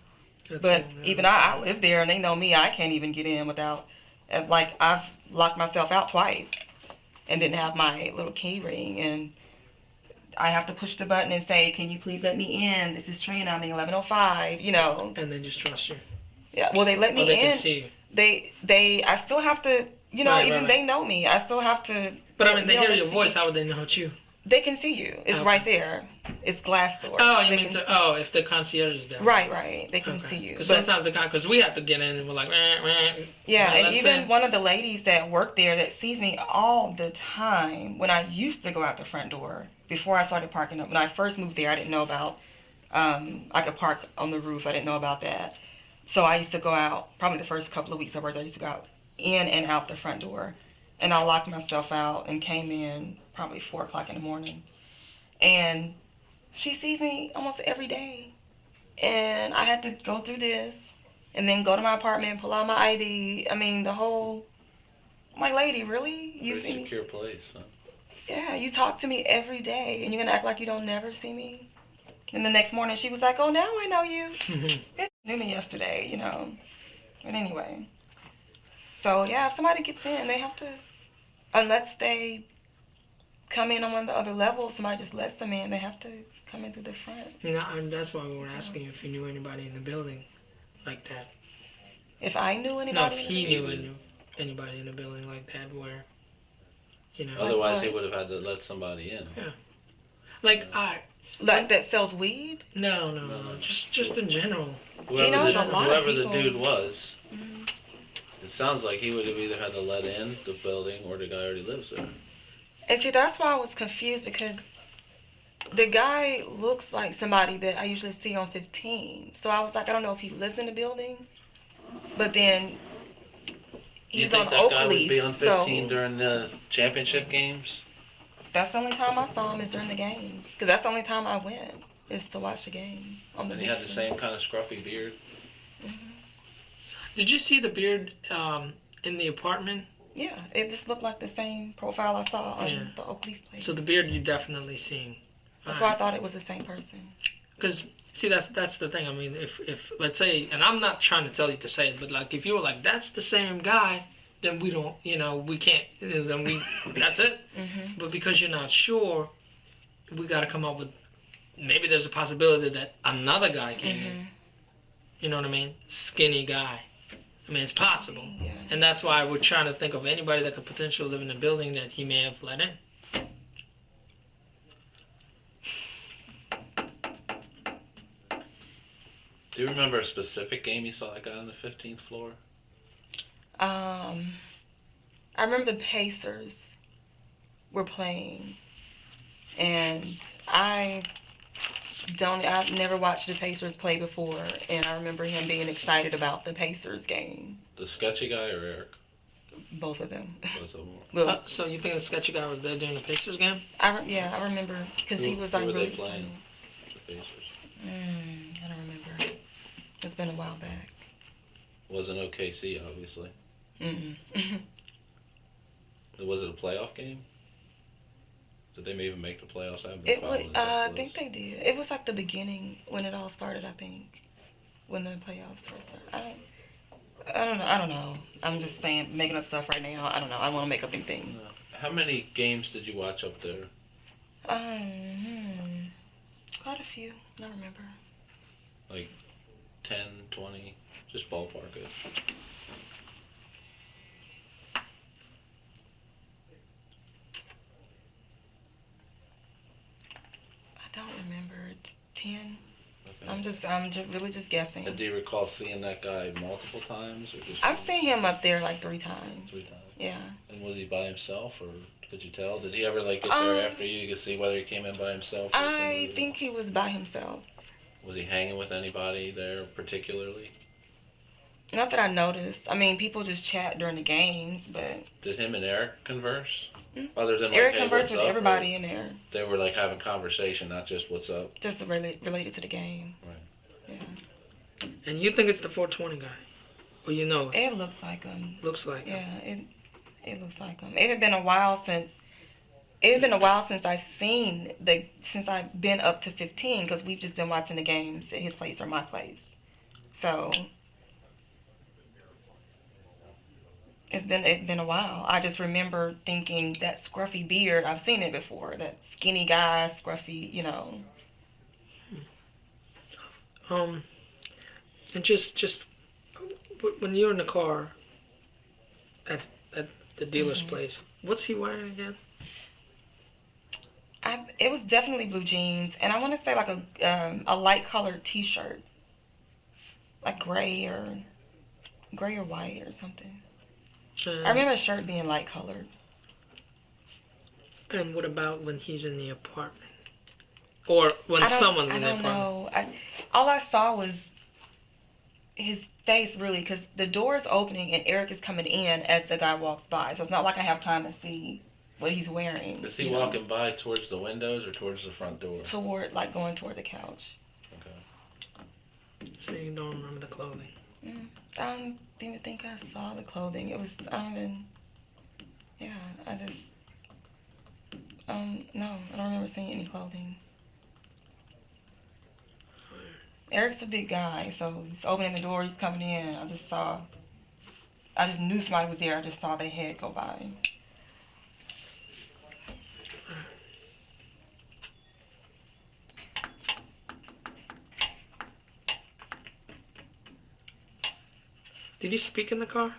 That's But all, yeah. even I live there, and they know me. I can't even get in without, like, I've locked myself out twice and didn't have my little key ring, and I have to push the button and say, can you please let me in? This is Trina, I'm in 1105, you know. And they just trust you. Yeah, well, they let me Or they in. can see you. I still have to, you know, Right. they know me. I still have to. But I mean, they you know, hear your voice. How would they know it's you? They can see you. It's Okay. right there. It's glass door. Oh, you They mean can if the concierge is there? Right. They can see you. Because But- sometimes because we have to get in and we're like, Yeah, well, and let's even in. one of the ladies that work there that sees me all the time when I used to go out the front door before I started parking up. When I first moved there, I didn't know about I could park on the roof. I didn't know about that. So I used to go out, probably the first couple of weeks I worked there, I used to go out in and out the front door. And I locked myself out and came in probably 4 o'clock in the morning. And she sees me almost every day. And I had to go through this and then go to my apartment, pull out my ID. I mean, the whole, my lady, really? You Pretty see me? secure place, huh? Yeah, you talk to me every day and you're going to act like you don't never see me? And the next morning she was like, oh, now I know you. Bitch knew me yesterday, you know. But anyway. So, yeah, if somebody gets in, they have to, unless they come in on one of the other levels, somebody just lets them in, they have to come in through the front. No, and that's why we were asking you if you knew anybody in the building like that. If I knew No, anybody, if he knew anybody in the building like that, where, you know, Otherwise, what? he would have had to let somebody in. Yeah. like like that sells weed. no, just in general. He knows a lot of Whoever the people. dude was, Mhm. it sounds like he would have either had to let in the building or the guy already lives there. And see, that's why I was confused because the guy looks like somebody that I usually see on 15. So I was like, I don't know if he lives in the building, but then You he's think on that guy would Oakleaf, be on so 15 during the championship games? that's the only time I saw him is during the games. Because that's the only time I went is to watch the game on the And he big had the screen. same kind of scruffy beard. Mhm. Did you see the beard in the apartment? Yeah, it just looked like the same profile I saw on Yeah. the Oakleaf place. So the beard you definitely seen. That's why I thought it was the same person. Because see, that's the thing. I mean, if let's say, and I'm not trying to tell you to say it, but like if you were like that's the same guy, then we don't, we can't. Then that's it. Mhm. But because you're not sure, we got to come up with maybe there's a possibility that another guy came in. You know what I mean? Skinny guy. I mean, it's possible. Yeah. And that's why we're trying to think of anybody that could potentially live in the building that he may have let in. Do you remember a specific game you saw that guy on the 15th floor? I remember the Pacers were playing, and I've never watched the Pacers play before, and I remember him being excited about the Pacers game. The sketchy guy or Eric? Both of them. Both of them. Well, So you think the sketchy guy was there during the Pacers game? I remember because he was like who were really they playing? excited. The Pacers. I don't remember. It's been a while back. Wasn't OKC, obviously. Mm-mm. Was it a playoff game? Did they even make the playoffs? I haven't been It was. following that I think close. they did. It was like the beginning when it all started. I think when the playoffs first started. I don't know. I'm just saying, making up stuff right now. I don't know. I want to make up anything. How many games did you watch up there? Quite a few. I don't remember. Like 10, 20? Just ballpark it. I don't remember. 10. Okay. I'm just really just guessing. And do you recall seeing that guy multiple times, or just? I've seen him up there like 3 times. 3 times. Yeah. And was he by himself, or could you tell? Did he ever get there after you? You could see whether he came in by himself. Or I somebody? think he was by himself. Was he hanging with anybody there particularly? Not that I noticed. I mean, people just chat during the games, but Did him and Eric converse? Other than Eric conversed with everybody in there. They were like having conversation, not just what's up. Just related to the game. Right. Yeah. And you think it's the 420 guy? Or you know it? It looks like him. Looks like him. Yeah, it looks like him. It had been a while since. It had been a while since since I've been up to 15 because we've just been watching the games at his place or my place. So it's been a while. I just remember thinking that scruffy beard. I've seen it before. That skinny guy, scruffy, And just when you're in the car at the dealer's place, what's he wearing again? It was definitely blue jeans, and I want to say like a light colored T-shirt, like gray or white or something. I remember the shirt being light colored. And what about when he's in the apartment, or when someone's in the apartment? I don't know. All I saw was his face, really, because the door is opening and Eric is coming in as the guy walks by. So it's not like I have time to see what he's wearing. Is he walking by towards the windows or towards the front door? Going toward the couch. Okay. So you don't remember the clothing? I don't even think I saw the clothing. It was, yeah, I just, no, I don't remember seeing any clothing. Eric's a big guy, so he's opening the door, he's coming in. I just knew somebody was there. I just saw their head go by. Did he speak in the car?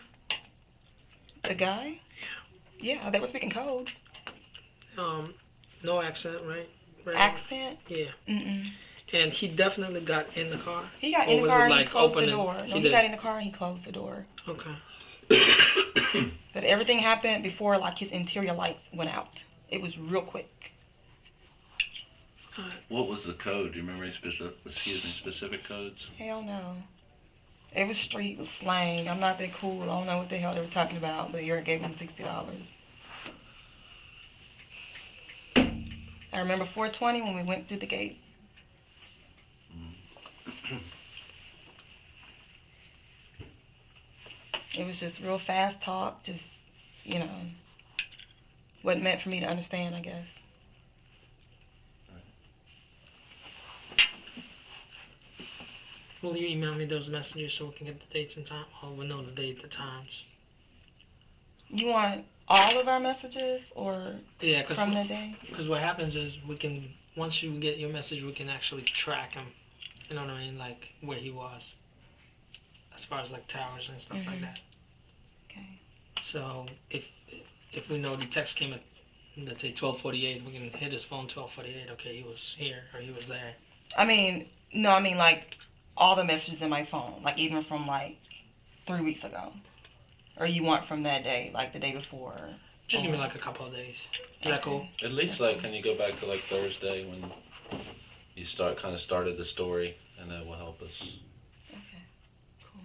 The guy? Yeah, they were speaking code. No accent, right? Accent? Yeah. Mm-mm. And he definitely got in the car? He got Or in the was car it and he like closed the opening? door. No, he got in the car and he closed the door. Okay. But everything happened before, like, his interior lights went out. It was real quick. What was the code? Do you remember any specific codes? Hell no. It was street slang. I'm not that cool. I don't know what the hell they were talking about, but Eric gave him $60. I remember 420 when we went through the gate. It was just real fast talk, just, you know, wasn't meant for me to understand, I guess. Will you email me those messages so we can get the dates and time? Or we'll know the date, the times. You want all of our messages or Yeah, from the day? Because what happens is we can, once you get your message, we can actually track him. You know what I mean? Like where he was. As far as like towers and stuff like that. Okay. So if we know the text came at, let's say 12:48, we can hit his phone 12:48. Okay, he was here or he was there. I mean like all the messages in my phone, like even from like 3 weeks ago. Or you want from that day, like the day before? Just give me like a couple of days. Is that cool? At least like, can you go back to like Thursday when you started the story, and that will help us. Okay, cool.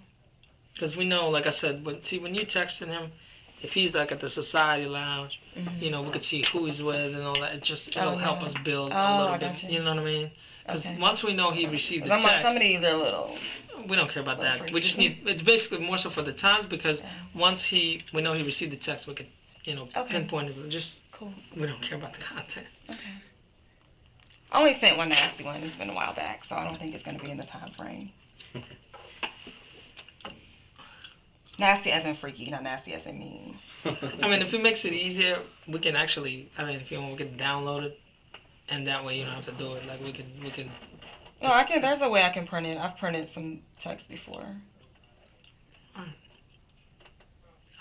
Because we know, like I said, when you texting him, if he's like at the society lounge, you know, we could see who he's with and all that. It'll help us build a little bit. You know what I mean? Because once we know he received the text, some of these are little. We don't care about that. We just need. It's basically more so for the times because once we know he received the text, we could, you know, pinpoint it. Just cool. We don't care about the content. Okay. I only sent one nasty one. It's been a while back, so I don't think it's going to be in the time frame. Nasty as in freaky, not nasty as in mean. I mean, if it makes it easier, we can actually. I mean, if you want, we can download it, and that way you don't have to do it. Like we can. No, I can. There's a way I can print it. I've printed some text before.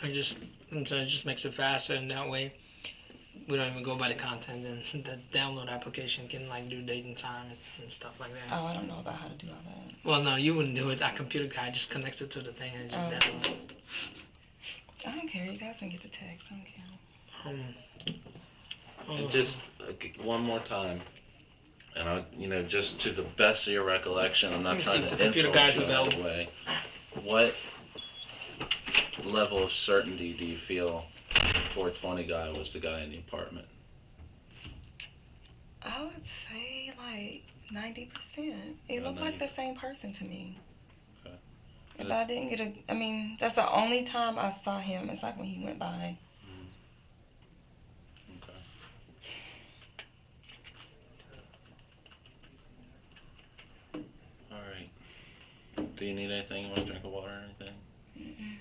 So it just makes it faster, and that way we don't even go by the content, and the download application can like do date and time and stuff like that. Oh, I don't know about how to do all that. Well, no, you wouldn't do it. Our computer guy just connects it to the thing and just downloads it. I don't care. You guys can get the text. I don't care. And just one more time. And just to the best of your recollection, I'm not trying to computer guy's influence you in any way. What level of certainty do you feel the 420 guy was the guy in the apartment? I would say like 90%. It looked like the same person to me. Okay. If I didn't get I mean, that's the only time I saw him. It's like when he went by. Okay. All right. Do you need anything? You want a drink of water or anything? Mm-mm.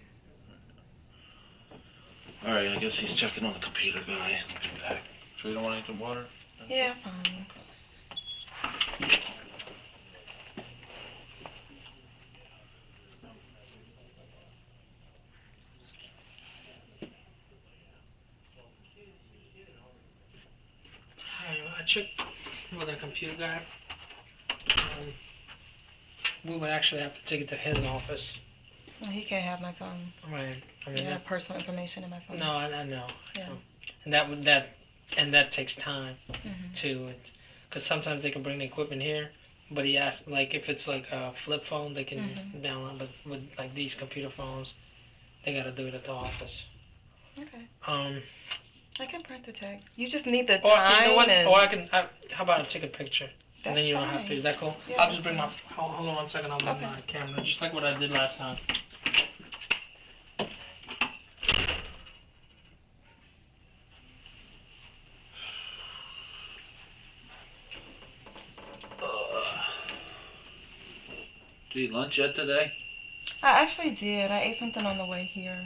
All right. I guess he's checking on the computer guy. I'll be back. So you don't want any water? Yeah, fine. I checked with our computer guy. We would actually have to take it to his office. Well, he can't have my phone. Right. I mean, I have personal information in my phone. No, I know. Yeah. And that takes time too, because sometimes they can bring the equipment here, but he asked like if it's like a flip phone they can download, but with like these computer phones, they gotta do it at the office. Okay. I can print the text. You just need the or time. you know what? Or how about I take a picture And then you don't have to. Is that cool? Yeah, I'll just that's bring my. fine. Hold on 1 second. I'll bring my camera, just like what I did last time. Did you eat lunch yet today? I actually did. I ate something on the way here.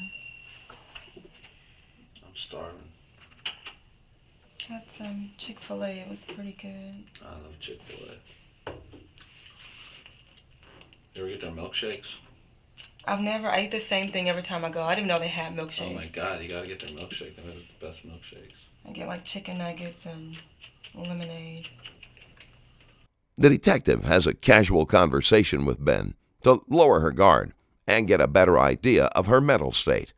I'm starving. Had some Chick-fil-A. It was pretty good. I love Chick-fil-A. You ever get their milkshakes? I eat the same thing every time I go. I didn't know they had milkshakes. Oh my God, you gotta get their milkshake. They're the best milkshakes. I get like chicken nuggets and lemonade. The detective has a casual conversation with Ben to lower her guard and get a better idea of her mental state.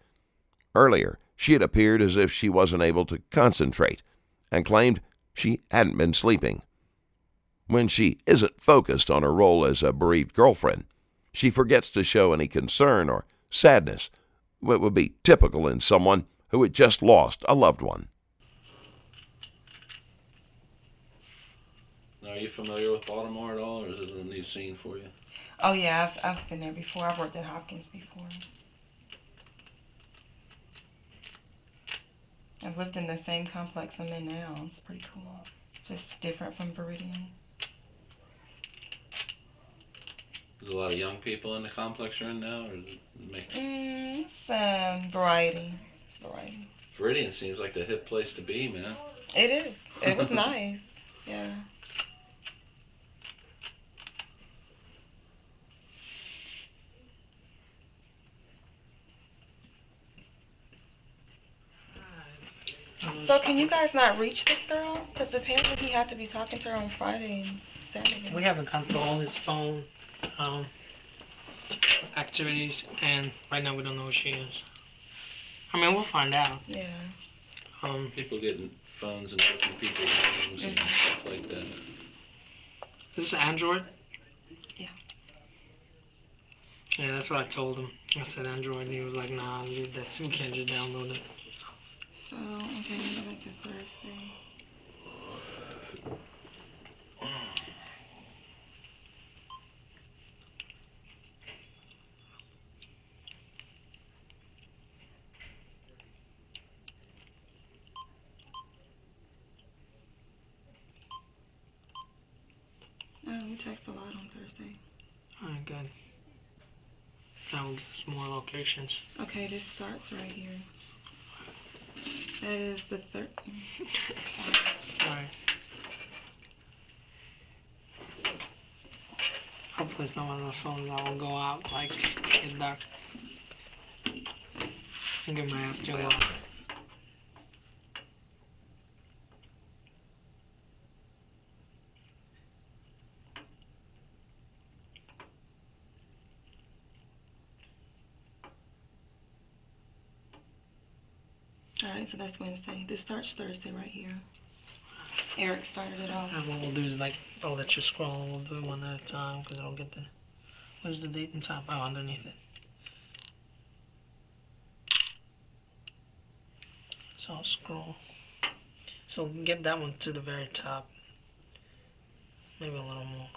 Earlier, she had appeared as if she wasn't able to concentrate and claimed she hadn't been sleeping. When she isn't focused on her role as a bereaved girlfriend, she forgets to show any concern or sadness, what would be typical in someone who had just lost a loved one. Now, are you familiar with Baltimore at all, or is it a new scene for you? Oh yeah, I've been there before. I've worked at Hopkins before. I've lived in the same complex I'm in now. It's pretty cool. Just different from Viridian. There's a lot of young people in the complex you're in now, or is it mixed? It's variety. It's variety. Viridian seems like the hip place to be, man. It is. It was nice. Yeah. So can you guys not reach this girl? Because apparently he had to be talking to her on Friday and Saturday. We haven't gone through all his phone activities, and right now we don't know where she is. I mean, we'll find out. Yeah. People getting phones and different people's names and stuff like that. Is this Android? Yeah. Yeah, that's what I told him. I said Android, and he was like, nah, leave that. So we can't just download it. So, okay, we go back to Thursday. Oh, we text a lot on Thursday. Alright, good. That will give us more locations. Okay, this starts right here. That is the third. Sorry. Hopefully it's not one of those phones that will go out like get dark. I'll get my app to lock. Alright, so that's Wednesday. This starts Thursday right here. Eric started it off. And what we'll do is like, I'll let you scroll and we'll do it one at a time because I don't get the, where's the date and time? Oh, underneath it. So I'll scroll. So get that one to the very top. Maybe a little more.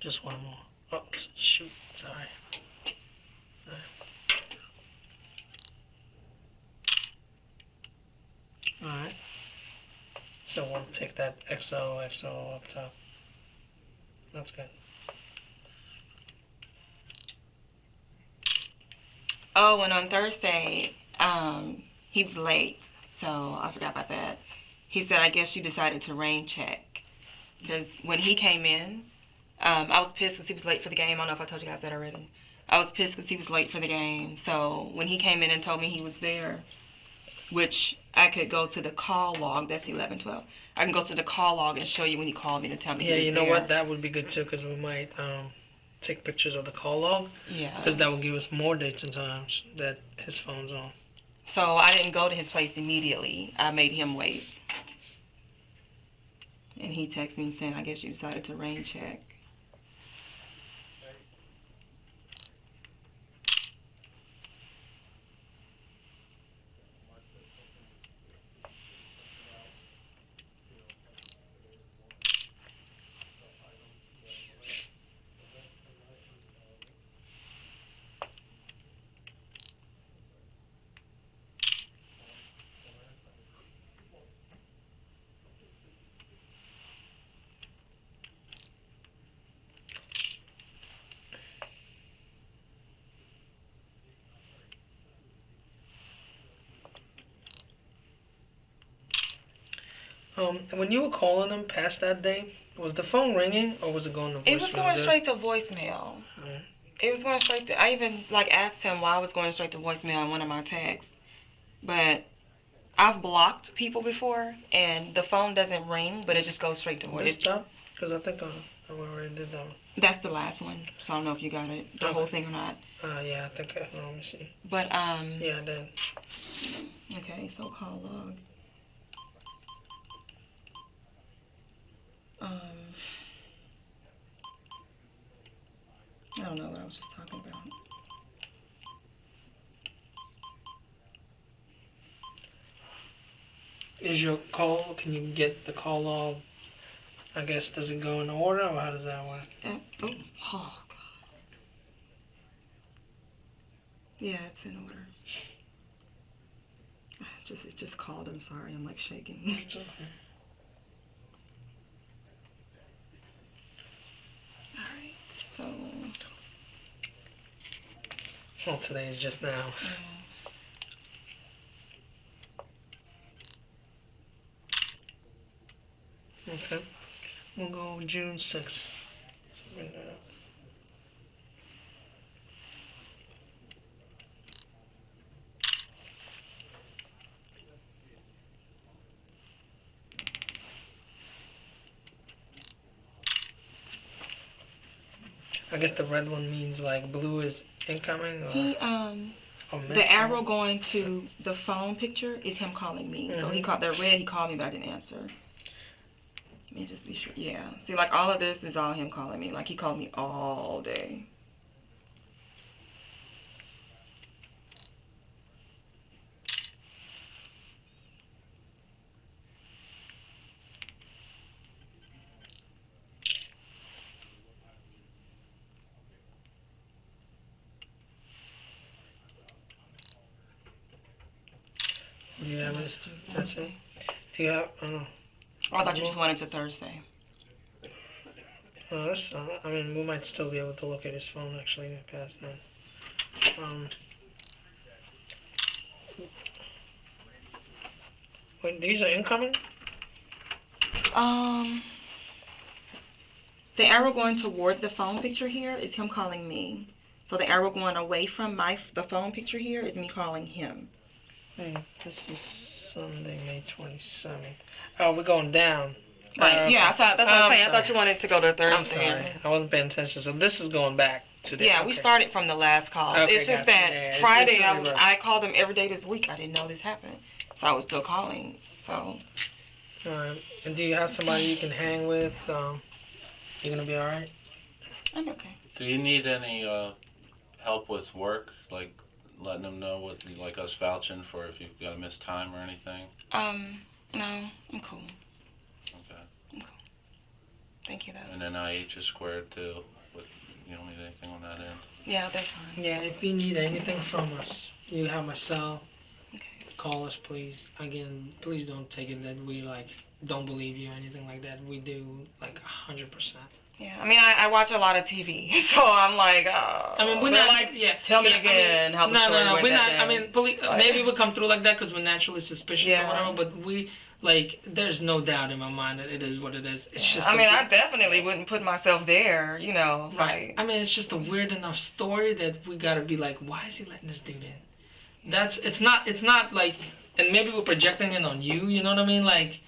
Just one more. Oh, shoot, sorry. Alright. So we'll take that XO up top. That's good. Oh, and on Thursday, he was late, so I forgot about that. He said, I guess you decided to rain check. Because when he came in, I was pissed because he was late for the game. I don't know if I told you guys that already. I was pissed because he was late for the game. So when he came in and told me he was there, which I could go to the call log, that's 11:12. I can go to the call log and show you when he called me to tell me he was there. Yeah, you know what? That would be good too because we might take pictures of the call log. Yeah. Because that will give us more dates and times that his phone's on. So I didn't go to his place immediately. I made him wait. And he texted me saying, I guess you decided to rain check. When you were calling them past that day, was the phone ringing or was it going to voicemail? It was going straight to voicemail. Alright. It was going straight to. I even like asked him why I was going straight to voicemail in one of my texts, but I've blocked people before, and the phone doesn't ring, but it just goes straight to voicemail. This stop? Because I think I already did that one. That's the last one, so I don't know if you got it, the whole thing or not. Yeah, I think let me see. But Yeah, I did. Okay, so call log. I don't know what I was just talking about. Is your call? Can you get the call log? I guess does it go in order or how does that work? Oh God. Yeah, it's in order. It just called. I'm sorry. I'm like shaking. It's okay. All right. So. Well, today is just now. Yeah. Okay. We'll go June 6th. Bring that up. I guess the red one means like blue is incoming, or He or the arrow going to the phone picture is him calling me. Mm-hmm. So he called the red. He called me, but I didn't answer. Let me just be sure. Yeah. See, like all of this is all him calling me. Like he called me all day. Do you have it? That's it. Do you have? I don't know. Oh, I thought you just wanted to Thursday. That's, I mean, we might still be able to look at his phone actually past that. Wait, these are incoming? The arrow going toward the phone picture here is him calling me. So the arrow going away from the phone picture here is me calling him. Hey, this is Sunday, May 27th. Oh, we're going down. Right. Yeah. So that's what I'm saying. I thought you wanted to go to Thursday. I'm sorry. I wasn't paying attention. So this is going back today. Yeah, okay. we started from the last call. Okay, It's just gotcha. that Yeah, Friday it's reversed. I called him every day this week. I didn't know this happened, so I was still calling. So. All right. And do you have somebody you can hang with? You gonna be all right? I'm okay. Do you need any help with work, like letting them know what you like us vouching for if you've got to miss time or anything? No, I'm cool. Okay. I'm cool. Thank you, though. And then IH is squared too. With you don't need anything on that end. Yeah, that's fine. Yeah. If you need anything from us, you have my cell. Okay. Call us, please. Again, please don't take it that we like don't believe you or anything like that. We do like 100%. Yeah, I mean, I watch a lot of TV, so I'm like, I mean, we're not like, yeah. tell me yeah, again how the no, story no, went we're that not. I day. mean, maybe we'll come through like that because we're naturally suspicious Yeah. or whatever. But we like, there's no doubt in my mind that it is what it is. It's just. I mean, I definitely wouldn't put myself there, you know. Right. Like, I mean, it's just a weird enough story that we gotta be like, why is he letting this dude in? That's. It's not like, and maybe we're projecting it on you. You know what I mean? Like.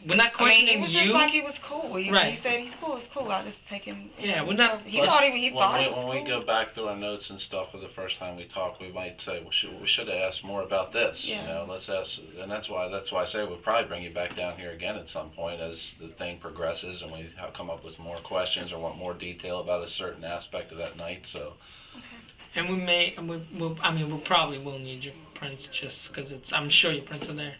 We're not questioning he was you. just like he was cool. Right. He said he's cool. It's cool. I'll just take him. Yeah, we're not. He thought he thought it was When cool. we go back through our notes and stuff for the first time we talked, we might say we should have asked more about this. Yeah. You know, let's ask, and that's why I say we'll probably bring you back down here again at some point as the thing progresses and we come up with more questions or want more detail about a certain aspect of that night. So. Okay. And we may, and we probably will need your prints just because I'm sure your prints are there.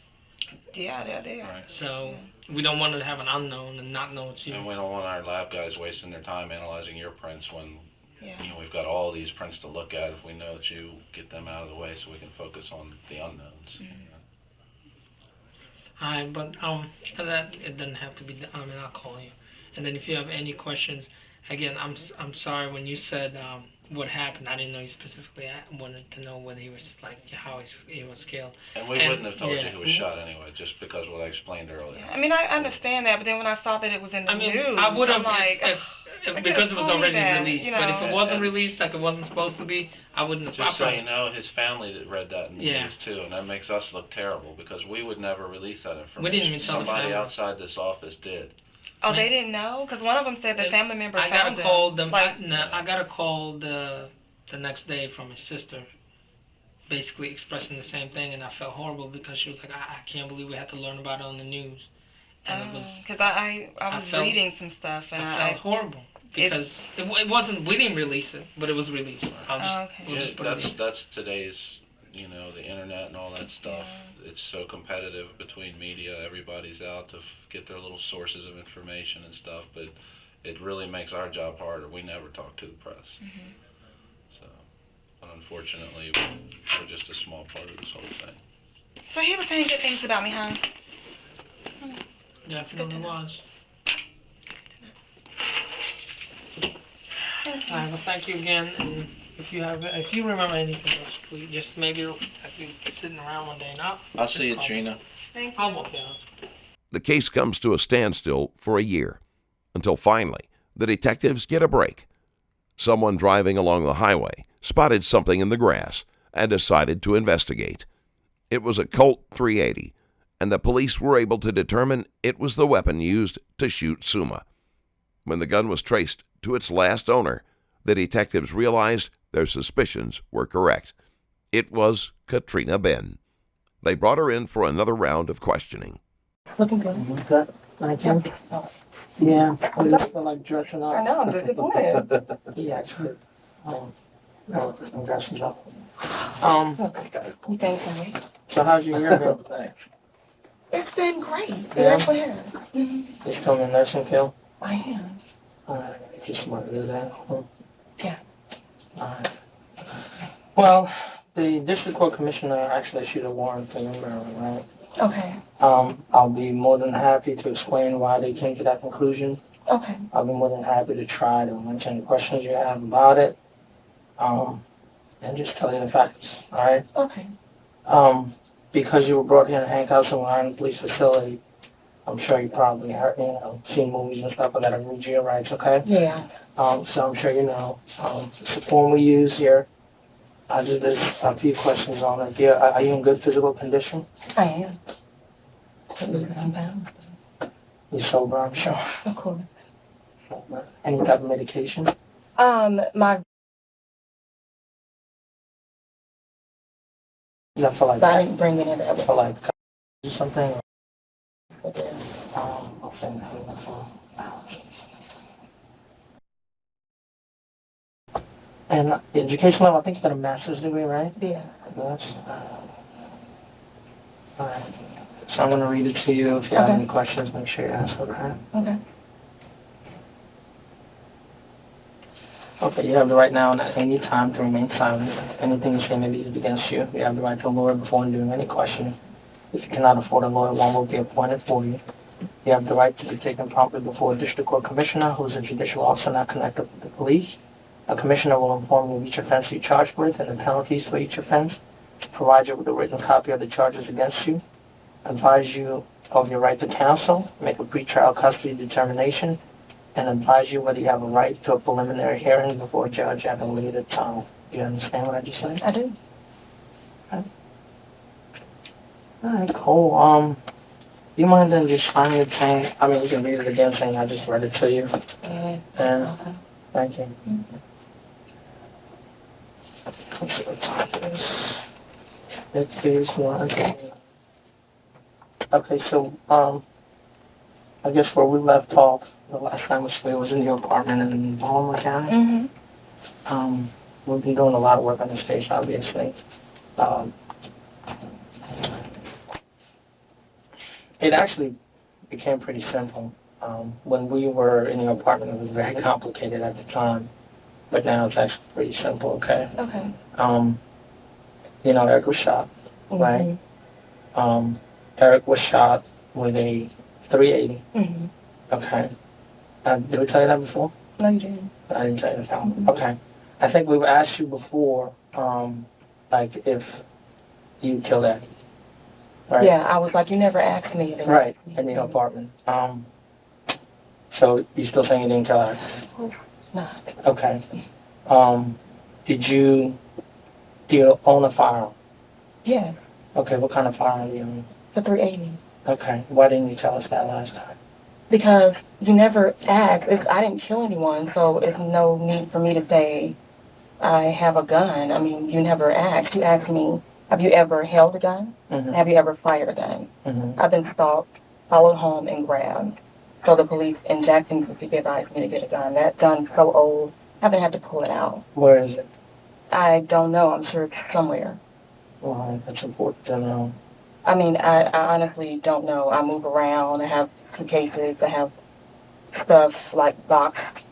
Yeah, they're there. Right. So we don't want to have an unknown and not know it's you. And we don't want our lab guys wasting their time analyzing your prints when Yeah. you know we've got all these prints to look at. If we know that you get them out of the way, so we can focus on the unknowns. Alright, but that it doesn't have to be. I mean, I'll call you, and then if you have any questions, again, I'm sorry when you said what happened. I didn't know he specifically wanted to know whether he was like how he was killed. And we wouldn't have told you who was shot anyway, just because what I explained earlier. I mean, I understand that, but then when I saw that it was in the news, I would have like, because it was already released. You know? But if it wasn't released, like it wasn't supposed to be, I wouldn't have. Just so you know, his family read that in the news too, and that makes us look terrible because we would never release that information. We didn't even tell the family. Somebody outside this office did. Oh, they didn't know? Because one of them said the family member found him. I got a call the next day from his sister, basically expressing the same thing, and I felt horrible because she was like, I can't believe we had to learn about it on the news. And it was... Because I was reading some stuff, and I felt horrible. Because it wasn't, we didn't release it, but it was released. That's today's, you know, the internet and all that stuff. Yeah. It's so competitive between media. Everybody's out to get their little sources of information and stuff, but it really makes our job harder. We never talk to the press. Mm-hmm. So, but unfortunately, we're just a small part of this whole thing. So he was saying good things about me, huh? Definitely was. Alright, well, thank you again. And if you remember anything else, please just maybe you'll be sitting around one day. I'll see you, Trina. Thank you. I'll walk you out. The case comes to a standstill for a year, until finally the detectives get a break. Someone driving along the highway spotted something in the grass and decided to investigate. It was a Colt .380, and the police were able to determine it was the weapon used to shoot Somuah. When the gun was traced to its last owner, the detectives realized their suspicions were correct. It was Katrina Ben. They brought her in for another round of questioning. Looking good. I can. Yeah, I just feel like dressing up. I know, I'm disappointed. Yeah, actually. I'm dressing up. You think so? So how's your year been today? It's been great. Yeah? Mm-hmm. You still in nursing field? I am. Alright, just want to do that. Yeah. Alright. Well, the district court commissioner actually issued a warrant for you in Maryland, right? Okay. I'll be more than happy to explain why they came to that conclusion. Okay. I'll be more than happy to try to answer any questions you have about it. And just tell you the facts, alright? Okay. Because you were brought here in handcuffs and were in the police facility, I'm sure you probably heard, seen movies and stuff, but I gotta read you your rights, okay? Yeah. So I'm sure you know. It's the form we use here. There's a few questions on it. Yeah, are you in good physical condition? I am. I'm bound. You sober, I'm sure. Of course. Any type of medication? My... Is that for like... I didn't bring it in. For like... something? Okay. I'll send that for... And education level, I think you got a master's degree, right? Yeah. Yes. Alright. So I'm going to read it to you. If you have any questions, make sure you ask, okay? Okay. Okay, you have the right now and at any time to remain silent. Anything you say may be used against you. You have the right to a lawyer before doing any questioning. If you cannot afford a lawyer, one will be appointed for you. You have the right to be taken promptly before a district court commissioner who is a judicial officer not connected with the police. A commissioner will inform you of each offense you're charged with and the penalties for each offense, provide you with a written copy of the charges against you, advise you of your right to counsel, make a pretrial custody determination, and advise you whether you have a right to a preliminary hearing before a judge at a later time. Do you understand what I just said? I do. Okay. Alright, cool. Do you mind then just signing the thing? I mean, you can read it again saying I just read it to you. Okay. Thank you. Mm-hmm. Let's see what time it is. It is 1. Okay, so, I guess where we left off the last time we was in your apartment in Baltimore County. Mm-hmm. We've been doing a lot of work on this case, obviously. It actually became pretty simple. When we were in your apartment, it was very complicated at the time. But now it's actually pretty simple, okay? Okay. Eric was shot, right? Eric was shot with a .380. Okay. Did we tell you that before? No, you didn't. I didn't tell you that. Okay. I think we've asked you before, like if you killed Eddie. Right? Yeah, I was like, you never asked me. Right, in the apartment. So you still saying you didn't kill her? Of course not. Okay. Do you own a firearm? Yeah, Okay, what kind of firearm do you own? for 380. Okay, why didn't you tell us that last time? Because you never asked. I didn't kill anyone, so it's no need for me to say I have a gun. I mean, you never asked. You asked me, have you ever held a gun? Mm-hmm. Have you ever fired a gun? Mm-hmm. I've been stalked, followed home, and grabbed. So the police in Jackson, Mississippi advised me to get a gun. That gun's so old, I haven't had to pull it out. Where is it? I don't know. I'm sure it's somewhere. Well, that's important to know. I mean, I honestly don't know. I move around. I have suitcases. I have stuff like boxed.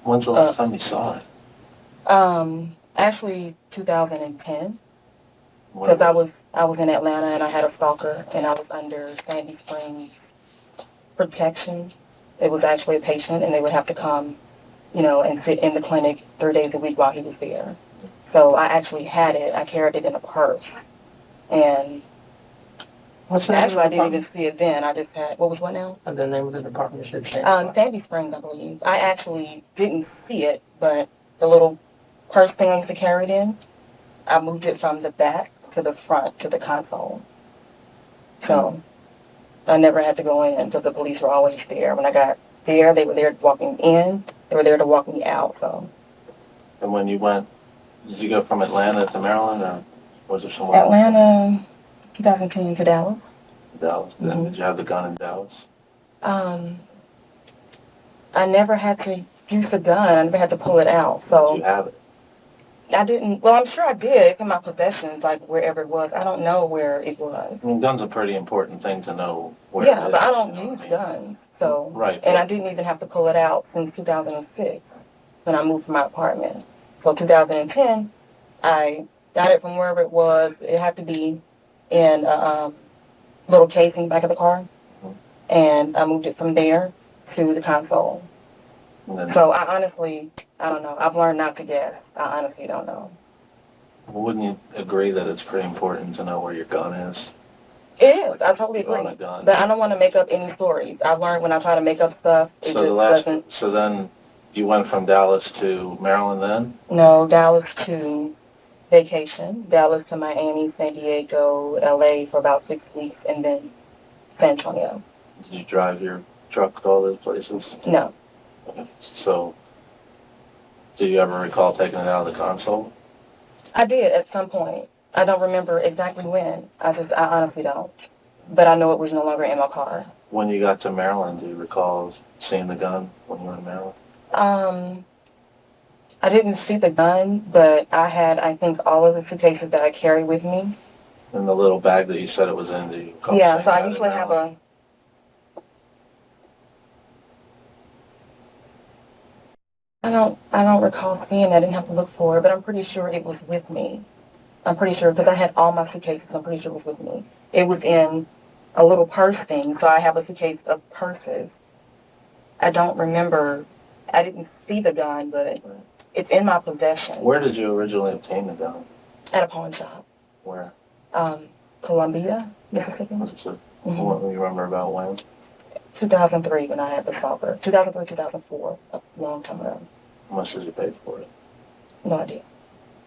When's the last time you saw it? Actually, 2010. Because I was in Atlanta and I had a stalker and I was under Sandy Springs protection. It was actually a patient and they would have to come, and sit in the clinic 3 days a week while he was there. So I actually had it. I carried it in a purse. And actually I didn't even see it then. I just had, what was what now? And the name of the department should change. Sandy Springs, I believe. I actually didn't see it, but the little purse thing I used to carry it in, I moved it from the back to the front to the console. So I never had to go in because the police were always there. When I got there, they were there walking in. They were there to walk me out. So. And when you went, did you go from Atlanta to Maryland, or was it somewhere else? Atlanta, 2010 to Dallas. Dallas. Mm-hmm. Did you have the gun in Dallas? I never had to use the gun. I never had to pull it out. So. Did you have it? I didn't. Well, I'm sure I did. It's in my possessions, like wherever it was. I don't know where it was. I mean, guns are a pretty important thing to know where Yeah, it is. but I don't use guns. So. Right. And I didn't even have to pull it out since 2006 when I moved from my apartment. So 2010, I got it from wherever it was. It had to be in a little casing back of the car. Mm-hmm. And I moved it from there to the console. So I honestly, I don't know. I've learned not to guess. I honestly don't know. Well, wouldn't you agree that it's pretty important to know where your gun is? It is. I totally agree. But I don't want to make up any stories. I've learned when I try to make up stuff, it doesn't. So then you went from Dallas to Maryland then? No, Dallas to vacation. Dallas to Miami, San Diego, LA for about 6 weeks, and then San Antonio. Did you drive your truck to all those places? No. So, do you ever recall taking it out of the console? I did at some point. I don't remember exactly when. I honestly don't. But I know it was no longer in my car. When you got to Maryland, do you recall seeing the gun when you were in Maryland? I didn't see the gun, but I had, I think, all of the suitcases that I carry with me. And the little bag that you said it was in, do you recall? Yeah, so I usually have I don't recall seeing it. I didn't have to look for it, but I'm pretty sure it was with me. I'm pretty sure, because I had all my suitcases, I'm pretty sure it was with me. It was in a little purse thing, so I have a suitcase of purses. I don't remember, I didn't see the gun, but it's in my possession. Where did you originally obtain the gun? At a pawn shop. Where? Columbia, Mississippi. Mm-hmm. What do you remember about when? 2003 when I had the stalker. 2003, 2004, a long time ago. How much did you pay for it? No idea.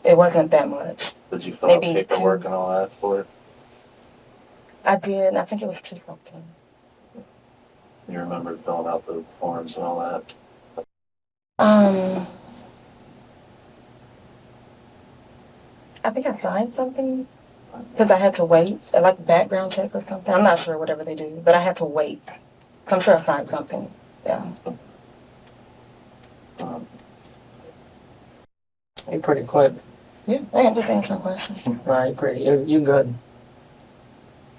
It wasn't that much. Did you fill out paperwork and all that for it? I did. I think it was 2 something. You remember filling out the forms and all that? I think I signed something because I had to wait, like background check or something. I'm not sure, whatever they do, but I had to wait. So I'm sure I signed something. Yeah. You're pretty quick. Yeah, I am just answering questions. Right, pretty. You're good.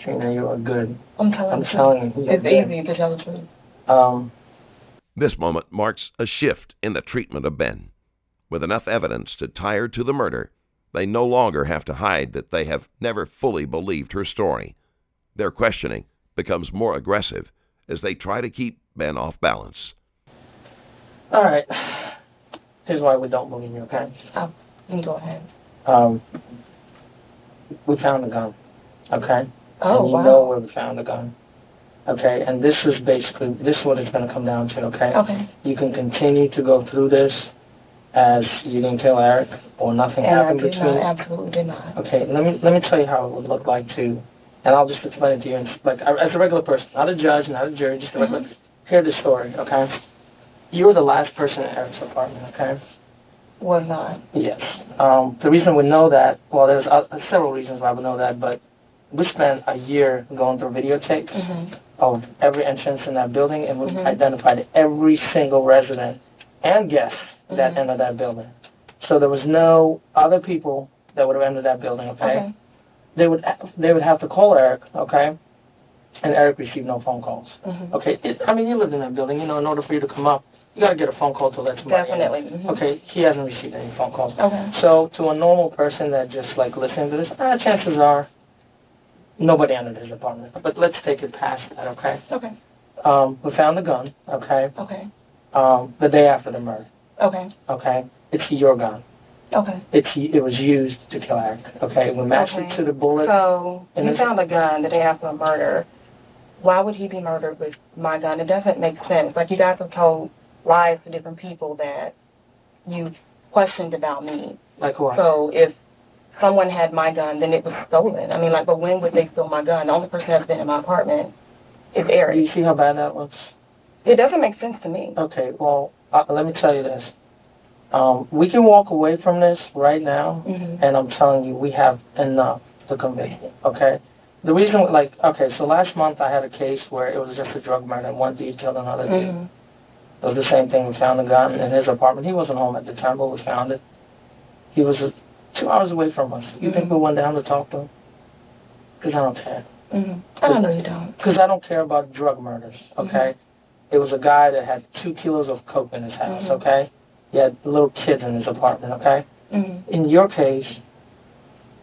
Trina, you are good. I'm telling you. It's easy to tell the truth. This moment marks a shift in the treatment of Ben. With enough evidence to tie her to the murder, they no longer have to hide that they have never fully believed her story. Their questioning becomes more aggressive as they try to keep Ben off balance. All right. Here's why we don't believe you, okay? Oh, you can go ahead. We found the gun, okay? Oh, and you wow. know where we found the gun, okay? And this is what it's going to come down to, okay? Okay. You can continue to go through this as you didn't kill Eric or nothing happened between. And I absolutely did not. Okay, let me tell you how it would look like too, and I'll just explain it to you. Like as a regular person, not a judge, not a jury, just a regular. Hear the story, okay? You were the last person in Eric's apartment, okay? Was not. Yes. The reason we know that, well, there's several reasons why we know that, but we spent a year going through videotapes of every entrance in that building, and we identified every single resident and guest that entered that building. So there was no other people that would have entered that building, okay? They would have to call Eric, okay? And Eric received no phone calls. Okay, I mean, you lived in that building, you know, in order for you to come up, you got to get a phone call to let somebody in. Okay, he hasn't received any phone calls. Okay. So to a normal person that just like listening to this, chances are nobody entered his apartment. But let's take it past that, okay? Okay. We found the gun, okay? Okay. The day after the murder. Okay. Okay? It's your gun. Okay. It was used to kill Eric, okay? We matched it to the bullet. So, you found a gun the day after a murder. Why would he be murdered with my gun? It doesn't make sense. Like, you guys have told lies to different people that you questioned about me. Like what? So, if someone had my gun, then it was stolen. I mean, like, but when would they steal my gun? The only person that's been in my apartment is Eric. Do you see how bad that looks? It doesn't make sense to me. Okay, well, let me tell you this. We can walk away from this right now, and I'm telling you, we have enough to convict you, okay? The reason, okay, so last month I had a case where it was just a drug murder, and one dude killed another dude. It was the same thing. We found the gun in his apartment. He wasn't home at the time, but we found it. He was 2 hours away from us. You think we went down to talk to him? Because I don't care. I know you don't. Because I don't care about drug murders, okay? It was a guy that had 2 kilos of coke in his house, okay? He had little kids in his apartment, okay? In your case,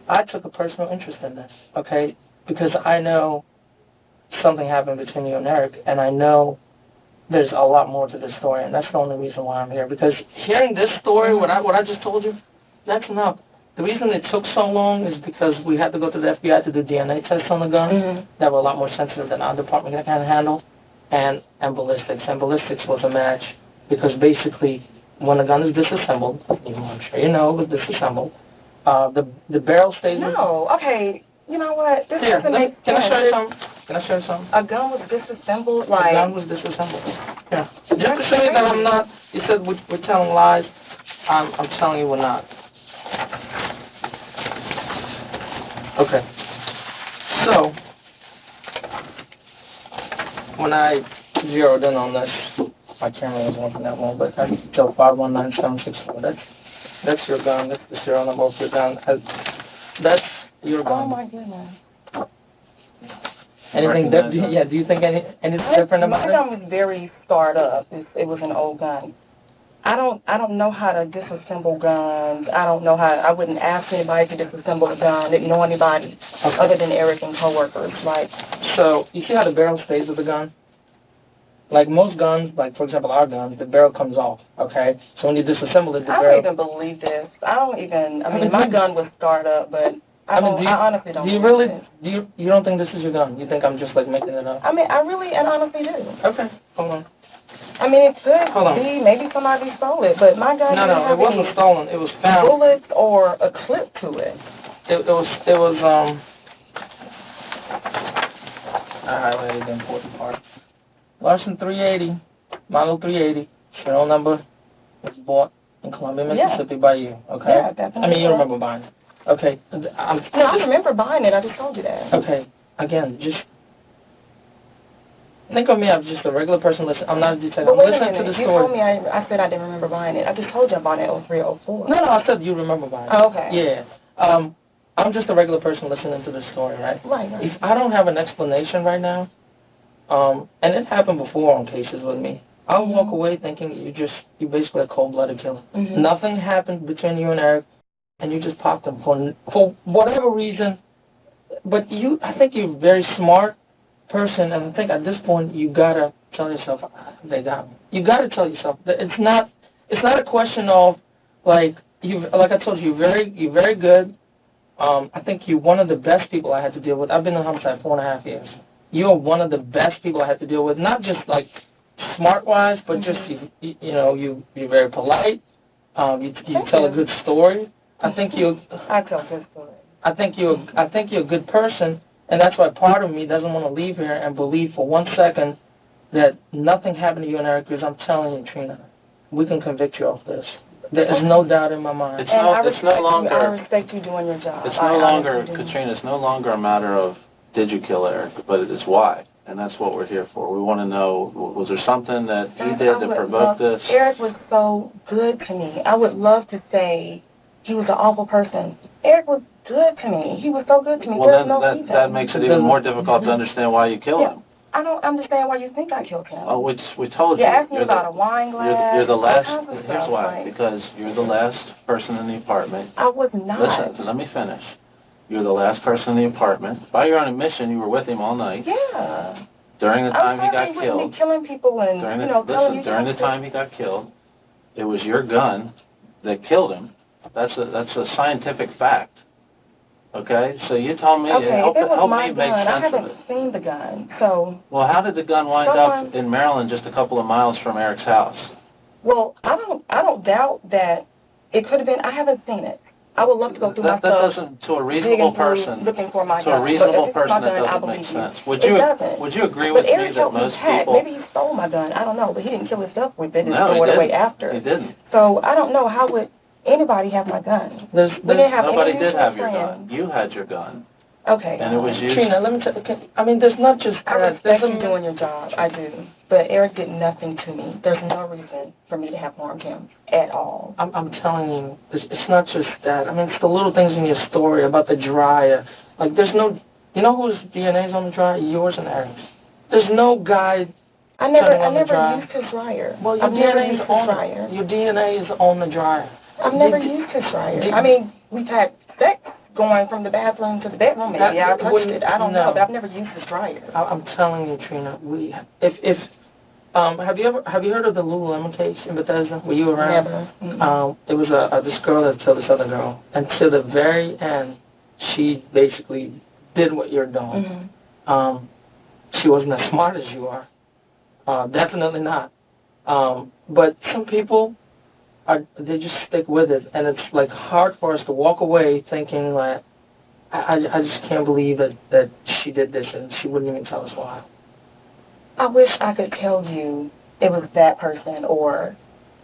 I took a personal interest in this, okay? Because I know something happened between you and Eric, and I know there's a lot more to the story, and that's the only reason why I'm here. Because hearing this story, what I just told you, that's enough. The reason it took so long is because we had to go to the FBI to do DNA tests on the gun that were a lot more sensitive than our department can handle, and ballistics. And ballistics was a match because basically when the gun is disassembled, I'm sure you know, it was disassembled, the barrel stays... No, okay, you know what? This doesn't make sense. Can I show you something? Can I show you something? A gun was disassembled, like... A gun was disassembled. Yeah. Just to show you that I'm not... You said we're telling lies. I'm telling you we're not. Okay. So, when I zeroed in on this, my camera wasn't working that well, but I still 519764. That's your gun. That's the serial number of your gun. That's your gun. Oh my goodness. Anything different? Yeah. Do you think anything different about it? My gun was very scarred up. It was an old gun. I don't know how to disassemble guns. I don't know how. I wouldn't ask anybody to disassemble a gun. Didn't know anybody other than Eric and coworkers. Like. So you see how the barrel stays with the gun? Like most guns, like for example our guns, the barrel comes off. Okay. So when you disassemble it, the barrel. I don't even believe this. I mean, my gun was scarred up, but. I honestly don't. Do you really? You don't think this is your gun? You think I'm just like making it up? I mean, I really and honestly do. Okay. Hold on. I mean, it could be maybe somebody stole it, but my gun didn't have it wasn't any stolen. It was found. Bullets or a clip to it. It was I highlighted the important part. Larson 380, model 380, serial number was bought in Columbia, Mississippi by you. Okay. Yeah, definitely. I mean, you remember buying it. Okay. I remember buying it. I just told you that. Okay. Again, just think of me as just a regular person listening. I'm not a detective. But wait I'm listening to the you story. told me I said I didn't remember buying it. I just told you I bought it in 03, 04. No, I said you remember buying it. Oh, okay. Yeah. I'm just a regular person listening to the story, right? Right. If I don't have an explanation right now, and it happened before on cases with me, I'll walk away thinking you're basically a cold-blooded killer. Nothing happened between you and Eric, and you just popped him for whatever reason. But I think you're a very smart person, and I think at this point you gotta tell yourself they got me. You gotta tell yourself that it's not it's not a question of like like I told you, you're very good. I think you're one of the best people I had to deal with. I've been in homicide 4.5 years. You're one of the best people I had to deal with. Not just like smart wise, but just you're very polite. You tell a good story. I think you. I tell good stories. I think you're a good person, and that's why part of me doesn't want to leave here and believe for 1 second that nothing happened to you and Eric. Because I'm telling you, Trina, we can convict you of this. There is no doubt in my mind. It's no longer. I respect you doing your job. It's no longer, Katrina. It's no longer a matter of did you kill Eric, but it's why, and that's what we're here for. We want to know, was there something that he did that provoked this? Eric was so good to me. I would love to say he was an awful person. Eric was good to me. He was so good to me. Well, then that makes it even more difficult to understand why you killed him. I don't understand why you think I killed him. Oh, we told you. You asked me about a wine glass. You're the last. All kinds of Here's stuff, why. like, because you're the last person in the apartment. I was not. Listen, let me finish. You're the last person in the apartment. By your own admission, you were with him all night. Yeah. During the time he got I killed. killing people and During the time he got killed, it was your gun that killed him. That's a scientific fact. Okay, so you told me, help me make sense I haven't of it. seen the gun, so... Well, how did the gun wind up in Maryland just a couple of miles from Eric's house? Well, I don't doubt that it could have been. I haven't seen it. I would love to go through my stuff. That doesn't, to a reasonable person, looking for my gun. to a reasonable person, that doesn't make sense. Would you agree but with Eric me that most people... Maybe he stole my gun. I don't know, but he didn't kill himself with it. No, throw it away after. He didn't. So I don't know how would anybody have my gun. Nobody did have your gun. You had your gun. Okay. And it was used... Trina, let me tell you, I mean, there's not just... I respect you doing your job. I do. But Eric did nothing to me. There's no reason for me to have harmed him at all. I'm telling you, it's not just that. I mean, it's the little things in your story about the dryer. Like, there's no... You know whose DNA is on the dryer? Yours and Eric's. There's no guy... I never used his dryer. Well, your DNA is on the dryer. Your DNA is on the dryer. I've never used his dryer. I mean, we've had sex going from the bathroom to the bedroom. Maybe I touched it. I don't know, but I've never used his dryer. I'm telling you, Trina. Have you heard of the Lululemon case in Bethesda? Were you around? Never. It was this girl that killed this other girl, and to the very end, she basically did what you're doing. Mm-hmm. She wasn't as smart as you are. Definitely not. But some people they just stick with it, and it's like hard for us to walk away thinking like, I just can't believe that she did this, and she wouldn't even tell us why. I wish I could tell you it was that person, or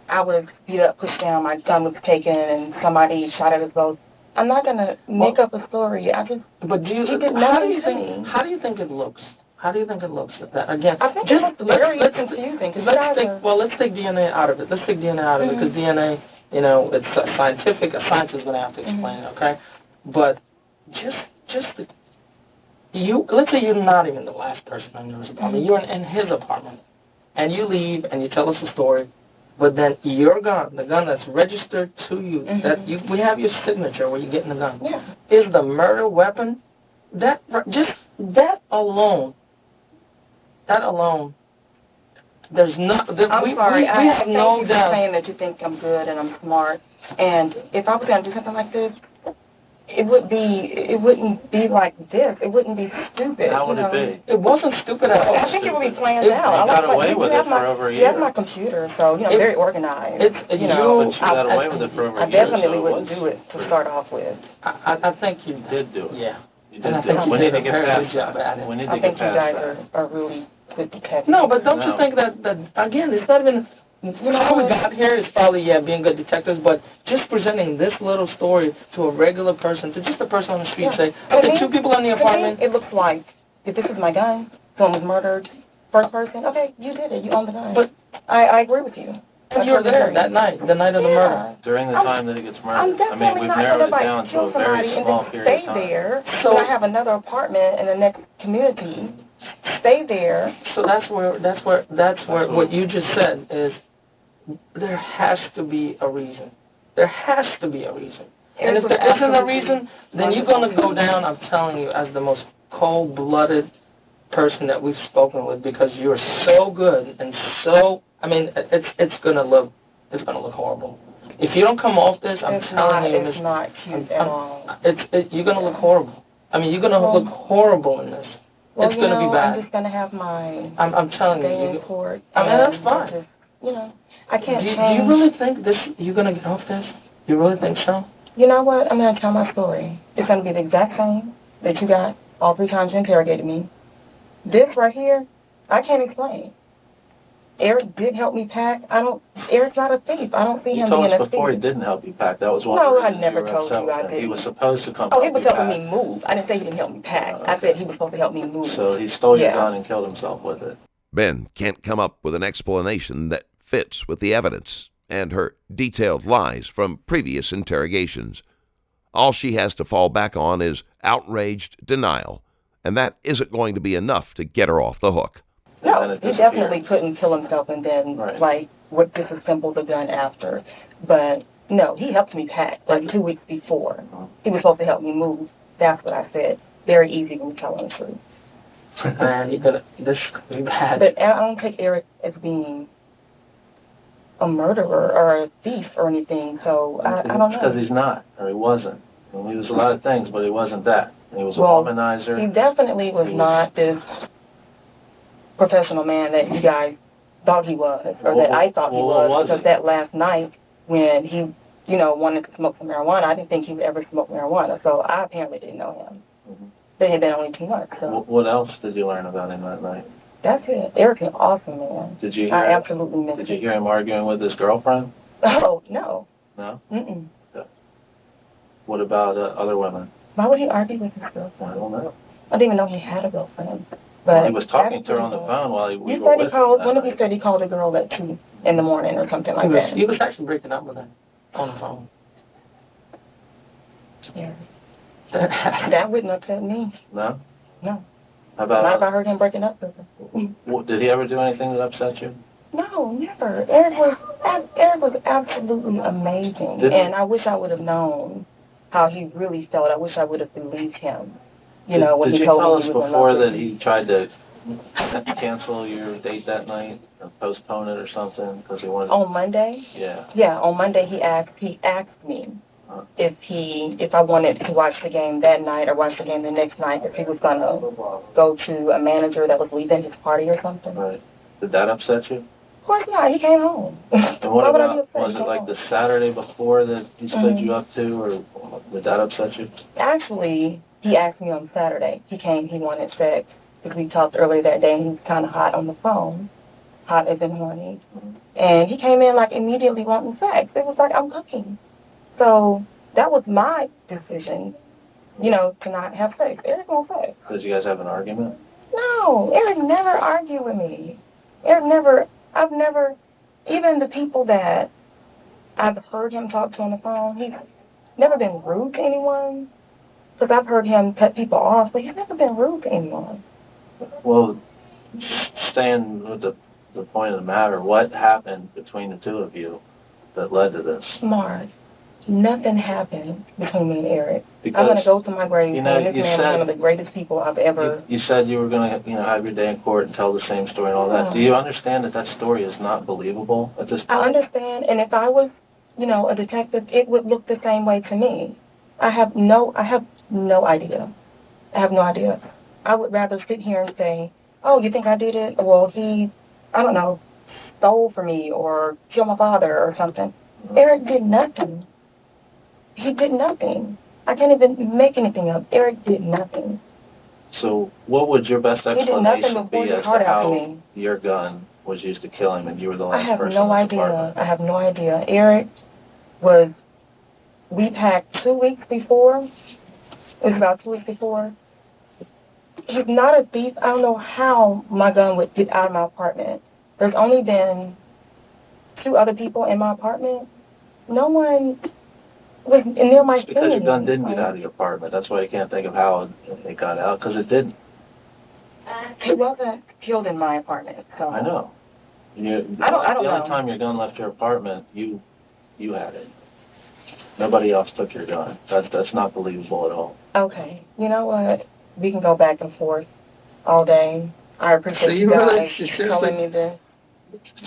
I was beat up, pushed down, my gun was taken, and somebody shot at us both. I'm not gonna make up a story. But how do you think it looks? How do you think it looks at that? Again, I think it looks very confusing. Let's take DNA out of it. Let's take DNA out of it, because DNA, it's scientific. A scientist is going to have to explain it, okay? But let's say you're not even the last person in his apartment. You're in his apartment, and you leave and you tell us a story. But then your gun, the gun that's registered to you, we have your signature where you're getting the gun, is the murder weapon. That alone, there's not. I'm sorry. We have no you doubt. Saying that you think I'm good and I'm smart, and if I was going to do something like this, it wouldn't be like this. It wouldn't be stupid. How would it be? It wasn't stupid at all. I think it would be planned out. You got away with it for over a year. You have my computer, so very organized. But you got away with it for over a year. I definitely wouldn't do it to start off with. I think you did do it. Yeah. You did do it. We need to get past that. We need to get past that. I think you guys are really good detectives. No, but don't you think that again, it's not even... how we got here is probably, being good detectives, but just presenting this little story to a regular person, to just a person on the street, say, okay, two people in the apartment. It looks like, if this is my gun, someone was murdered, first person, okay, you did it, you own the gun. But I agree with you. And you were there that night, the night of the murder. During the time that he gets murdered. I'm definitely we've not narrowed going it down to a very small period of time. Stay there, so I have another apartment in the next community. Stay there. So that's where what you just said is, there has to be a reason. There has to be a reason. And if there isn't a reason, then you're going to go down, I'm telling you, as the most cold-blooded person that we've spoken with, because you're so good and so, it's going to look it's gonna look horrible. If you don't come off this, I'm telling you, it's not cute at all. You're gonna look horrible. I mean, you're gonna look horrible in this. Well, it's gonna be bad. I'm just gonna have my I'm telling day you. in court. I mean, that's fine. Just, I can't do change. you really think you're gonna get off this? You really think so? You know what? I'm gonna tell my story. It's gonna be the exact same that you got all 3 times you interrogated me. This right here, I can't explain. Eric did help me pack. Eric's not a thief. I don't see him being a thief. You told us before he didn't help you pack. That was one No, of the I reasons never you were told upset you I with him. didn't. He was supposed to come Oh, help he was you helping pack. me move. I didn't say he didn't help me pack. Okay. I said he was supposed to help me move. So he stole your gun and killed himself with it. Ben can't come up with an explanation that fits with the evidence and her detailed lies from previous interrogations. All she has to fall back on is outraged denial, and that isn't going to be enough to get her off the hook. No, he definitely couldn't kill himself and then, what disassemble the gun after. But, no, he helped me pack, 2 weeks before. He was supposed to help me move. That's what I said. Very easy when telling the truth. Man, this could be bad. But I don't take Eric as being a murderer or a thief or anything, so I don't know. Because he's not, or he wasn't. And he was a lot of things, but he wasn't that. And he was a womanizer. He definitely was not this professional man that you guys thought he was, or that I thought he was, because that last night when he, wanted to smoke some marijuana, I didn't think he would ever smoke marijuana, so I apparently didn't know him. Mm-hmm. They had been only 2 months. So. What else did you learn about him that night? That's it. Eric's an awesome man. Did you? I absolutely miss Did you hear him arguing with his girlfriend? Oh, no. No? Mm-mm. Okay. What about other women? Why would he argue with his girlfriend? I don't know. I didn't even know he had a girlfriend. But he was talking to her on the phone while we were with him. One of you said he called a girl at 2 in the morning or something like that. He was actually breaking up with her on the phone. Yeah. That wouldn't upset me. No? No. How about not if I heard him breaking up with her. Did he ever do anything that upset you? No, never. Eric was absolutely amazing. And I wish I would have known how he really felt. I wish I would have believed him. When he told me he was in love with me. Did you tell us before that he tried to cancel your date that night or postpone it or something because he wanted? On Monday? Yeah. Yeah, on Monday he asked me if I wanted to watch the game that night or watch the game the next night, if he was gonna go to a manager that was leaving his party or something. Right. Did that upset you? Of course not. He came home. And what about, was it like the Saturday before that he stood you up to, or did that upset you? Actually, he asked me on Saturday. He came, he wanted sex, because we talked earlier that day, and he was kind of hot on the phone, hot as in horny. And he came in, immediately wanting sex. It was like, I'm cooking. So that was my decision, to not have sex. Eric won't sex. Did you guys have an argument? No, Eric never argued with me. I've never, even the people that I've heard him talk to on the phone, he's never been rude to anyone. Because I've heard him cut people off, but he's never been rude to anyone. Well, staying with the point of the matter, what happened between the two of you that led to this? Mark, nothing happened between me and Eric. Because, I'm going to go to my grave saying this man was one of the greatest people I've ever... You said you were going to have your day in court and tell the same story and all that. Do you understand that story is not believable at this point? I understand, and if I was, a detective, it would look the same way to me. I have no idea. I have no idea. I would rather sit here and say, oh, you think I did it? Well, he, I don't know, stole from me or killed my father or something. Eric did nothing. He did nothing. I can't even make anything up. Eric did nothing. So what would your best explanation be as to how your gun was used to kill him and you were the last person in the apartment? I have no idea. Eric we packed 2 weeks before. It was about 2 weeks before. He's not a thief. I don't know how my gun would get out of my apartment. There's only been 2 other people in my apartment. No one was near my scene. Because your gun didn't get out of your apartment. That's why you can't think of how it got out, because it didn't. He wasn't killed in my apartment. So I know. The only time your gun left your apartment, you had it. Nobody else took your gun. That's not believable at all. Okay. You know what? We can go back and forth all day. I appreciate you guys telling me this.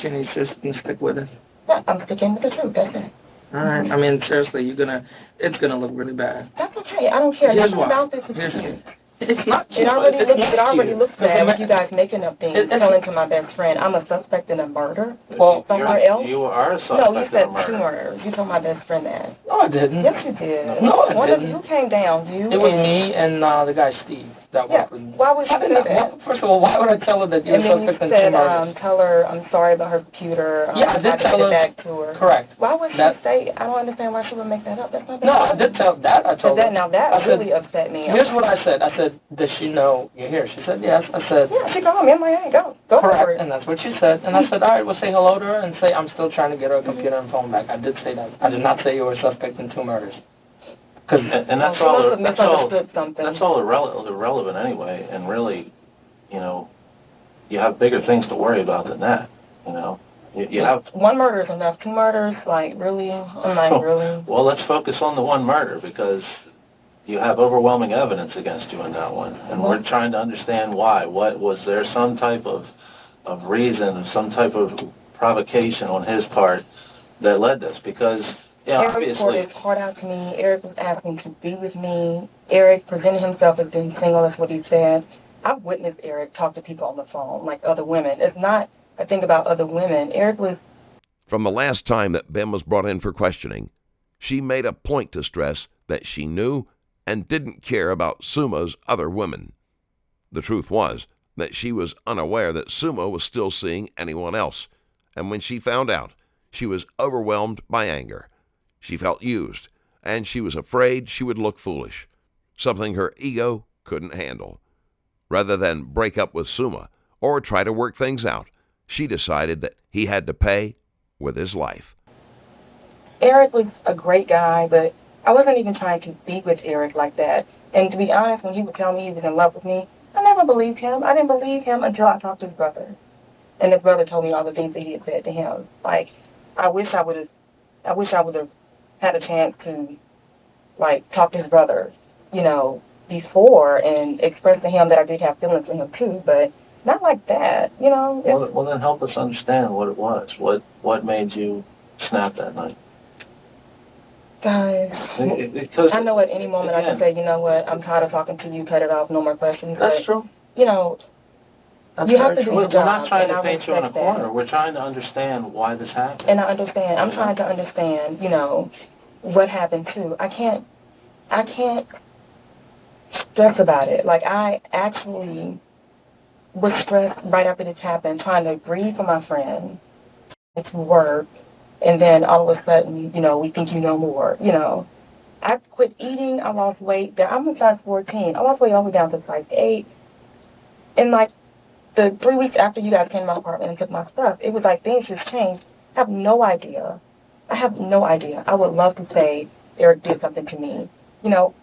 Can you just stick with it? Yeah, I'm sticking with the truth. That's it. All right. I mean, seriously, it's gonna look really bad. That's okay. I don't care. Here's Nothing why. about this is cute. It's not cute. It already It's looks bad with you guys making up things, telling to my best friend I'm a suspect in a murder. Well, somewhere else. You are a suspect. No, you said 2 murders. You told my best friend that. No, I didn't. Yes, you did. No, I One didn't. of you came down. You. It was me and the guy Steve that worked with me. Why would you say that? First of all, why would I tell her that you're a suspect in 2 said, murders? tell her I'm sorry about her computer. Yeah, I did tell her. Back to her. Correct. Why would she say? I don't understand why she would make that up. That's not. No, I did tell that. I told her. Now that really upset me. Here's what I said. I said, does she know you're here? She said yes. I said, yeah, she called me. I'm like, hey, go correct. for it. And that's what she said. And I said, all right, we'll say hello to her and say I'm still trying to get her computer and phone back. I did say that. I did not say you were a suspect in 2 murders. And that's all. That's all irrelevant anyway. And really, you have bigger things to worry about than that. You have 1 murder is enough. 2 murders, like really? I'm like really. Well, let's focus on the 1 murder because you have overwhelming evidence against you in that one, and we're trying to understand why. What was there? Some type of reason, some type of provocation on his part that led this? Because Eric obviously, poured his heart out to me. Eric was asking to be with me. Eric presented himself as being single. That's what he said. I've witnessed Eric talk to people on the phone, like other women. It's not a thing about other women. Eric was... From the last time that Ben was brought in for questioning, she made a point to stress that she knew and didn't care about Somuah's other women. The truth was that she was unaware that Somuah was still seeing anyone else, and when she found out, she was overwhelmed by anger. She felt used, and she was afraid she would look foolish, something her ego couldn't handle. Rather than break up with Somuah or try to work things out, she decided that he had to pay with his life. Eric was a great guy, but I wasn't even trying to be with Eric like that. And to be honest, when he would tell me he was in love with me, I never believed him. I didn't believe him until I talked to his brother. And his brother told me all the things that he had said to him. Like, I wish I would have had a chance to, like, talk to his brother, before and express to him that I did have feelings for him too, but not like that, Well, then help us understand what it was. What made you snap that night? Guys, I know at any moment I can say, you know what, I'm tired of talking to you, cut it off, no more questions. That's true. You have to do your job. We're not trying to paint you in a corner. We're trying to understand why this happened. And I understand. I'm trying to understand, what happened too. I can't stress about it. Like, I actually was stressed right after this happened, trying to grieve for my friend. It's work. And then all of a sudden, we think you know more. I quit eating. I lost weight. I'm a size 14. I lost weight all the way down to size 8. And, like, the 3 weeks after you guys came to my apartment and took my stuff, it was like things just changed. I have no idea. I would love to say Eric did something to me.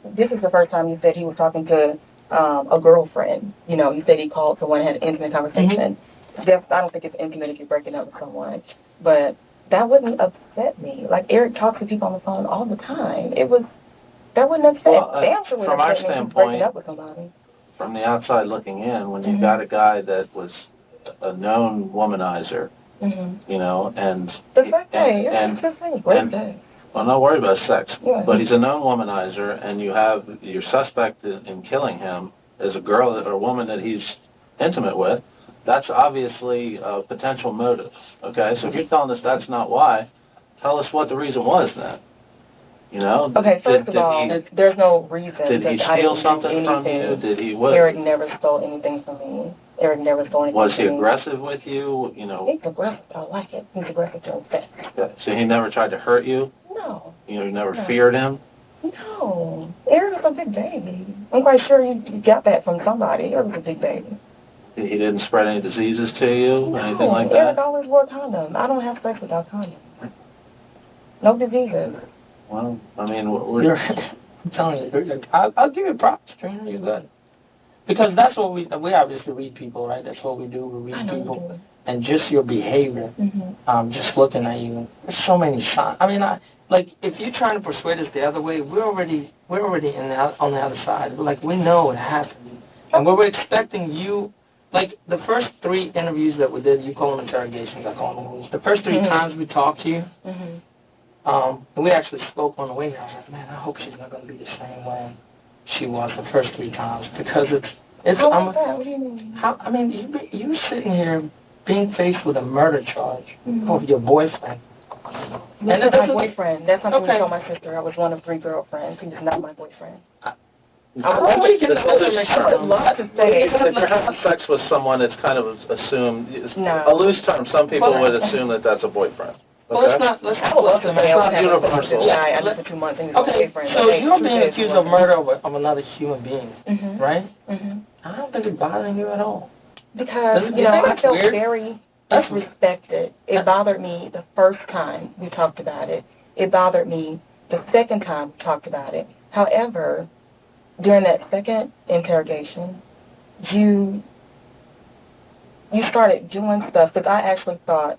This is the first time you said he was talking to a girlfriend. You said he called someone and had an intimate conversation. Mm-hmm. I don't think it's intimate if you're breaking up with someone. But that wouldn't upset me. Like, Eric talks to people on the phone all the time. That wouldn't upset me. From our standpoint, up with somebody. From the outside looking in, when you've got a guy that was a known womanizer, and... The fact that, well, I'm not worried about sex, but he's a known womanizer, and you have your suspect in killing him is a girl or a woman that he's intimate with. That's obviously a potential motive, okay? So if you're telling us that's not why, tell us what the reason was then. Okay, first of all, there's no reason. Did he steal something from you? Did he what? Eric never stole anything from me. Eric never stole anything Was he from me. aggressive with you? He's aggressive. I like it. He's aggressive to sex. Okay. So he never tried to hurt you? No. You never feared him? No. Eric is a big baby. I'm quite sure you got that from somebody. Eric's a big baby. He didn't spread any diseases to you? No. Anything like that? Eric always wore a condom. I don't have sex without condom. No diseases. Well, I mean, I'm telling you, I'll give you props, Trina. You're good. Because that's what we obviously read people, right? That's what we do. We read people. And just your behavior, just looking at you, there's so many signs. I mean, if you're trying to persuade us the other way, we're already on the other side. We know what happened. And we were expecting you, like the first 3 interviews that we did, you call them interrogations, I call them interviews. The first 3 times we talked to you, and we actually spoke on the way here. I was like, man, I hope she's not going to be the same way she was the first 3 times, because it's. How was that? What do you mean? I mean, you sitting here being faced with a murder charge of your boyfriend. This is my boyfriend. That's something I told my sister. I was one of 3 girlfriends. He was not my boyfriend. I want you to get that information. I would love to say If you're having sex with someone, it's kind of assumed, No. a loose term, some people would assume that that's a boyfriend. Well, Okay? let's I would love to say I was not having universal. Yeah, I lived for 2 months and he was my Okay, boyfriend. so you're being accused of murder of another human being, right? I don't think it's bothering you at all. Because, Doesn't- you know, you think I it's felt weird? very disrespected. It bothered me the first time we talked about it. It bothered me the second time we talked about it. However, during that second interrogation, you started doing stuff because I actually thought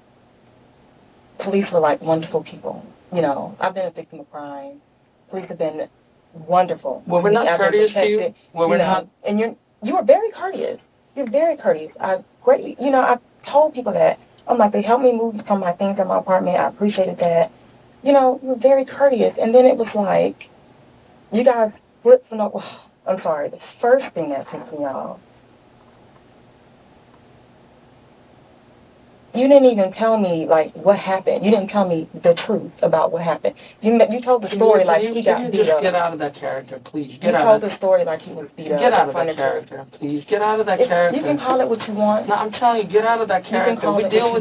police were like wonderful people. You know, I've been a victim of crime. Police have been wonderful. Were we not I've been courteous to you? protected, Were we not? And you were very courteous. You're very courteous. I greatly, I told people that. I'm like, they helped me move some of my things in my apartment. I appreciated that. You were very courteous. And then it was like, you guys flipped from I'm sorry, the first thing that pissed me off, you didn't even tell me, like, what happened. You didn't tell me the truth about what happened. You told the story like he got beat up. Get out of that character, please. You told the story like he was beat up. Get out of that character, please. Get out of that character. You can call it what you want. No, I'm telling you, get out of that character. We deal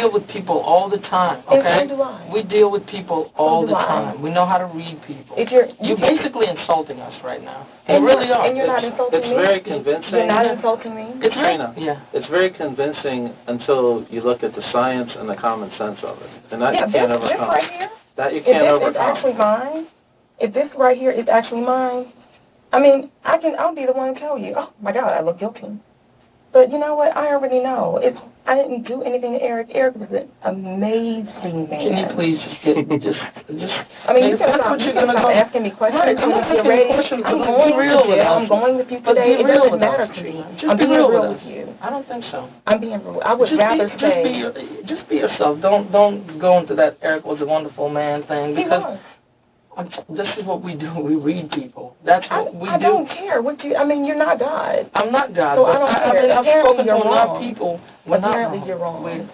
with people all the time, okay? And so do I. We deal with people all the time. We know how to read people. You're basically insulting us right now. You really are. And you're not insulting me. It's very convincing. You're not insulting me. It's Katrina, yeah. It's very convincing until you look at the science and the common sense of it. And that you can't this overcome. right here, That you can't if this overcome. is actually mine, if this right here is actually mine, I mean, I'll be the one to tell you, oh my God, I look guilty. But you know what? I already know. I didn't do anything to Eric. Eric was an amazing man. Can you please just I mean, you can stop asking me questions. Right, I'm not asking you questions, but be real with us. I'm going with you But today. be It real doesn't with matter us, to me. Just I'm be being real real with with you. I don't think so. I'm being real. I would rather say... Just be yourself. Don't go into that Eric was a wonderful man thing. Because this is what we do. We read people. That's what we do. I don't care. You're not God. I'm not God. So I don't care. I've spoken to you're enough wrong. people. Apparently you're wrong.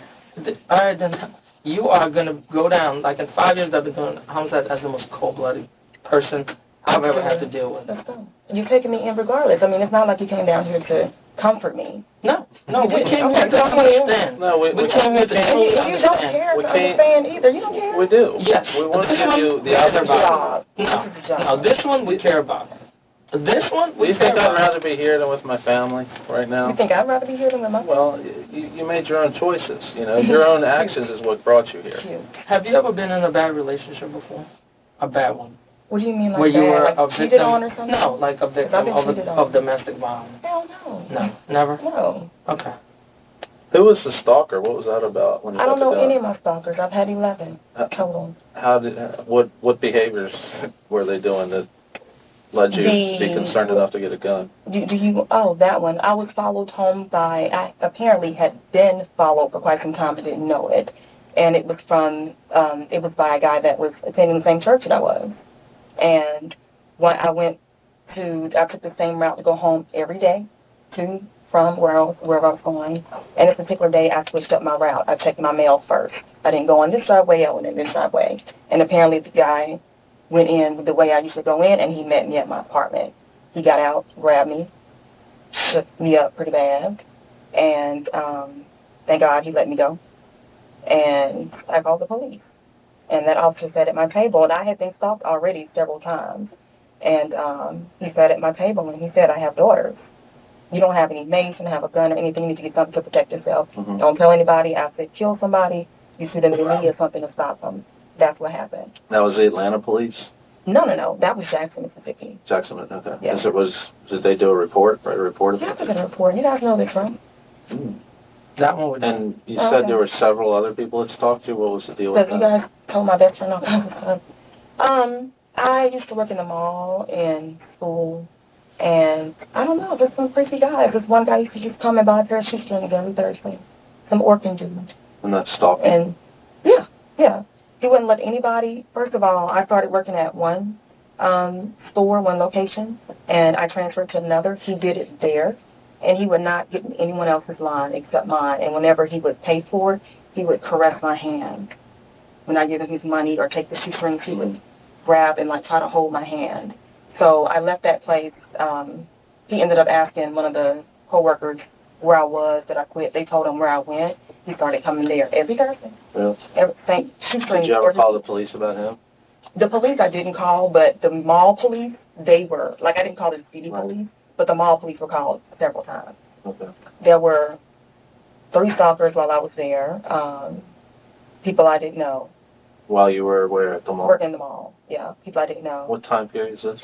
All right, then you are going to go down. Like in 5 years I've been doing homicide as the most cold-blooded person I've ever had to deal with. Let's go. You're taking me in regardless. I mean, it's not like you came down here to comfort me. No, You we didn't. came Okay, here to understand. No, we came here to truly You don't understand. care We to can't- understand either. You don't care? We do. Yes. We want to This give one, you we the care about. job. No, This is a job. no, this one we care about. This one Do we you care think I'd about. rather be here than with my family right now? You think I'd rather be here than with my Well, you made your own choices. Your own actions is what brought you here. Have you ever been in a bad relationship before? A bad one? What do you mean, like Where you were that? a Like victim? cheated on or something? No, like a victim cheated on. of domestic violence. Hell no. No, never? No. Okay. Who was the stalker? What was that about? When you I don't got know the gun? any of my stalkers. I've had 11 total. What behaviors were they doing that led you to be concerned enough to get a gun? That one. I was followed home I apparently had been followed for quite some time but didn't know it. And it was it was by a guy that was attending the same church that I was. And when I took the same route to go home every day from wherever I was going. And this particular day, I switched up my route. I checked my mail first. I didn't go on this driveway. I went in this driveway. And apparently the guy went in the way I usually go in, and he met me at my apartment. He got out, grabbed me, shook me up pretty bad, and thank God he let me go. And I called the police. And that officer sat at my table, and I had been stopped already several times. And he sat at my table, and he said, I have daughters. You don't have any mace, you don't have a gun or anything. You need to get something to protect yourself. Mm-hmm. Don't tell anybody. I said, kill somebody. You shoot them in me or something to stop them. That's what happened. That was the Atlanta police? No. That was Jackson, Mississippi. Jackson, okay. Yeah. Did they do a report? Write a report? Yeah, I did a report. You guys know this, right? That one would. And you said there were several other people that talked to you. What was the deal with Because that? you guys told my best friend all kinds of stuff. I used to work in the mall and school, And I don't know, just some creepy guys. This one guy used to just come and buy a pair of shoestrings every Thursday. Some orphan dude. And that's stalking. And yeah. He wouldn't let anybody. First of all, I started working at one store, one location, and I transferred to another. He did it there, and he would not get in anyone else's line except mine. And whenever he would pay for it, he would caress my hand. When I give him his money or take the shoestrings, he would grab and like try to hold my hand. So I left that place. He ended up asking one of the coworkers where I was, that I quit. They told him where I went. He started coming there every Thursday. Really? Shoestrings. Did you ever call the police about him? The police I didn't call, but the mall police, they were. Like, I didn't call the city police, but the mall police were called several times. Okay. There were 3 stalkers while I was there, people I didn't know. While you were where at the mall? Working in the mall, yeah. People I didn't know. What time period is this?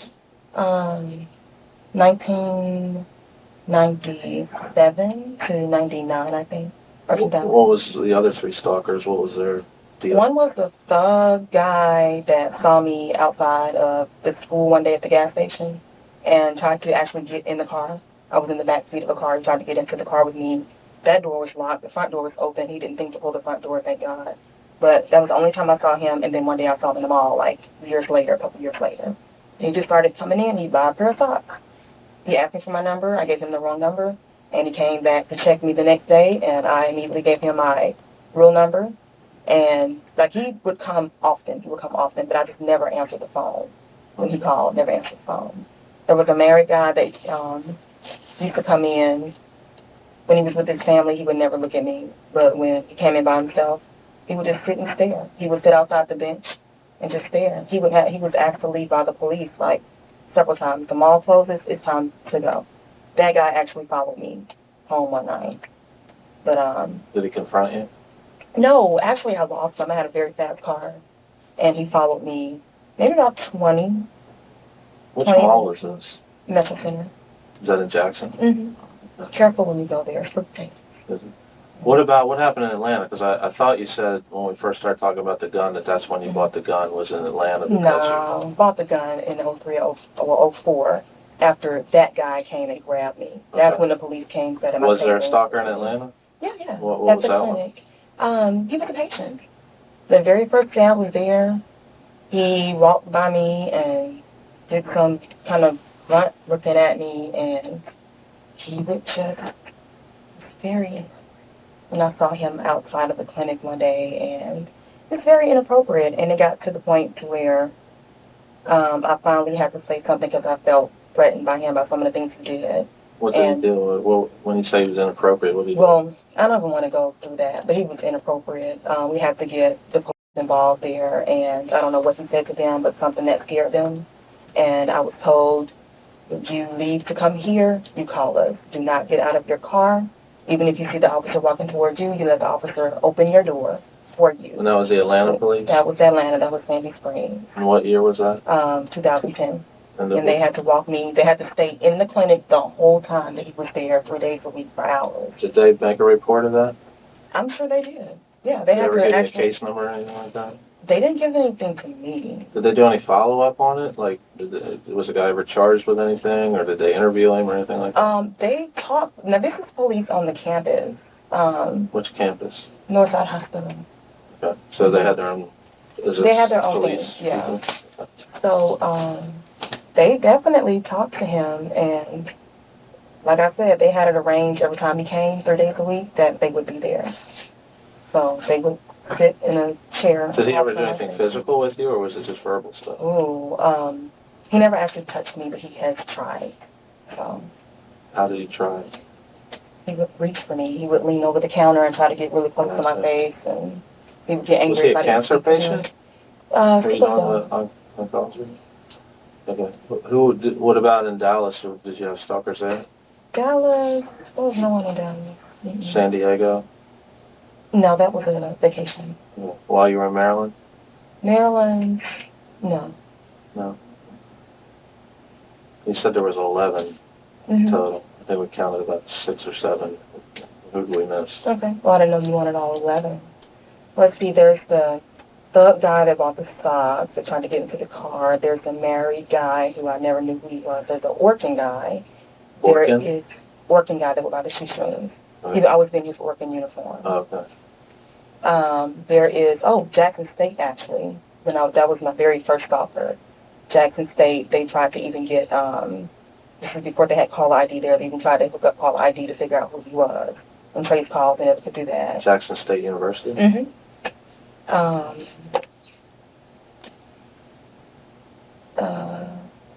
1997 to 99, I think. What was the other 3 stalkers? What was their deal? One was a thug guy that saw me outside of the school one day at the gas station and tried to actually get in the car. I was in the back seat of the car. He tried to get into the car with me. That door was locked. The front door was open. He didn't think to pull the front door, thank God. But that was the only time I saw him, and then one day I saw him in the mall, like years later, a couple years later. He just started coming in. He'd buy a pair of socks. He asked me for my number. I gave him the wrong number, and he came back to check me the next day, and I immediately gave him my real number. And, like, he would come often, but I just never answered the phone. When he called, never answered the phone. There was a married guy that used to come in. When he was with his family, he would never look at me. But when he came in by himself, he would just sit and stare. He would sit outside the bench and just stare. He was asked to leave by the police, like, several times. The mall closes, it's time to go. That guy actually followed me home one night. But, Did he confront you? no, actually I lost him. I had a very fast car. And he followed me maybe about 20. Which mall was this? Metro Center. Is that in Jackson? Mm-hmm. Careful when you go there. It's pretty dangerous. What happened in Atlanta? Because I thought you said when we first started talking about the gun that's when you bought the gun, was in Atlanta. No, bought the gun in 03 or 04 after that guy came and grabbed me. That's when the police came. Was there a stalker in Atlanta? Yeah. What was that clinic. He was a patient. The very first day I was there, he walked by me and did some kind of grunt looking at me, and he would just very. And I saw him outside of the clinic one day, and it's very inappropriate. And it got to the point to where I finally had to say something because I felt threatened by him by some of the things he did. What did he do? Well, when you say he was inappropriate, what did he do? Well, I don't even want to go through that, but he was inappropriate. We had to get the police involved there, and I don't know what he said to them, but something that scared them. And I was told, if you leave to come here, you call us. Do not get out of your car. Even if you see the officer walking towards you, you let the officer open your door for you. And that was the Atlanta police? That was Atlanta. That was Sandy Springs. And what year was that? 2010. And they had to walk me. They had to stay in the clinic the whole time that he was there, 3 days a week for hours. Did they make a report of that? I'm sure they did. Yeah, they had to. Did they ever give you a case number or anything like that? They didn't give anything to me. Did they do any follow-up on it? Like, was the guy ever charged with anything, or did they interview him or anything like that? They talked. Now, this is police on the campus. Which campus? Northside Hospital. Okay. So they had their own. They had their own police. Yeah. So they definitely talked to him, and like I said, they had it arranged every time he came, 3 days a week, that they would be there. So they would sit in a chair. Did he ever do anything physical with you, or was it just verbal stuff? Oh, he never actually touched me, but he has tried. So. How did he try? He would reach for me. He would lean over the counter and try to get really close to my face, and he would get angry. Was he a cancer patient? Oncology? Okay. What about in Dallas? Did you have stalkers there? Dallas? There was no one in Dallas. Mm-hmm. San Diego? No, that was a vacation. Yeah. While you were in Maryland? Maryland? No. No. You said there was 11 total. I think we counted about 6 or 7. Who did we miss? Okay. Well, I didn't know you wanted all 11. Let's see, there's the thug guy that bought the socks that tried to get into the car. There's a married guy who I never knew who he was. There's an Orkin guy. Orkin? There is Orkin guy that would buy the shoestrings. Okay. He's always been his Orkin uniform. Okay. There is, Jackson State, actually. That was my very first stalker. Jackson State, they tried to even get, this was before they had caller ID there, they even tried to hook up caller ID to figure out who he was. And trace calls, they never could do that. Jackson State University? Mm-hmm.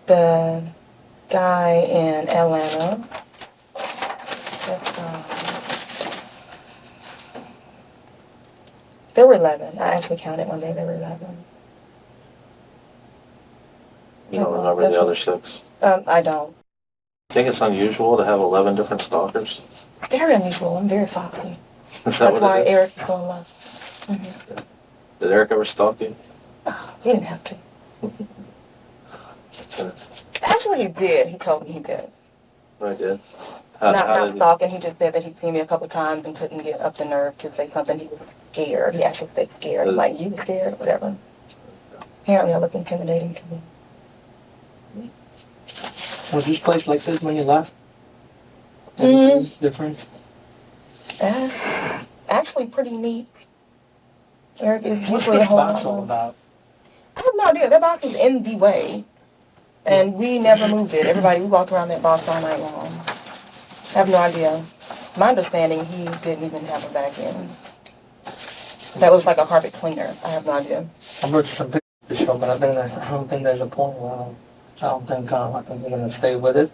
The guy in Atlanta, there were 11. I actually counted one day, there were 11. You don't remember the other 6? I don't. Think it's unusual to have 11 different stalkers? Very unusual. I'm very foxy. Is that That's what why it is? Eric is so in love. Mm-hmm. Did Eric ever stalk you? Oh, he didn't have to. Actually, he did. He told me he did. I did. Not stalking. He just said that he'd seen me a couple times and couldn't get up the nerve to say something. He was scared. He actually said scared. Like, you were scared, whatever. Apparently, I look intimidating to me. Was this place like this when you left? Different? Actually pretty neat. Eric is What's usually this a whole box lot all about? I have no idea. That box was in the way. And we never moved it. We walked around that box all night long. I have no idea. My understanding, he didn't even have a back end. That was like a carpet cleaner. I have no idea. I brought you some pictures, but I don't think there's a point where I think we're going to stay with it.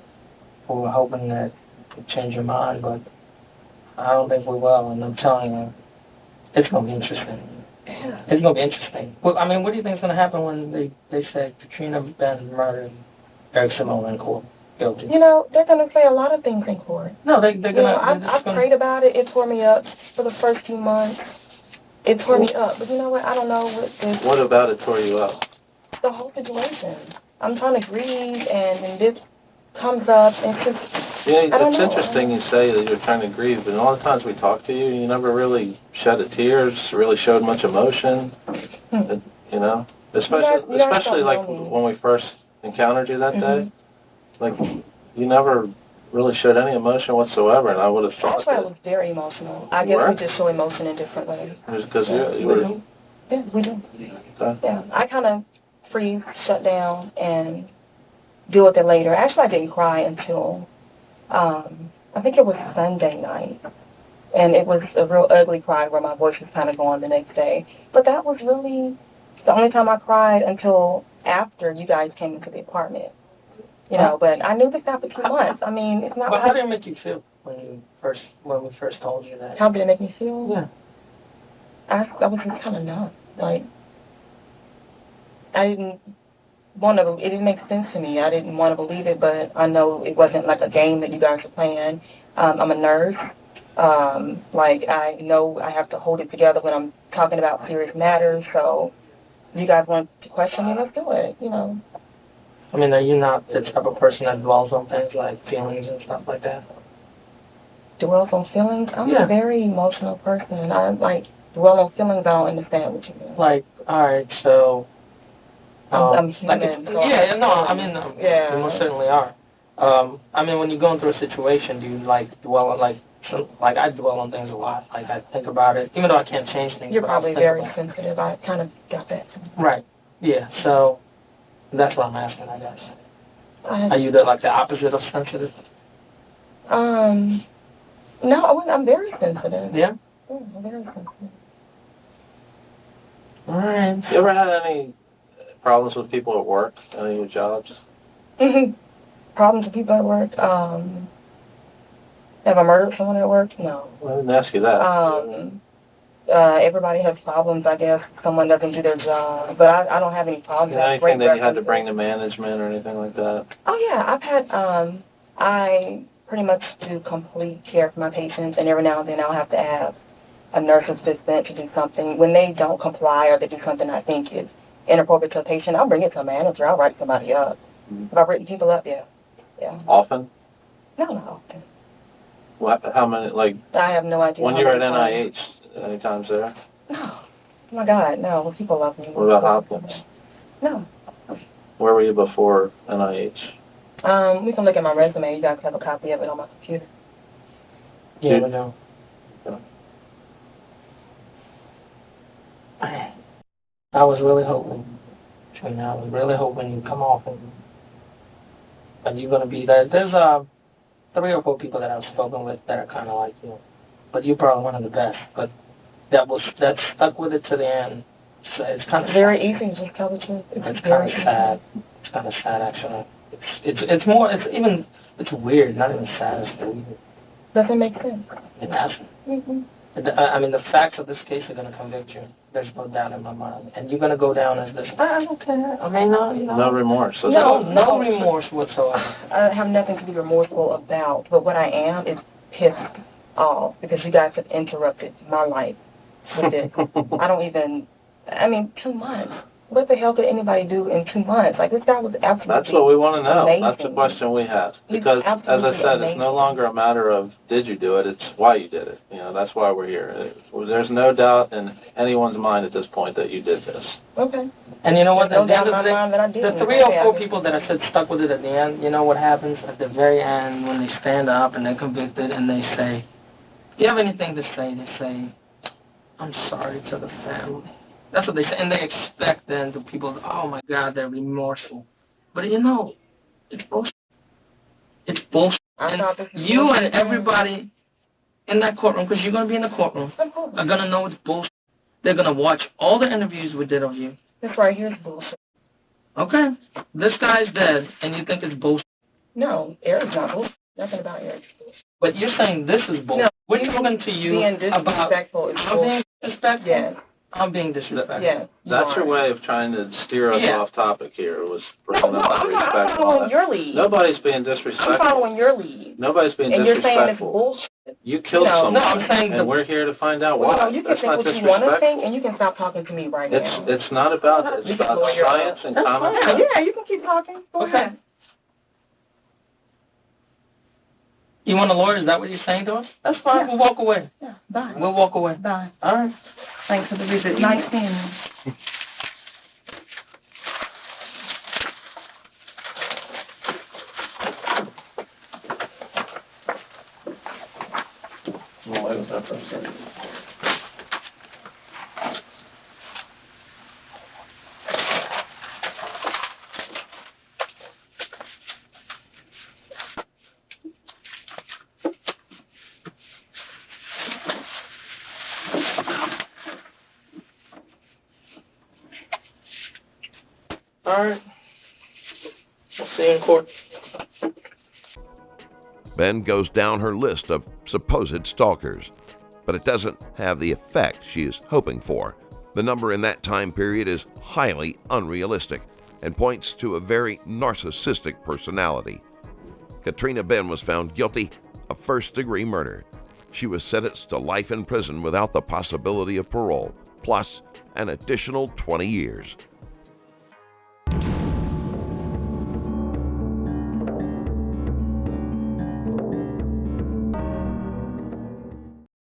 We're hoping that you change your mind, but I don't think we will, and I'm telling you, it's going to be interesting. Yeah. It's going to be interesting. Well, I mean, what do you think is going to happen when they say Katrina Ben murdered Eric Somuah in court? Guilty. You know, they're going to say a lot of things in court. No, they're going to... I prayed about it. It tore me up for the first few months. It tore me up. But you know what? I don't know what this... What about it tore you up? The whole situation. I'm trying to grieve, and then this comes up, and it's just... Yeah, it's interesting you say that you're trying to grieve, but all the times we talked to you, you never really shed a tear, really showed much emotion, you know? Especially like when we first encountered you that day. Like, you never really showed any emotion whatsoever, and I would have thought Actually, I was very emotional. I You guess were? we just show emotion in different ways. Because you were... Yeah, we do. Okay. Yeah, I kind of freeze, shut down, and deal with it later. Actually, I didn't cry until... I think it was Sunday night, and it was a real ugly cry where my voice was kind of gone the next day. But that was really the only time I cried until after you guys came into the apartment. You know, but I knew this now for 2 months. I mean, it's not. But how did it make you feel when we first told you that? How did it make me feel? Yeah. I was just kind of numb. Like, I didn't want to. It didn't make sense to me. I didn't want to believe it, but I know it wasn't like a game that you guys were playing. I'm a nurse. Like, I know I have to hold it together when I'm talking about serious matters. So, if you guys want to question me, let's do it. You know. I mean, are you not the type of person that dwells on things like feelings and stuff like that? Dwells on feelings? I'm a very emotional person. I dwell on feelings. I don't understand what you mean. Like, all right, so. I'm human. You most certainly are. I mean, when you're going through a situation, do you dwell on I dwell on things a lot. Like, I think about it, even though I can't change things. You're probably very sensitive. I kind of got that. Right. Yeah. So that's what I'm asking, I guess. Are you the opposite of sensitive? No, I'm very sensitive. Yeah. Yeah, I'm very sensitive. All right. You ever had any problems with people at work, any of your jobs? Problems with people at work? Have I murdered someone at work? No. Well, I didn't ask you that. Everybody has problems, I guess. Someone doesn't do their job. But I don't have any problems. Anything that you had to bring to management or anything like that? Oh, yeah. I've had, I pretty much do complete care for my patients, and every now and then I'll have to have a nurse assistant to do something. When they don't comply or they do something I think is inappropriate to a patient, I'll bring it to a manager. I'll write somebody up. Have I written people up? Yeah. Yeah. Often? No, not often. What? How many, I have no idea. when you were at NIH, any times there? No. my God, no. People love me. What about Hopkins? No. Where were you before NIH? We can look at my resume. You guys have a copy of it on my computer. Yeah, we do. I was really hoping, Trina, I was really hoping you'd come off and you're going to be there. There's 3 or 4 people that I've spoken with that are kind of like you, but you're probably one of the best. But that stuck with it to the end. So it's kind of very easy to just tell the truth. It's kind of sad. It's kind of sad, actually. It's weird. Not even sad. It's weird. Doesn't make sense. It doesn't. Mm-hmm. I mean, the facts of this case are going to convict you. There's no doubt in my mind. And you're going to go down as this, I don't care. I mean, No remorse. No remorse whatsoever. I have nothing to be remorseful about, but what I am is pissed off because you guys have interrupted my life with it. I don't even, 2 months. What the hell could anybody do in 2 months? Like, this guy was absolutely That's what we want to know. amazing. That's the question we have. Because, as I said, it's no longer a matter of did you do it, it's why you did it. That's why we're here. There's no doubt in anyone's mind at this point that you did this. Okay. And you know what? No doubt in my mind that I did. The 3 or 4 people that I said stuck with it at the end, you know what happens? At the very end, when they stand up and they're convicted and they say, do you have anything to say? They say, I'm sorry to the family. That's what they say, and they expect then the people, oh my God, they're remorseful. But it's bullshit. It's bullshit. And you and everybody in that courtroom, because you're going to be in the courtroom, are going to know it's bullshit. They're going to watch all the interviews we did of you. This right here is bullshit. Okay. This guy's dead, and you think it's bullshit. No, Eric's not bullshit. Nothing about Eric. But you're saying this is bullshit. No, we're talking to you being about disrespectful is I'm being disrespectful. Yes. I'm being disrespectful. Yes. That's your way of trying to steer us off topic here, was bringing No, up I'm respect. following your lead. Nobody's being disrespectful. I'm following your lead. Nobody's being and disrespectful. you're saying it's bullshit. You killed someone, no, I'm saying and we're here to find out why. Well, you can That's think not what you want to disrespectful. think, and you can stop talking to me right now. It's not about that. It's about science and common sense. Yeah, you can keep talking. Go ahead. You want a lawyer? Is that what you're saying to us? That's fine. Yeah. We'll walk away. Yeah, bye. We'll walk away. Bye. All right. Thanks for the visit. Nice seeing you. Why was that for a second? All right. We'll see you in court. Ben goes down her list of supposed stalkers, but it doesn't have the effect she is hoping for. The number in that time period is highly unrealistic and points to a very narcissistic personality. Katrina Ben was found guilty of first-degree murder. She was sentenced to life in prison without the possibility of parole, plus an additional 20 years.